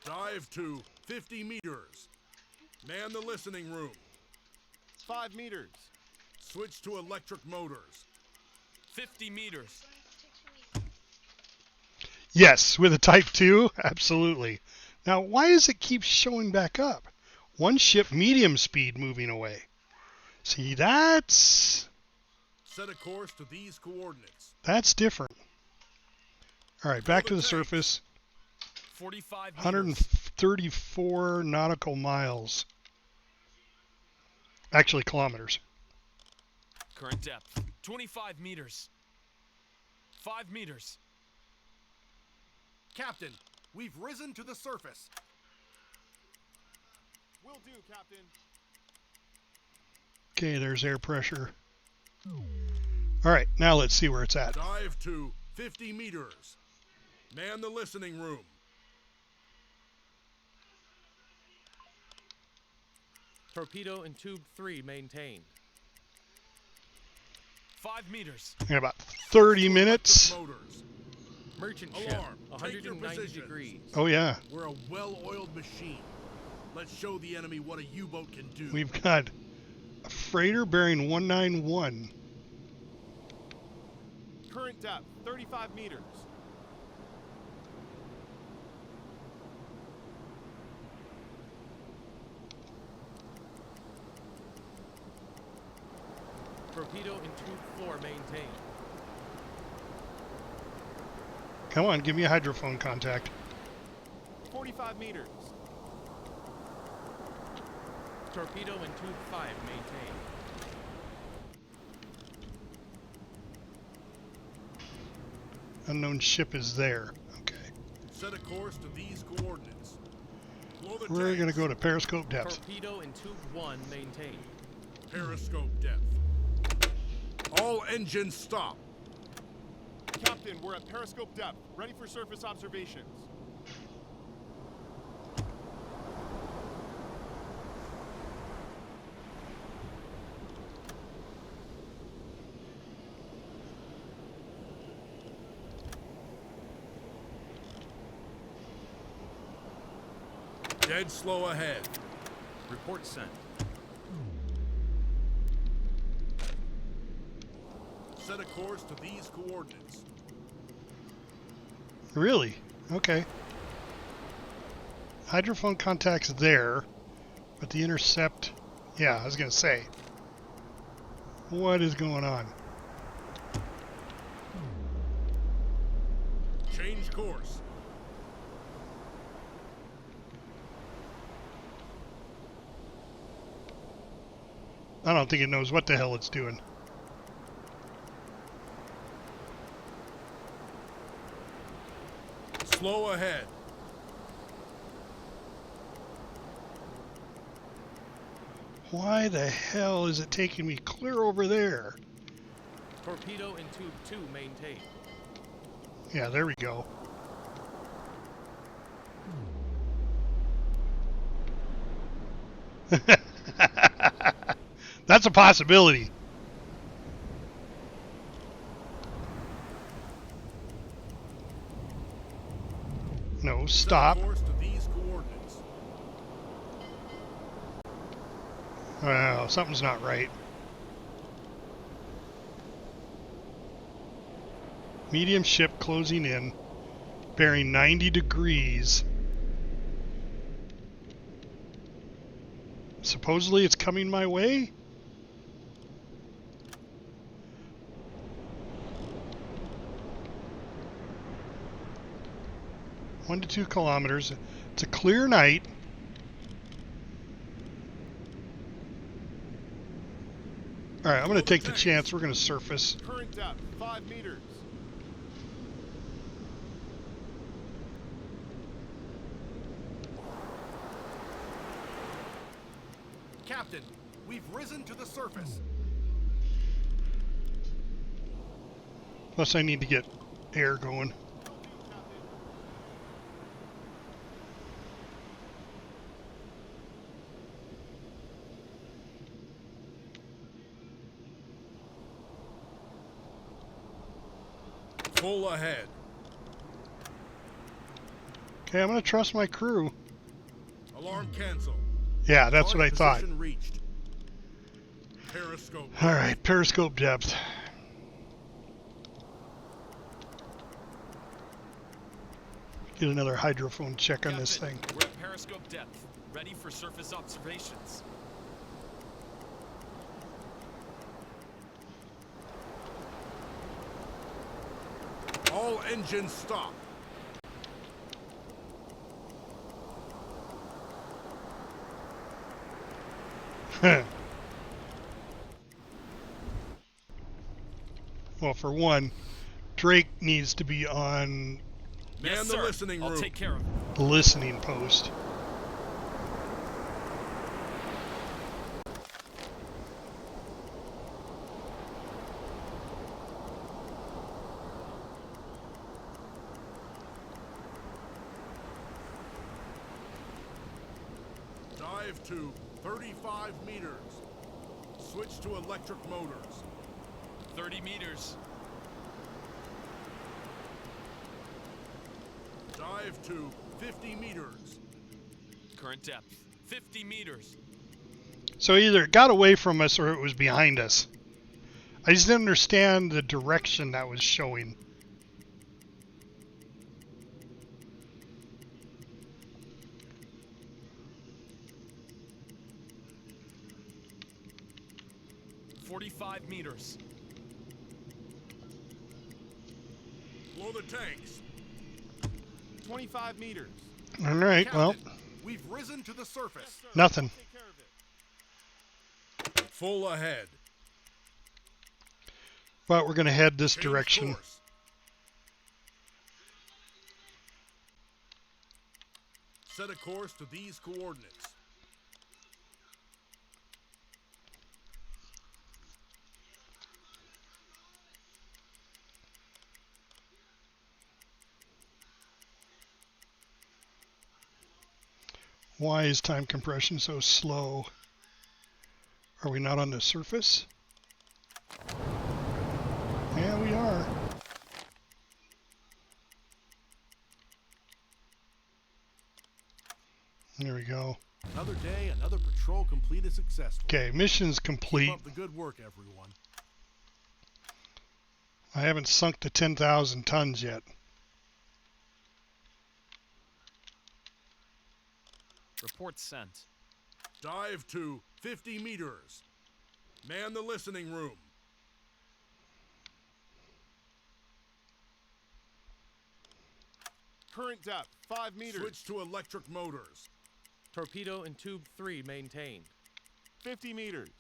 Dive to 50 meters. Man the listening room. 5 meters. Switch to electric motors. 50 meters. Yes, with a Type 2, absolutely. Now, why does it keep showing back up? One ship medium speed moving away. See, that's Set a course to these coordinates. different. All right, back to the surface. 45 meters. 134 nautical miles. Actually, kilometers. Current depth, 25 meters. 5 meters. Captain, we've risen to the surface. Will do, Captain. Okay, there's air pressure. All right, now let's see where it's at. Dive to 50 meters. Man the listening room. Torpedo in tube 3 maintained. 5 meters. In about 30 minutes. Motors. Merchant ship, Alarm. Take your 190 positions. degrees. Oh yeah, We're a well-oiled machine. Let's show the enemy what a U-boat can do. we've got a freighter bearing 191. Current depth, 35 meters. Torpedo in tube 4 maintained. Come on, give me a hydrophone contact. 45 meters. Torpedo in tube 5 maintained. Unknown ship is there. Okay. Set a course to these coordinates. Blow the We're going to tanks. go to periscope depth. Torpedo in tube 1 maintained. Periscope depth. All engines stop. Captain, we're at periscope depth, ready for surface observations. Dead slow ahead. Report sent. Set a course to these coordinates. Really? Okay. Hydrophone contact's there, but the intercept... Yeah, I was going to say. What is going on? Change course. I don't think it knows what the hell it's doing. Slow ahead. Why the hell is it taking me clear over there? Torpedo in tube 2 maintained. Yeah, there we go. That's a possibility. No, stop. Set a course to these coordinates. Well, something's not right. Medium ship closing in, bearing 90 degrees. Supposedly it's coming my way? One to 2 kilometers. It's a clear night. Alright, I'm going to take the chance. We're going to surface. Current depth, 5 meters. Captain, we've risen to the surface. Plus I need to get air going. Full ahead. Okay, I'm going to trust my crew. Alarm cancel. Yeah, that's what I Target thought. position reached. Periscope. Alright, periscope depth. Get another hydrophone check on this thing. Captain, we're at periscope depth, ready for surface observations. All engines stop. Well, for one, Drake needs to be on Man Yes, the sir. listening room. I'll take care of it. the listening post. Dive to 35 meters. Switch to electric motors. 30 meters. Dive to 50 meters. Current depth, 50 meters. So either it got away from us or it was behind us. I just didn't understand the direction that was showing. $45 meters. Blow the tanks. 25 meters. All right, Captain, well, we've risen to the surface. nothing. Take care of it. Full ahead. But we're going to head this Change direction. course. Set a course to these coordinates. Why is time compression so slow? Are we not on the surface? Yeah, we are. There we go. Another day, another patrol completed successfully. Okay, mission's Keep complete. up the good work, everyone. I haven't sunk to 10,000 tons yet. Report sent. Dive to 50 meters. Man the listening room. Current depth, 5 meters. Switch to electric motors. Torpedo in tube 3 maintained. 50 meters.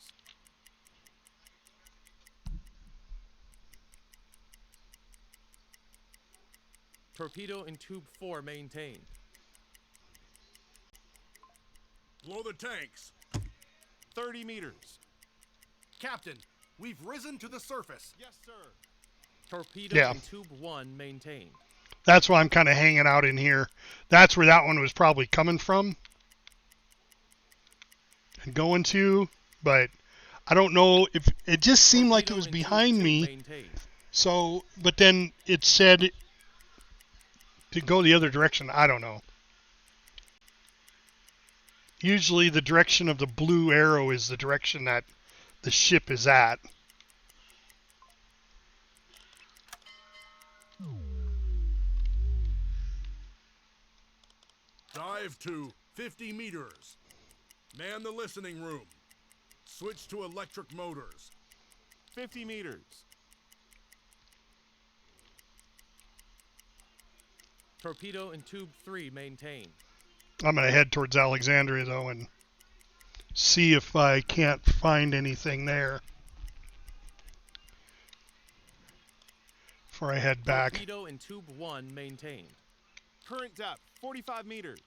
Torpedo in tube 4 maintained. Blow the tanks. 30 meters. Captain, we've risen to the surface. Yes, sir. Torpedo Yeah. in tube 1 maintained. That's why I'm kind of hanging out in here. That's where that one was probably coming from and going to, but I don't know if it just seemed like it Torpedo was in tube behind 2 me. maintained. So, but then it said to go the other direction. I don't know. Usually the direction of the blue arrow is the direction that the ship is at. Dive to 50 meters. Man the listening room. Switch to electric motors. 50 meters. Torpedo in tube 3 maintained. I'm going to head towards Alexandria though and see if I can't find anything there before I head back. Torpedo in tube 1 maintained. Current depth, 45 meters.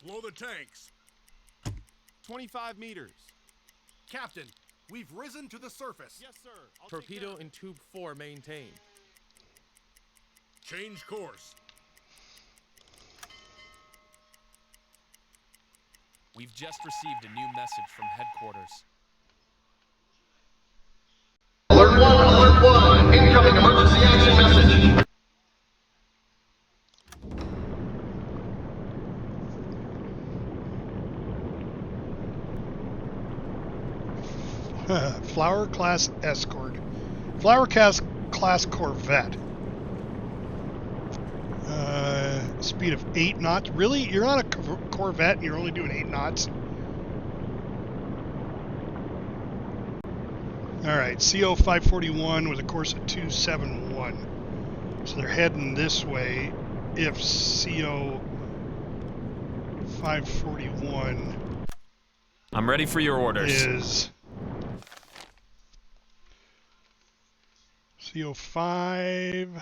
Blow the tanks. 25 meters. Captain, we've risen to the surface. Yes, sir. I'll take care Torpedo of it. in tube 4 maintained. Change course. We've just received a new message from headquarters. Alert 1, incoming emergency action message. Flower class escort. Flower class corvette. Speed of 8 knots. Really? You're on a corvette and you're only doing 8 knots? Alright, CO 541 with a course of 271. So they're heading this way if CO 541 I'm ready for your orders. is CO5.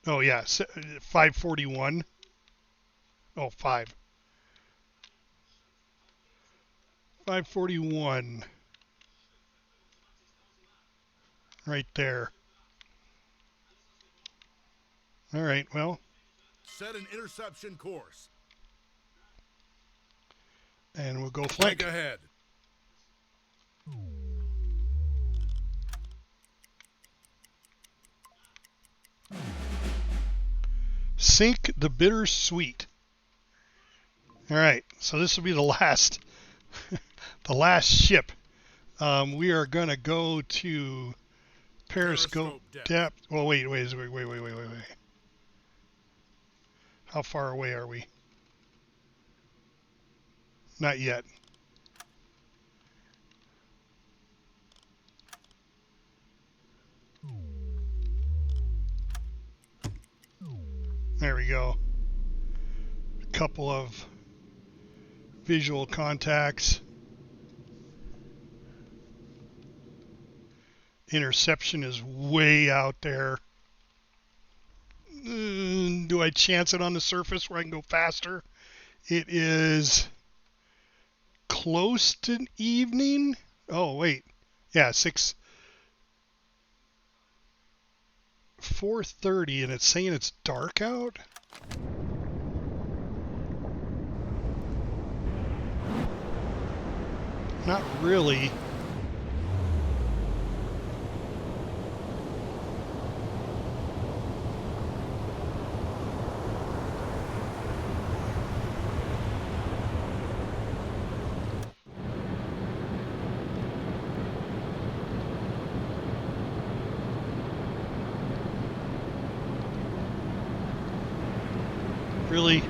Oh yeah, 541. Oh, 5. 541. Right there. All right, well, Set an interception course. and we'll go Flank flank. ahead. Sink the bittersweet. All right, so this will be the last, the last ship. We are gonna go to periscope depth. Well, wait. How far away are we? Not yet. There we go. A couple of visual contacts. Interception is way out there. Do I chance it on the surface where I can go faster? It is close to evening. Oh, wait. Yeah, 4:30, and it's saying it's dark out? Not really. Really?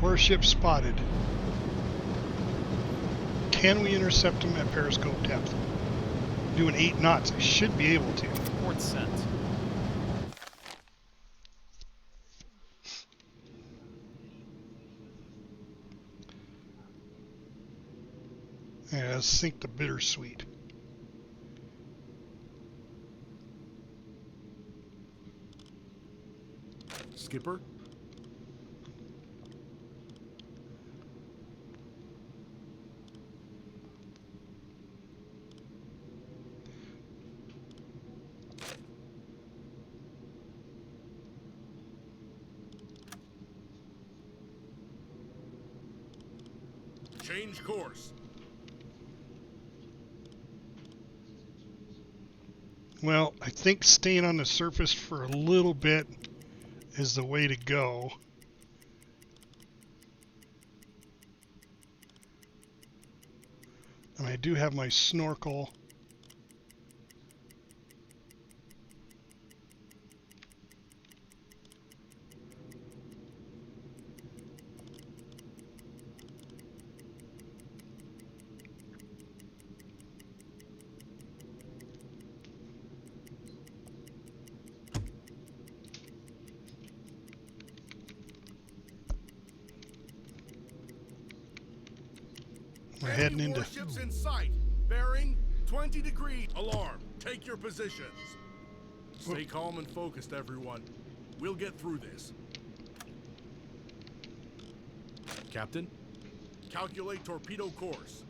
Warship spotted. Can we intercept them at periscope depth? Doing 8 knots. I should be able to. Report sent. Yeah, let's sink the bittersweet. Skipper. Change course. Well, I think staying on the surface for a little bit is the way to go. And I do have my snorkel. We're heading into... Warships in sight. Bearing 20 degrees. Alarm. Take your positions. Stay calm and focused, everyone. We'll get through this. Captain, calculate torpedo course.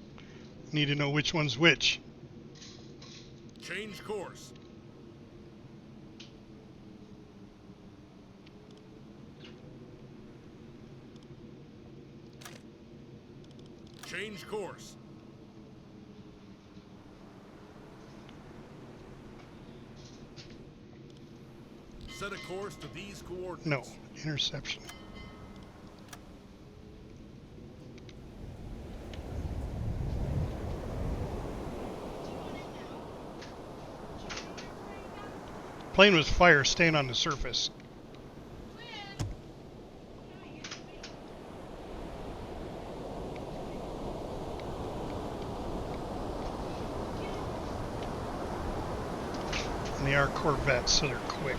Need to know which one's which. Change course. Change course. Set a course to these coordinates. No, interception. Plane was fire, staying on the surface. And they are Corvettes, so they're quick.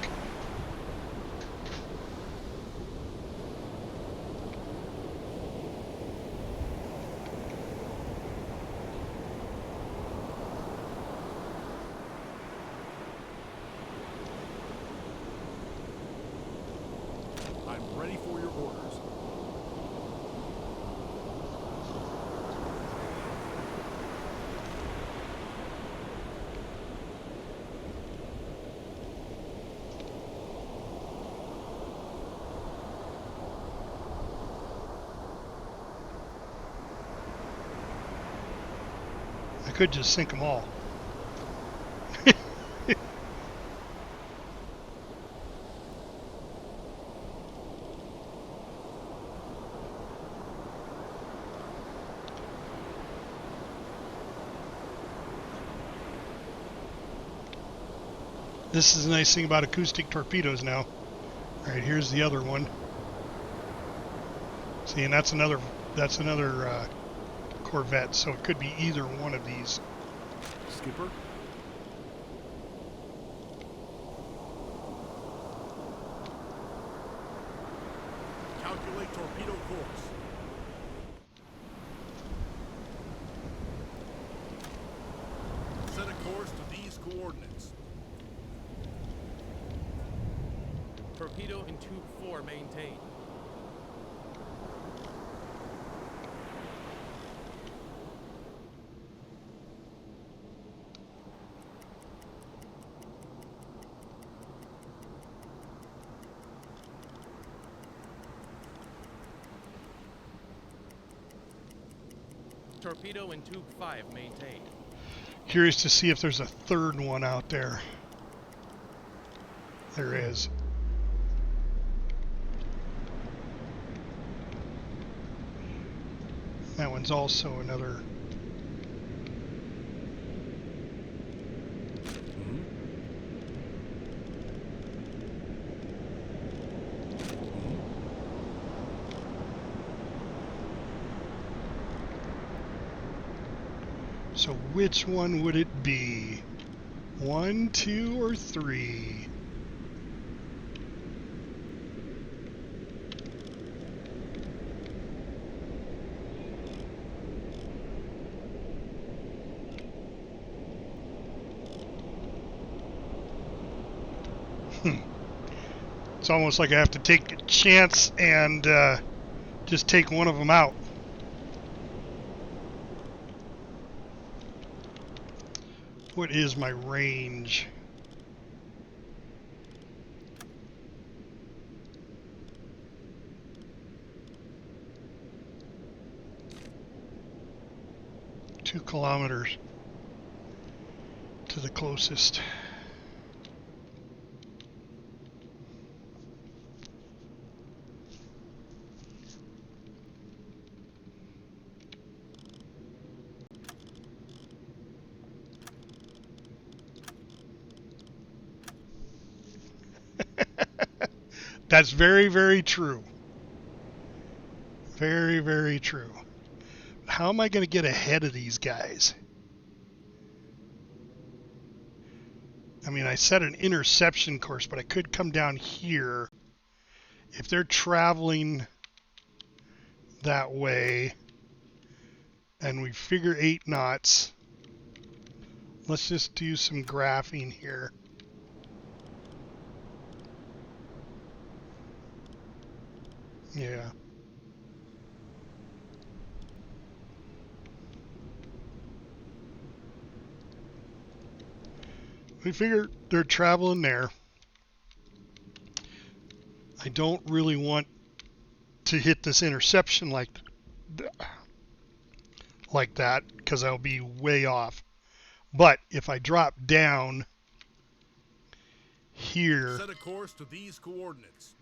ready for your orders. I could just sink them all. This is the nice thing about acoustic torpedoes now. All right, here's the other one. See, and that's another Corvette, so it could be either one of these. Skipper? Calculate torpedo course. Set a course to these coordinates. Torpedo in tube 4 maintained. Torpedo in tube 5 maintained. Curious to see if there's a third one out there. There is. That one's also another. So which one would it be? 1, 2, or 3? It's almost like I have to take a chance and just take one of them out. What is my range? Two kilometers to the closest. That's very, very true. Very, very true. How am I going to get ahead of these guys? I mean, I set an interception course, but I could come down here. If they're traveling that way, and we figure 8 knots, let's just do some graphing here. Yeah. We figure they're traveling there. I don't really want to hit this interception like that because I'll be way off. But if I drop down here, set a course to these coordinates.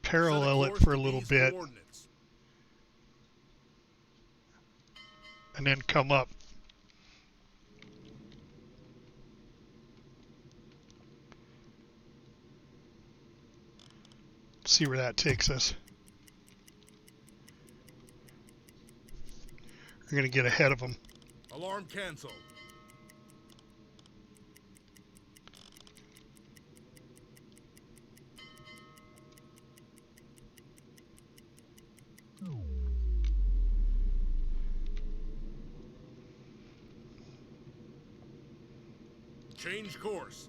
Parallel it for a little bit, and then come up. See where that takes us. We're going to get ahead of them. Alarm cancel. Change course.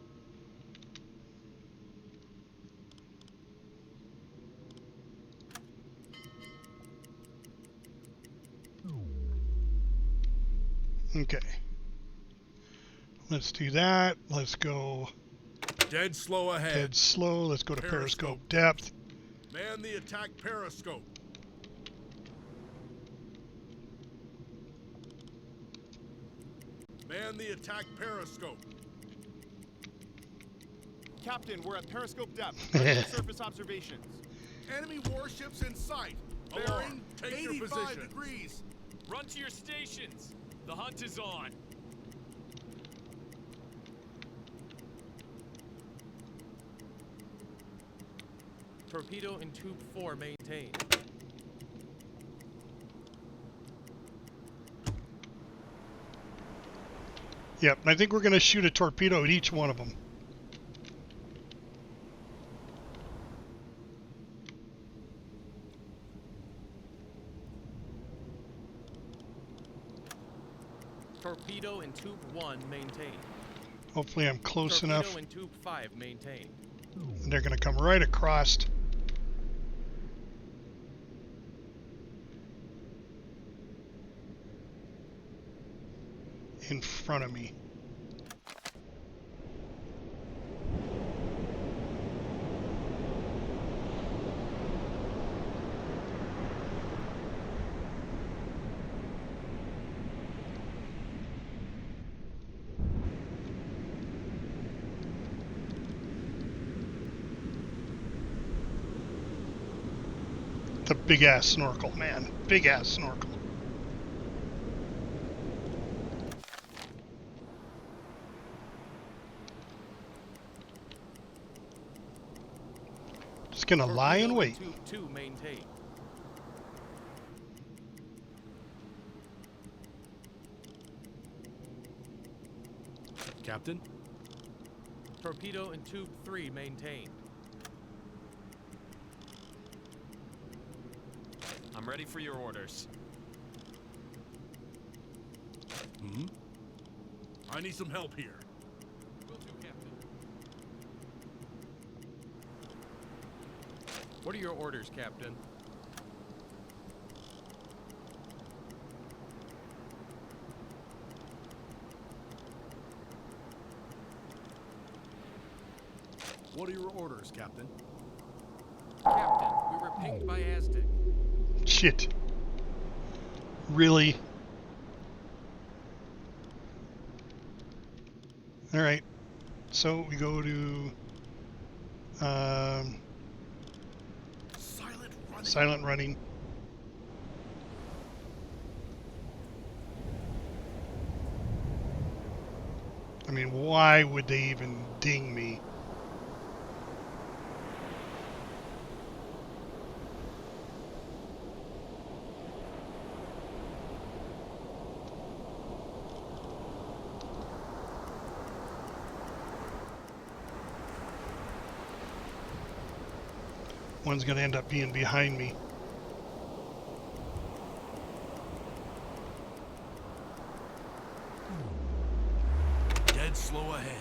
Okay. Let's do that. Let's go Dead slow ahead. dead slow. Let's go to Periscope. periscope depth. Man the attack periscope. Man the attack periscope. Captain, we're at periscope depth. Ready for surface observations. Enemy warships in sight. Bearing, take your 85 position. degrees. Run to your stations. The hunt is on. Torpedo in tube 4 maintained. Yep, and I think we're going to shoot a torpedo at each one of them. Torpedo in tube 1 maintained. Hopefully I'm close Torpedo enough. in tube 5 maintained. And they're going to come right across. In front of me. The big ass snorkel, man. Big ass snorkel. Just gonna lie and Torpedo in wait. Tube 2 maintained. Captain? Torpedo in tube 3 maintained. I'm ready for your orders. Hmm? I need some help here. Will do, Captain. What are your orders, Captain? What are your orders, Captain? Captain, we were pinged by Aztec. Shit. Really? Alright. So we go to Silent running. silent running. I mean, why would they even ding me? One's going to end up being behind me. Dead slow ahead.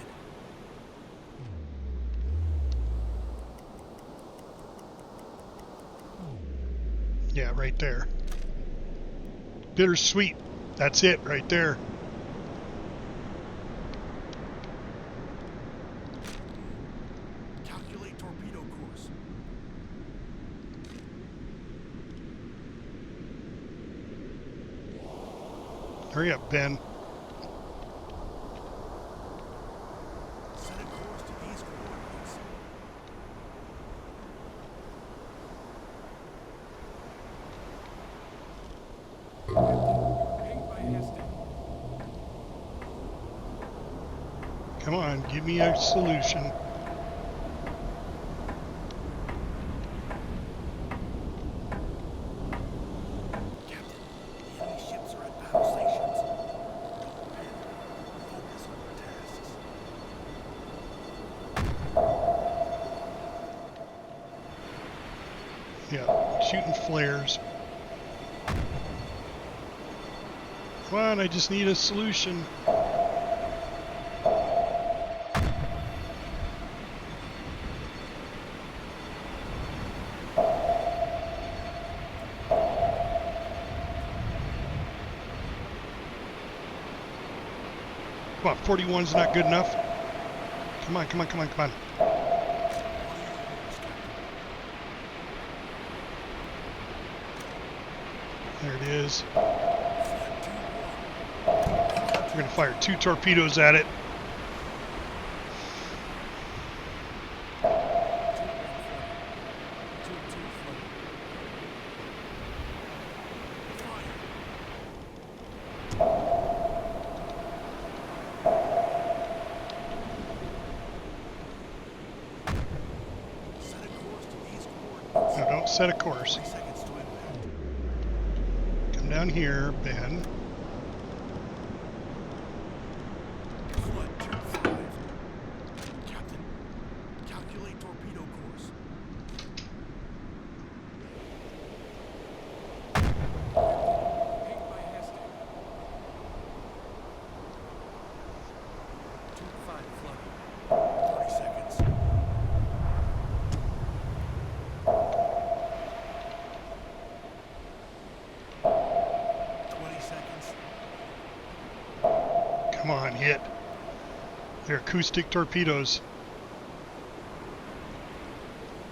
Yeah, right there. Bittersweet. That's it right there. Calculate torpedo course. Hurry up, Ben. Set a course to these coordinates. Pinged by Aztec. Come on, give me a solution. Captain, the enemy ships are at battle stations. Don't panic. Focus on your tasks. Yeah, shooting flares. Come on, I just need a solution. Come on, 41's not good enough. Come on, come on, come on, come on. There it is. We're going to fire 2 torpedoes at it. No, don't set a course. Come down here, Ben. Captain, calculate torpedo course. Ping by Heston. 25 flooding. 30 seconds. Come on, hit. They're acoustic torpedoes.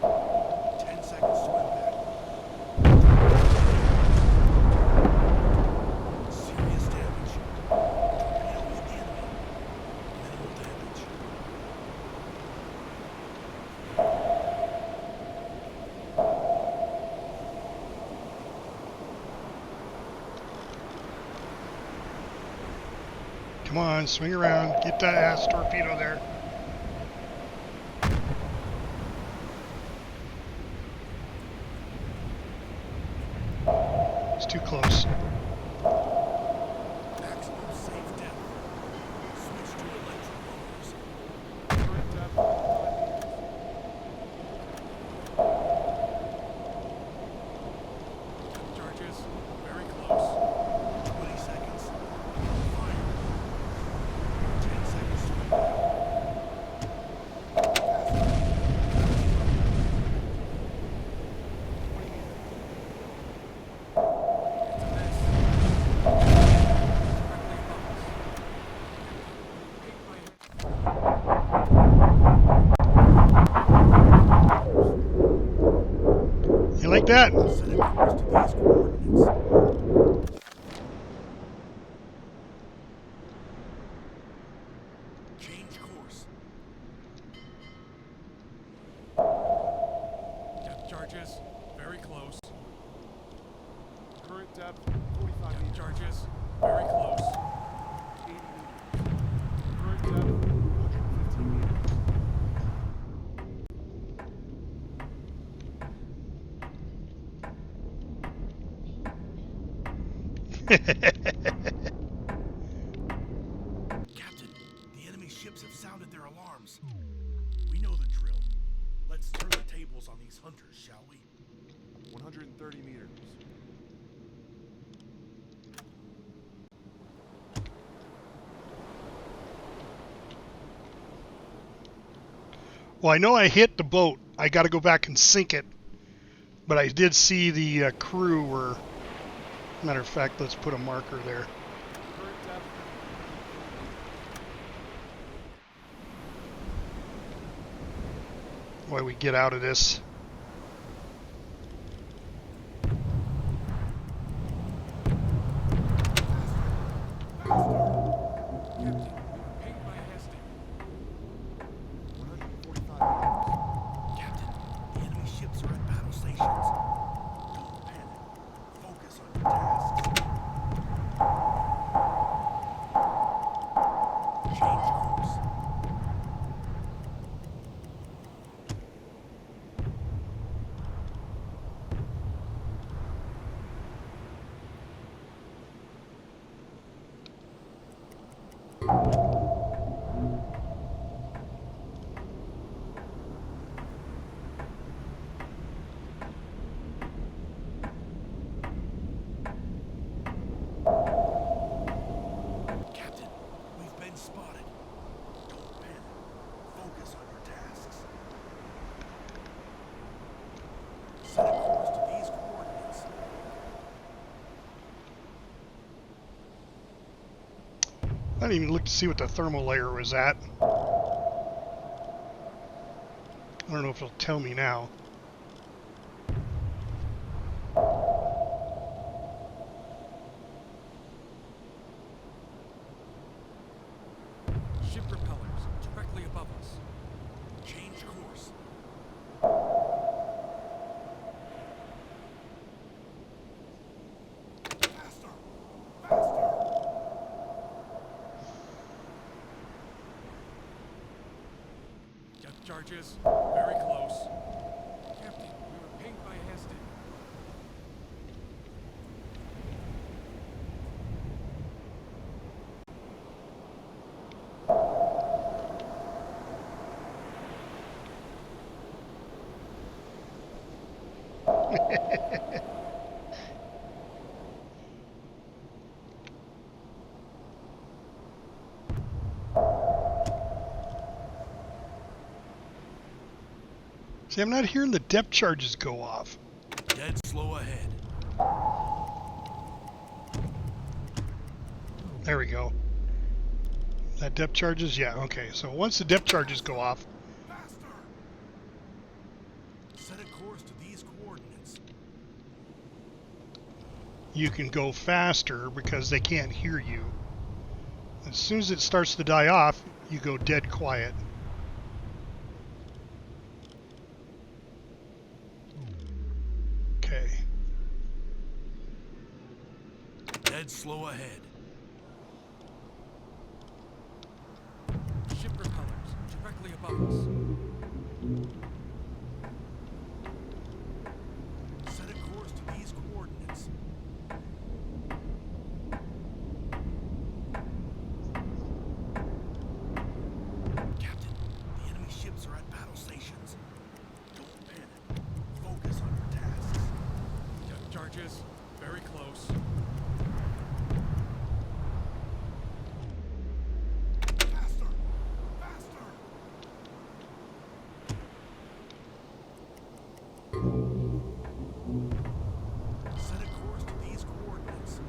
10 seconds to impact. Serious damage. Torpedo in the enemy. Minimal damage. Come on, swing around. Get that ass torpedo there. It's too close. Maximum safe depth. Switch to electric motors. Current depth, 5 meters. Charges. Very close. 20 seconds. Fire. 10 seconds to impact. You like that? Set a course to these coordinates. Change course. Depth charges, very close. Current depth, 45 meters. Charges. Very close. 80 meters. Current depth, 115 meters. Captain, the enemy ships have sounded their alarms. We know the drill. Let's turn the tables on these hunters, shall we? 130 meters. Well, I know I hit the boat. I got to go back and sink it. But I did see the crew were... Matter of fact, let's put a marker there. Current depth, While we get out of this. Captain, ping by Heston. 145 meters. Captain, the enemy ships are at battle stations. Don't panic. Focus on your tasks. Change course. Captain, we've been spotted. Don't panic. Focus on your tasks. Set a course to these coordinates. I didn't even look to see what the thermal layer was at. I don't know if it'll tell me now. Ship propellers directly above us. Change course. Faster! Faster! Depth charges very close. Captain, we were pinged by Heston. See, I'm not hearing the depth charges go off. Dead slow ahead. There we go. That depth charges? Yeah, okay. So once the depth charges go off, Faster! Set a course to these coordinates. you can go faster because they can't hear you. As soon as it starts to die off, you go dead quiet. Okay. Dead slow ahead. Ship propellers directly above us. Set a course to these coordinates. Captain, the enemy ships are at battle stations. Don't panic. Focus on your tasks. Depth charges very close. Faster! Faster! Set a course to these coordinates.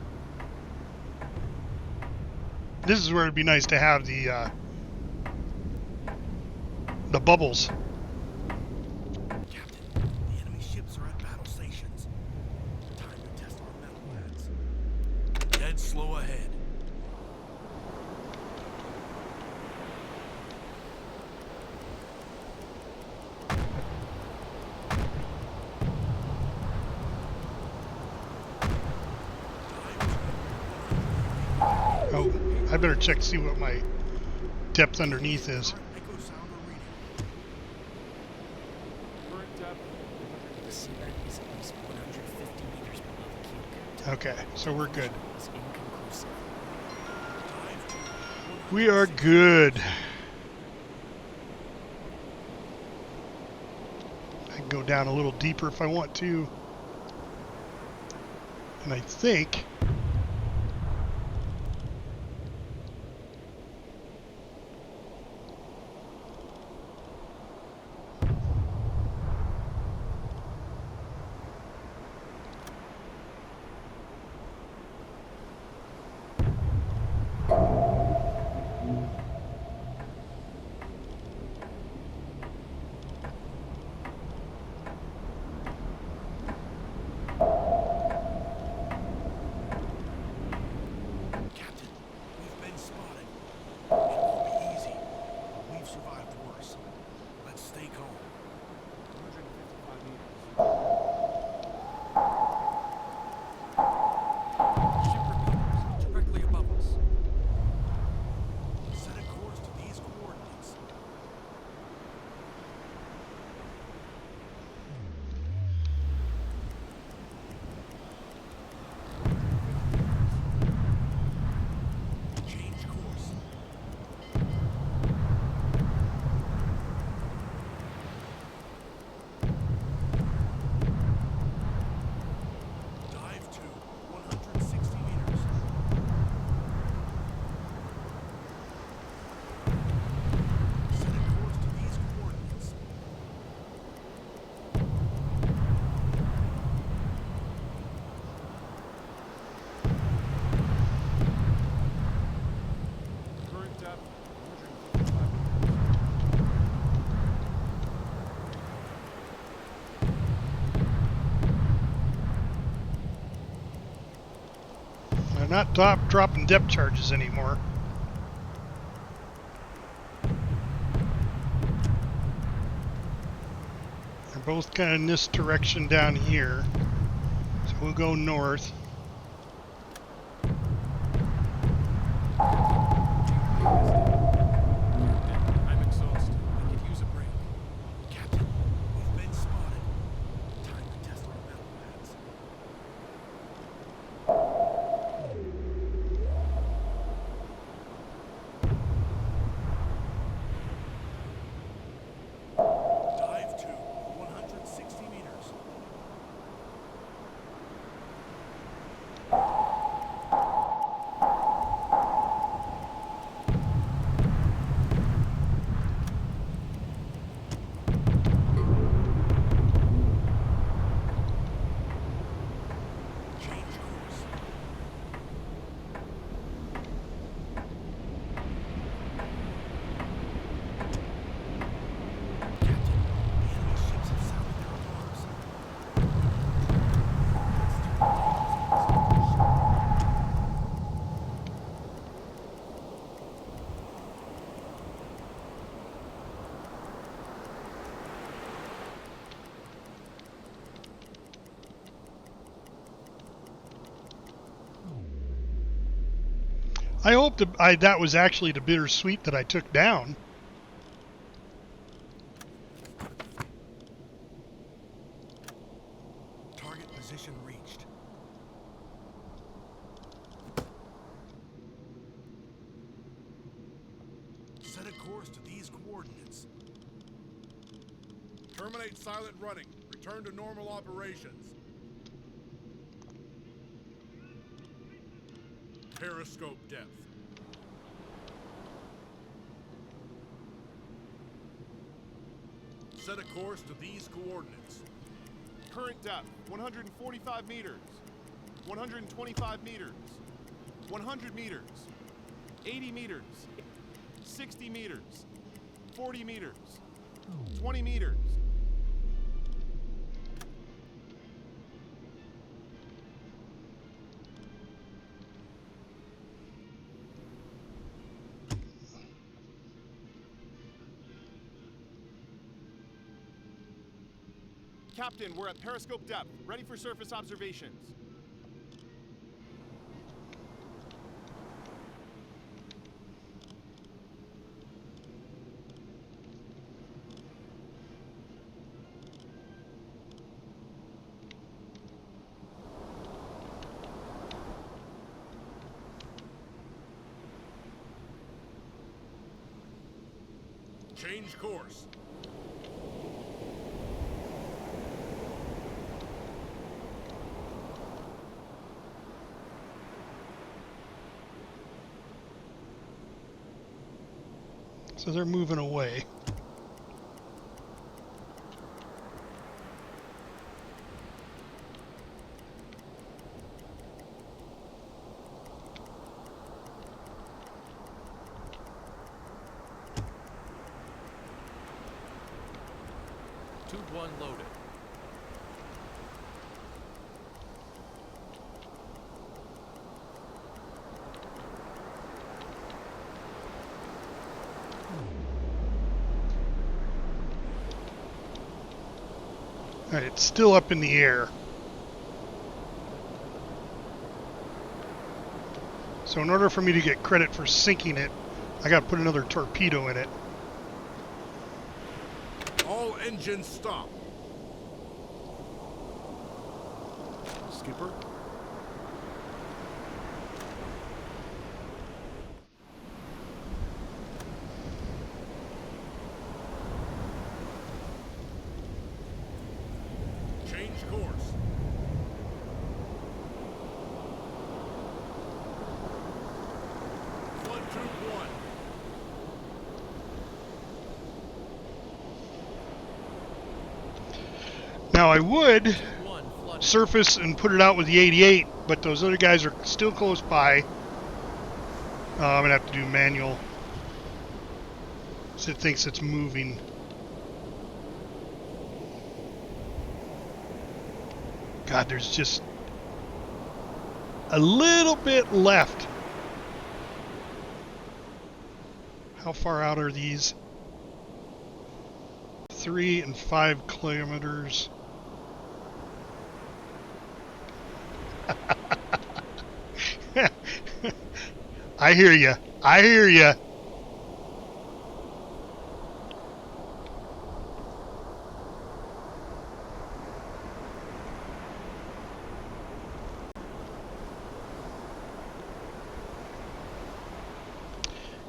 This is where it'd be nice to have the bubbles. Captain, the enemy ships are at battle stations. Time to test our metal, lads. Dead slow ahead. Oh, I better check to see what my depth underneath is. Echo sounder reading. Current depth. The seabed is at least 150 meters below the keel. Okay, so we're good. It's inconclusive. We are good. I can go down a little deeper if I want to. And I think not dropping depth charges anymore. They're both kind of in this direction down here. So we'll go north. I'm exhausted. I could use a break. Captain, we've been spotted. Time to test our metal pads. Dive to 160 meters. Change course. Captain, the enemy ships have sounded their alarms. I hope that was actually the bittersweet that I took down. Target position reached. Set a course to these coordinates. Terminate silent running. Return to normal operations. Periscope depth. Set a course to these coordinates. Current depth, 145 meters. 125 meters. 100 meters. 80 meters. 60 meters. 40 meters. 20 meters. Captain, we're at periscope depth, ready for surface observations. Change course. So they're moving away. Tube 1 loaded. Alright, it's still up in the air. So in order for me to get credit for sinking it, I gotta put another torpedo in it. All engines stop. Skipper. Change course. Flood tube 1. Now I would Tube 1 flooded. surface and put it out with the 88, but those other guys are still close by. I'm gonna have to do manual. So it thinks it's moving. God, there's just a little bit left. How far out are these? 3 and 5 kilometers. I hear you. I hear you.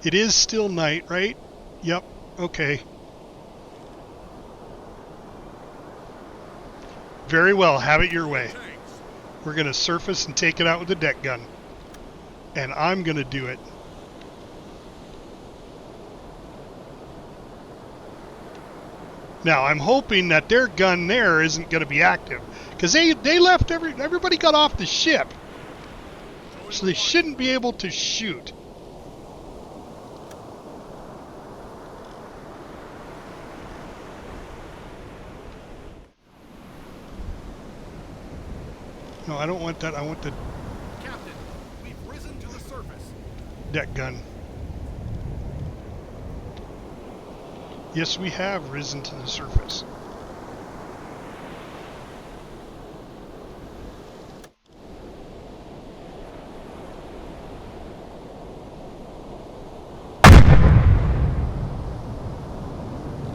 It is still night, right? Yep. Okay. Very well. Have it your way. We're going to surface and take it out with the deck gun. And I'm going to do it. Now, I'm hoping that their gun there isn't going to be active. Because they left, everybody got off the ship. So they shouldn't be able to shoot. No, I don't want that. I want the Captain, we've risen to the surface. deck gun. Yes, we have risen to the surface.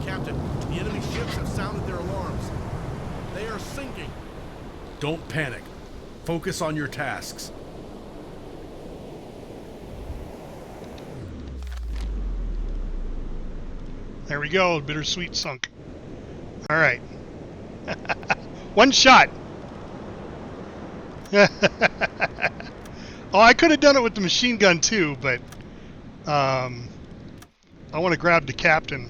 Captain, the enemy ships have sounded their alarms. They are sinking. Don't panic. Focus on your tasks. There we go. Bittersweet sunk. All right. One shot. Oh, I could have done it with the machine gun too, but I want to grab the captain.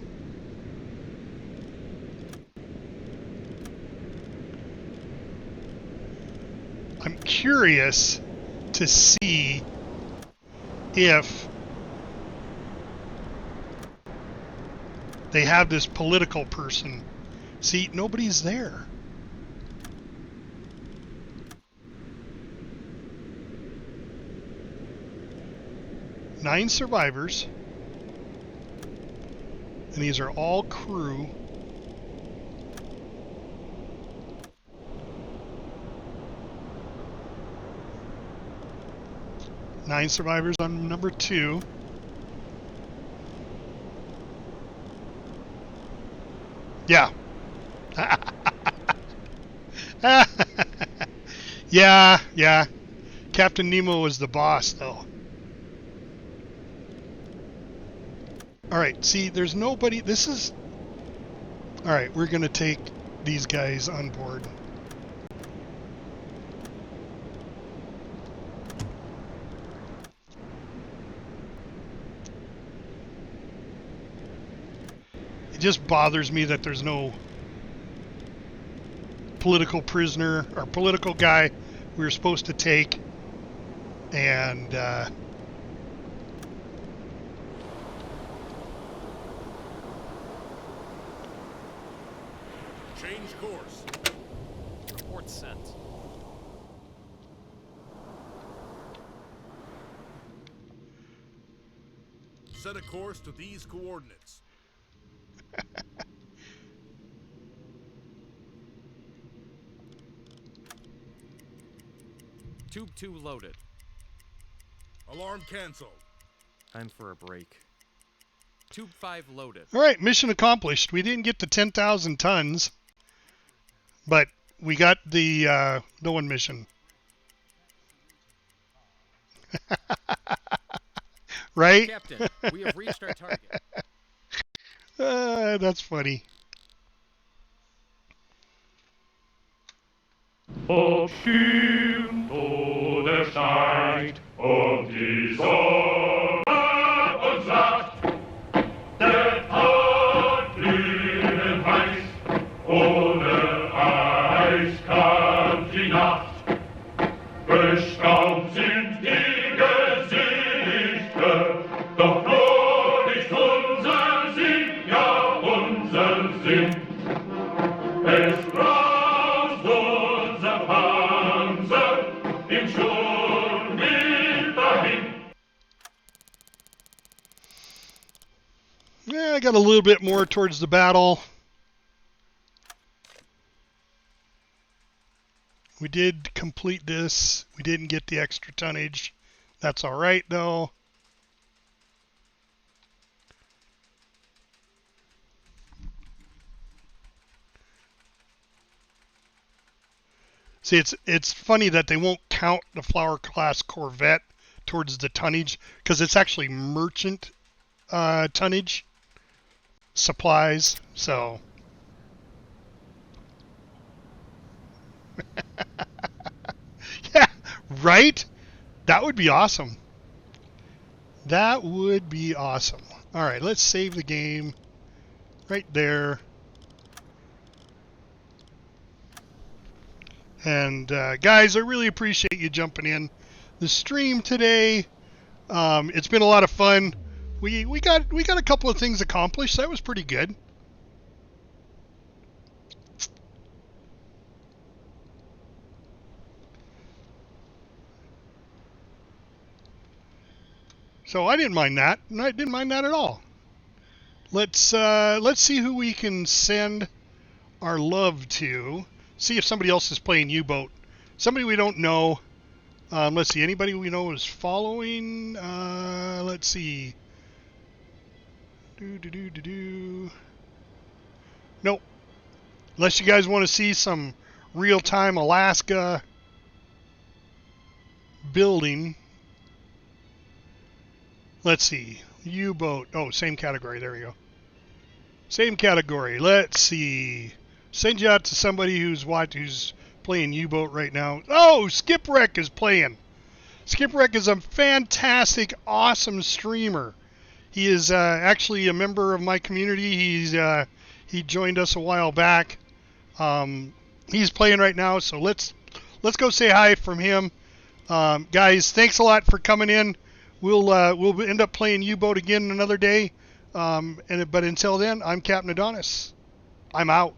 I'm curious to see if they have this political person. See, nobody's there. Nine survivors. And these are all crew. Nine survivors on number 2. Yeah. Yeah. Captain Nemo was the boss, though. Alright, see, there's nobody. This is... Alright, we're going to take these guys on board. It just bothers me that there's no political prisoner or political guy we were supposed to take, and Change course. Report sent. Set a course to these coordinates. Tube 2 loaded. Alarm canceled. Time for a break. Tube 5 loaded. Alright, mission accomplished. We didn't get to 10,000 tons, but we got the one mission. Right? Captain, we have reached our target. That's funny. Aufstieg zu der Scheid und die Sonne und sagt, der Tag glühend heiß, ohne Eis kam die Nacht. Bestaubt sind die Gesichter, doch nur nicht unser Sinn, ja unser Sinn. Es braust unser Panzer im Sturm. Yeah, I got a little bit more towards the battle. We did complete this. We didn't get the extra tonnage. That's all right, though. See, it's funny that they won't count the Flower class Corvette towards the tonnage because it's actually merchant tonnage supplies. So, yeah, right? That would be awesome. That would be awesome. All right, let's save the game right there. And guys, I really appreciate you jumping in the stream today. It's been a lot of fun. We got a couple of things accomplished. That was pretty good. So I didn't mind that. I didn't mind that at all. Let's see who we can send our love to. See if somebody else is playing U-Boat. Somebody we don't know. Let's see. Anybody we know is following. Let's see. Nope. Unless you guys want to see some real-time Alaska building. Let's see. U-Boat. Oh, same category. There we go. Same category. Let's see. Send you out to somebody who's playing U-Boat right now. Oh, Skipwreck is playing. Skipwreck is a fantastic, awesome streamer. He is actually a member of my community. He joined us a while back. He's playing right now, so let's go say hi from him. Guys, thanks a lot for coming in. We'll end up playing U-Boat again another day. But until then, I'm Captain Adonis. I'm out.